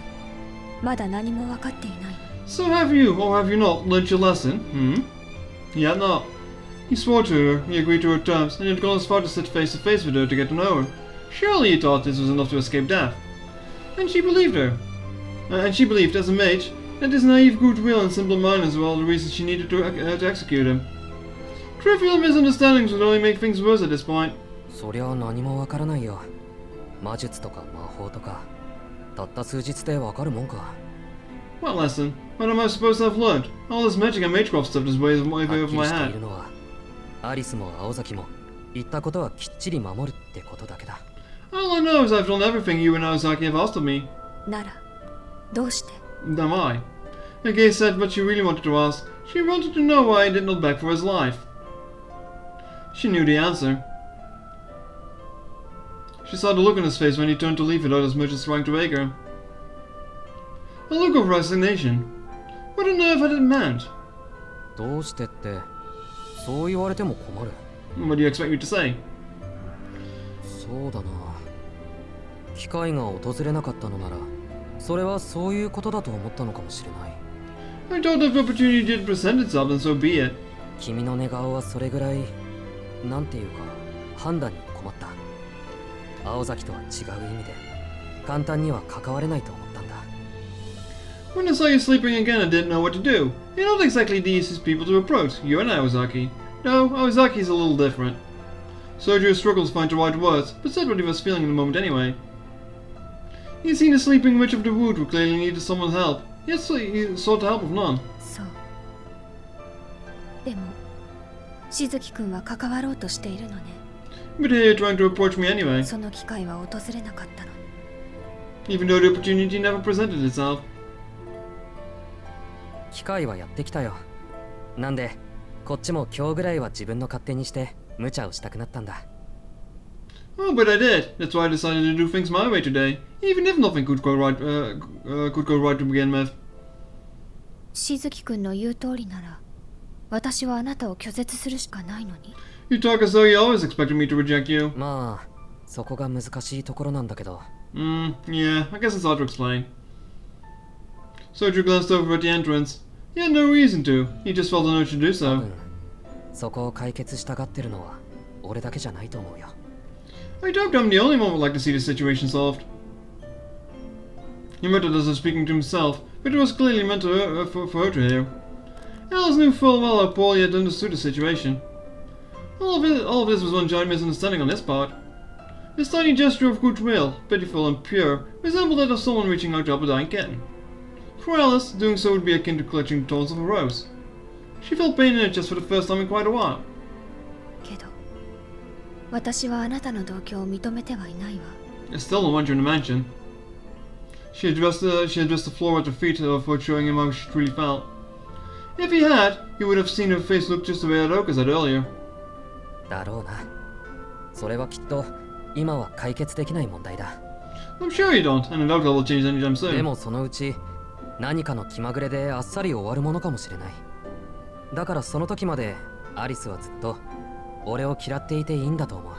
まだ何も分かっていない。 So have you, or have you not, learnt your lesson? He had not. He swore to her, he agreed to her terms, and had gone as far to sit face to face with her to get to know her. Surely he thought this was enough to escape death. And she believed her. And she believed, as a mage, that his naive goodwill and simple mindedness were all the reasons she needed to execute him. Trivial misunderstandings would only make things worse at this point. そりゃ何もわからないよ。魔術とか魔法とか、たった数日でわかるもんか。What lesson? What am I supposed to have learned? All this magic and magecraft stuff is way over my はっきりしてい head. るのは、アリスも青崎も言ったことはきっちり守るってことだけだ。All I know is I've done everything you and Naozaki have asked of me. ならどうして？ Am I? Nage said what she really wanted to ask. She wanted to know why I did not beg for his life. She knew the answer. She saw the look on his face when he turned to leave without as much as trying to wake her. A look of resignation. What on earth had it meant? どうしてって、そう言われても困る。What do you expect me to say? そうだな。機会が訪れなかったのなら、それはそういうことだと思ったのかもしれない。I thought if the opportunity did present itself, then so be it. 君の寝顔はそれぐらい、なんていうか、判断に困った。青崎とは違う意味で、簡単には関われないと思ったんだ。When I saw you sleeping again, I didn't know what to do. You're not exactly the easiest people to approach, you and Naozaki. No, Aozaki's a little different. Soju struggled to find the right words, but said what he was feeling in the moment anyway. He had seen the sleeping witch of the wood who clearly needed someone's help, yet he sought the help of none. そう。でも、しずきくんは関わろうとしているのね。But here you're trying to approach me anyway, その機会は訪れなかったのに。 even though the opportunity never presented itself. 機会はやってきたよ。なんで、こっちも今日ぐらいは自分の勝手にして無茶をしたくなったんだ。Oh, but I did. That's why I decided to do things my way today, even if nothing could go right. Could go right to begin with. しずきくんの言う通りなら、私はあなたを拒絶するしかないのに。You talk as though you always expected me to reject you. まあ、そこが難しいところなんだけど。Yeah, I guess it's hard to explain. Soju glanced over at the entrance. He had no reason to. He just felt an urge to do 多 so. 分そこを解決したがってるのは俺だけじゃないと思うよ。 I doubt I'm the only one who would like to see the situation solved. He muttered as if speaking to himself, but it was clearly meant for her to hear. Alice knew full well how Paul had understood the situation. All of this was one giant misunderstanding on his part. His tiny gesture of goodwill, pitiful and pure, resembled that of someone reaching out to help a dying kitten. For Alice, doing so would be akin to clutching the thorns of a rose. She felt pain in her chest for the first time in quite a while. けど私はあなたの同居を認めてはいないわ。 I still don't want you in the mansion. She addressed the floor at her feet before showing him how she truly felt. If he had, he would have seen her face look just the way Adoka said earlier. だろうな。それはきっと今は解決できない問題だ。 I'm sure you don't, and I doubt that will change anytime soon. でもそのうち何かの気まぐれであっさり終わるものかもしれない。だからその時までアリスはずっと俺を嫌っていていいんだと思う。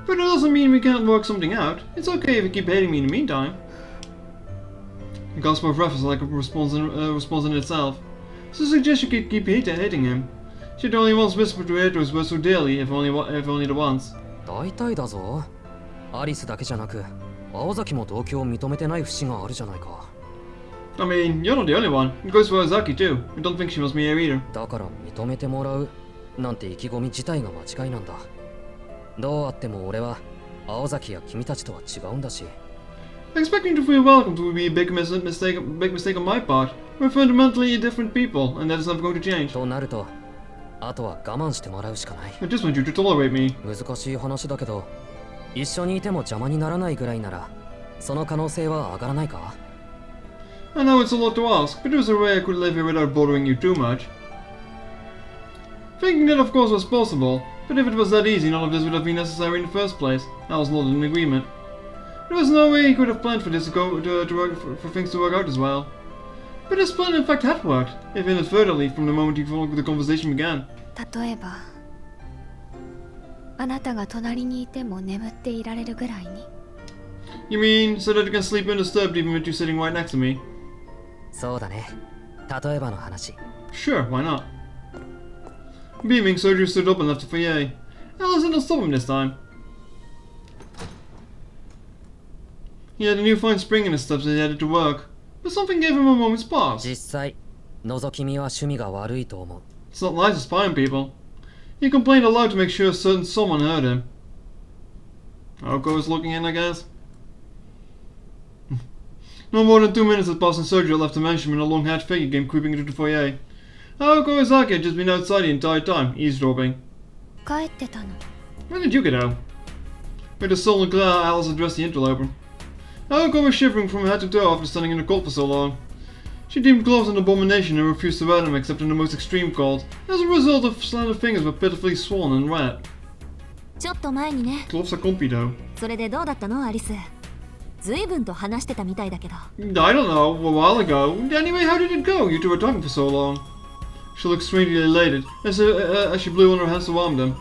But it doesn't mean we can't work something out. It's okay if you keep hating me in the meantime. The gasp of breath was like a response in itself. So suggest you keep hating him. She'd only once whispered to hate his words so dearly, if only the once. 大体だぞ。アリスだけじゃなく青崎も同居を認めてない節があるじゃないか。 I mean, you're not the only one. It goes for Azaki too. I don't think she wants me here either. だから認めてもらうなんて意気込み自体が間違いなんだ。どうあっても俺は青崎や君たちとは違うんだし。 Expecting to feel welcomed would be a big mistake on my part. We're fundamentally different people, and that is never going to change. となると、あとは我慢してもらうしかない。 I just want you to tolerate me. 難しい話だけど、一緒にいても邪魔にならないぐらいなら、その可能性は上がらないか？ I know it's a lot to ask, but there's a way I could live here without bothering you too much. Thinking that of course was possible, but if it was that easy, none of this would have been necessary in the first place. I was not in agreement. There was no way he could have planned for this to work, for things to work out as well. But his plan in fact had worked, if inadvertently, from the moment the conversation began. 例えばあなたが隣にいても眠っていられるぐらいに。 You mean, so that you can sleep undisturbed even with you sitting right next to me? そうだね。例えばの話。 Sure, why not? Beaming, Soju stood up and left the foyer. Alice didn't stop him this time. He had a new fine spring in his steps as he headed to work, but something gave him a moment's pause. 実際、覗き見は趣味が悪いと思う。 It's not nice to spy on people. He complained aloud to make sure someone heard him. Oko was looking in, I guess. No more than 2 minutes had passed since Soju had left the mansion when a long-haired figure came creeping into the foyer. Oko Izaki had just been outside the entire time, eavesdropping. 帰ってたの。 When did you get out? With a sullen glare, Alice addressed the interloper. Oko was shivering from head to toe after standing in the cold for so long. She deemed gloves an abomination and refused to wear them except in the most extreme cold. As a result, her slender fingers were pitifully swollen and red. ちょっと前にね。 Gloves are comfy though. それでどうだったのアリス。随分と話してたみたいだけど。 I don't know, a while ago. Anyway, how did it go? You two were talking for so long. She looked strangely elated as she blew on her hands to warm them.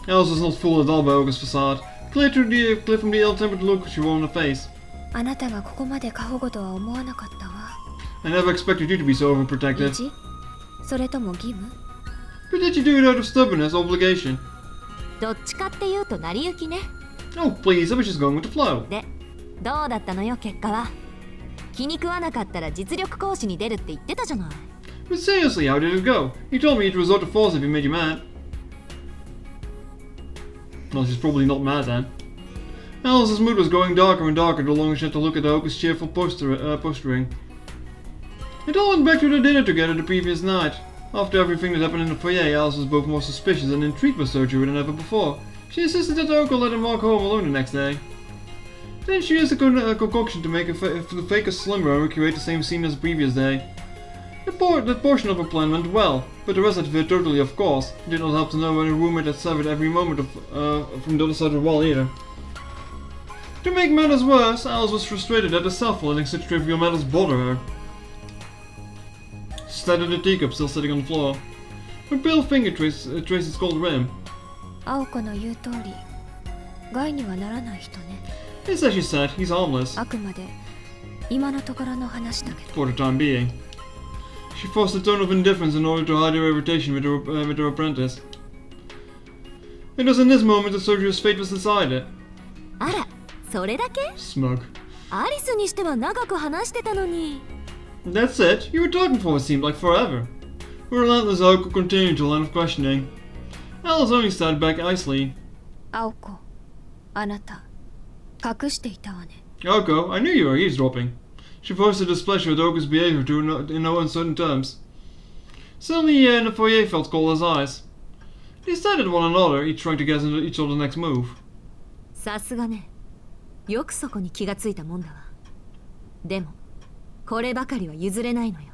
Alice was not fooled at all by Oga's facade. Clear from the ill-tempered look she wore on her face. あなたがここまで過保護とは思わなかったわ。 I never expected you to be so overprotective. 意地？それとも義務？ But did you do it out of stubbornness, obligation? どっちかっていうと成り行きね。 Oh, please, I was just going with the flow. で、どうだったのよ結果は。気に食わなかったら実力行使に出るって言ってたじゃない。 But seriously, how did it go? You told me you'd resort to force if he made you mad. Well, she's probably not mad then. Alice's mood was growing darker and darker the longer she had to look at Oko's cheerful posturing. It all went back to the dinner together the previous night. After everything that happened in the foyer, Alice was both more suspicious and intrigued by Soju than ever before. She insisted that Oko let him walk home alone the next day. Then she used a concoction to make fake a slumber and recreate the same scene as the previous day. That portion of her plan went well, but the rest had veered totally off course. It did not help to know when her roommate had severed every moment from the other side of the wall either. To make matters worse, Alice was frustrated at herself for letting such trivial matters bother her. She stared at the teacup still sitting on the floor. Her pale finger traced its gold rim. 青子の言う通り、害にはならない人ね。 It's as you said, he's harmless. あくまで今のところの話だけど。 For the time being. She forced a tone of indifference in order to hide her irritation with her apprentice. It was in this moment that Sergio's fate was decided. あら、それだけ？ Smug. アリスにしては長く話してたのに。 That's it. You were talking for what seemed like forever. The relentless Oko continued to line of questioning. Alice only sat back icily. 青子、あなた隠していたわね。 Oko, I knew you were eavesdropping. She voiced her displeasure with Oko's behavior in no uncertain terms. Suddenly he in the foyer felt Cola's eyes. They stared at one another, each trying to guess into each other's next move. さすがね。よくそこに気がついたもんだわ。でも、こればかりは譲れないのよ。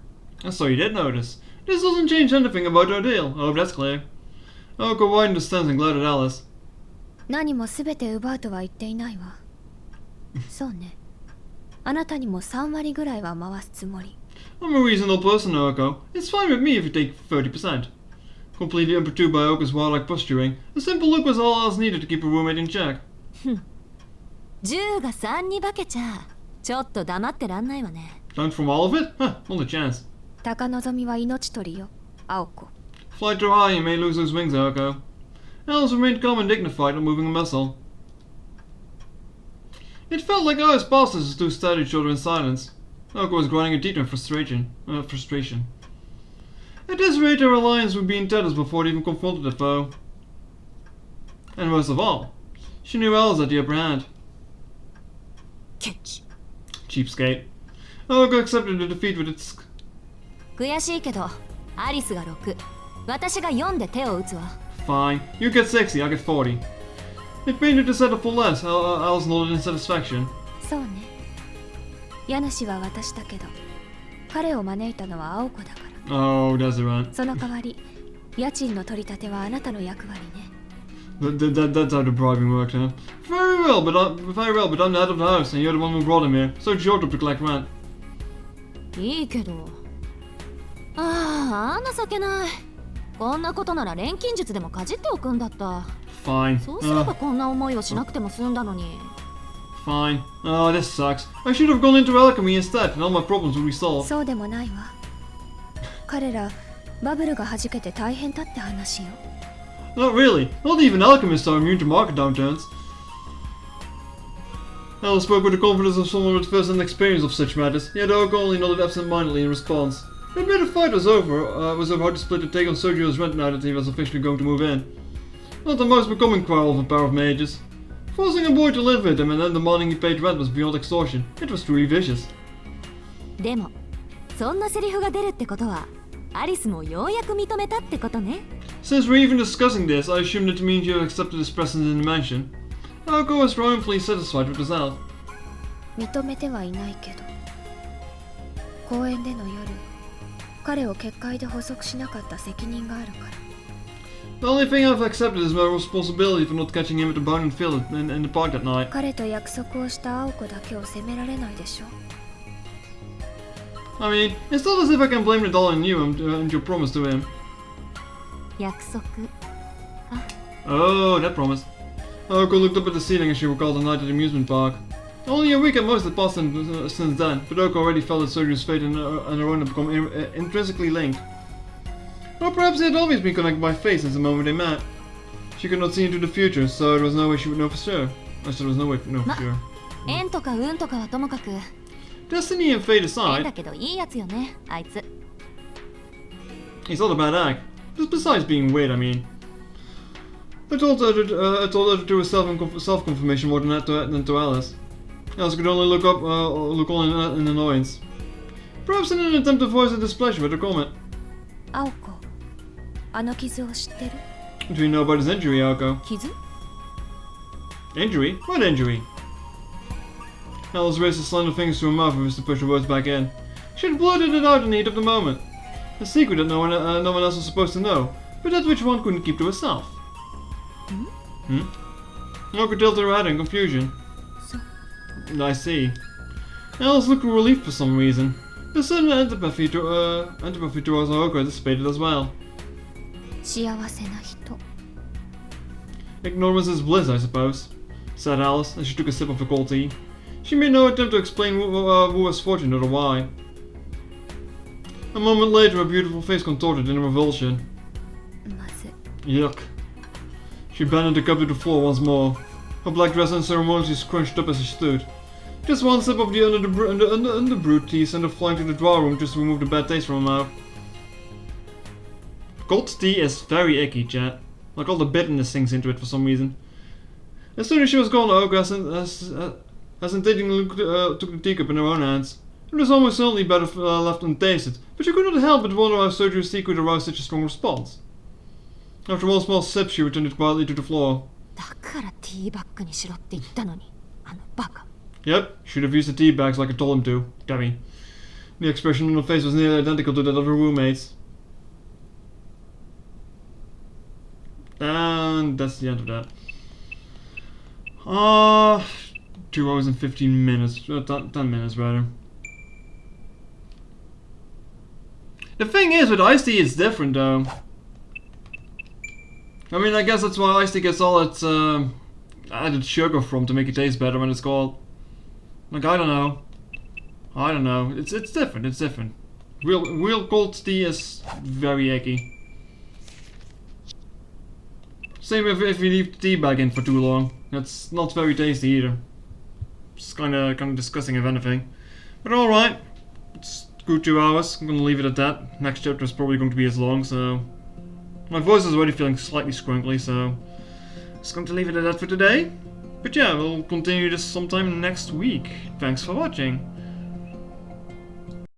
So you did notice. This doesn't change anything about our deal. I hope that's clear. Oko widened his stance and glared at Alice. 何も全て奪うとは言っていないわ。そうね。あなたにも3割ぐらいは回すつもり。 I'm a reasonable person, Oko. It's fine with me if you take 30%. Completely unperturbed by Oko's wildlike posturing, a simple look was all else needed to keep her roommate in check. 10が3に化けちゃちょっと黙ってらんないわね。 Down from all of it? Huh, not a chance. 高望みは命取りよ、青子。 Fly too high, you may lose those wings, Oko. Alice remained calm and dignified, not moving a muscle. It felt like hours passed as the two stared at each other in silence. Oko was grinding her teeth in frustration. At this rate, her alliance would be in tatters before it even confronted the foe. And most of all, she knew Alice had the upper hand. ケチ。 Cheapskate. Oko accepted the defeat with its... 悔しいけど、アリスが6。私が4で手を打つわ。 Fine. You get 60, I'll get 40. It pained her to settle for less. Alice nodded in satisfaction. そうね。家主は私だけど、彼を招いたのは青子だから。 Oh, Desiree. その代わり、家賃の取り立てはあなたの役割ね。That's how the bribing worked, huh? Very well, but I'm the head of the house, and you're the one who brought him here, so it's your job to collect rent. いいけど。ああ、情けない。こんなことなら錬金術でもかじっておくんだった。 Fine. そうすればこんな思いをしなくても済んだのに。Fine. Oh, this sucks. I should have gone into alchemy instead, and all my problems would be solved. そうでもないわ。彼ら、バブルが弾けて大変だって話よ。 Not really. Not even alchemists are immune to market downturns. Alice spoke with the confidence of someone with first-hand experience of such matters, yet Oko only nodded absent-mindedly in response. It admitted the fight was over, hard to split the take on Sergio's rent now that he was officially going to move in. Not the most becoming quarrel of a pair of mages. Forcing a boy to live with him and then demanding he paid rent was beyond extortion. It was truly vicious. でも、そんなセリフが出るってことは、アリスもようやく認めたってことね。 Since we're even discussing this, I assume that means you have accepted his presence in the mansion. Oko was triumphantly satisfied with herself. 認めてはいないけど、公園での夜、彼を結界で捕捉しなかった責任があるから。 The only thing I've accepted is my responsibility for not catching him at the bounding field in the park that night. 彼と約束をした青子だけを責められないでしょ。 I mean, it's not as if I can blame it all on you and your promise to him. 約束。 Oh, that promise. Oko looked up at the ceiling as she recalled the night at the amusement park. Only a week at most had passed since then, but Oko already felt that Sergio's fate and her own had become intrinsically linked. Or perhaps they had always been connected by fate since the moment they met. She could not see into the future, so there was no way she would know for sure. So there was no way to know for sure. 縁とか運とかはともかく。 Destiny and fate 縁 aside, だけどいいやつよね、あいつ。 he's not a bad egg. Besides being weird, I mean. I told her to do a self-confirmation more than to Alice. Alice could only look on in annoyance. Perhaps in an attempt to voice her displeasure with her comment. 青子、あの傷を知ってる？ Do you know about his injury, Oko? 傷？ Injury? What injury? Alice raised her slender fingers to her mouth and was to push her words back in. She had blurted it out in the heat of the moment. A secret that no one else was supposed to know, but that which one couldn't keep to herself. Hmm? Oko tilted her head in confusion. So... I see. Alice looked relieved for some reason. A sudden antipathy towards Oko dissipated as well. 幸せな人。 Ignorance is bliss, I suppose. said Alice as she took a sip of the cold tea. She made no attempt to explain who was fortunate or why. A moment later, her beautiful face contorted in revulsion. Yuck. She abandoned the cup to the floor once more. Her black dress unceremoniously scrunched up as she stood. Just one sip of the underbrewed tea sent her flying to the drawer room just to remove the bad taste from her mouth. Cold tea is very icky, chat. Like all the bitterness sinks into it for some reason. As soon as she was gone, Oka hesitatingly took the teacup in her own hands. It was almost certainly better left untasted, but she could not help but wonder how surgery's secret aroused such a strong response. After one small sip, she returned it quietly to the floor. Yep, should have used the tea bags like I told him to. Dummy. The expression on her face was nearly identical to that of her roommates. And that's the end of that. 2 hours and 15 minutes. 10 minutes rather. The thing is, with iced tea, it's different though. I mean, I guess that's why iced tea gets all its added sugar from, to make it taste better when it's cold. Like, I don't know. It's different. It's different. Real cold tea is very icky. Same if you leave the tea bag in for too long. That's not very tasty either. It's kind of disgusting if anything. But all right, it's good 2 hours. I'm gonna leave it at that. Next chapter is probably going to be as long, so my voice is already feeling slightly scrunkly, so just going to leave it at that for today. But yeah, we'll continue this sometime next week. Thanks for watching.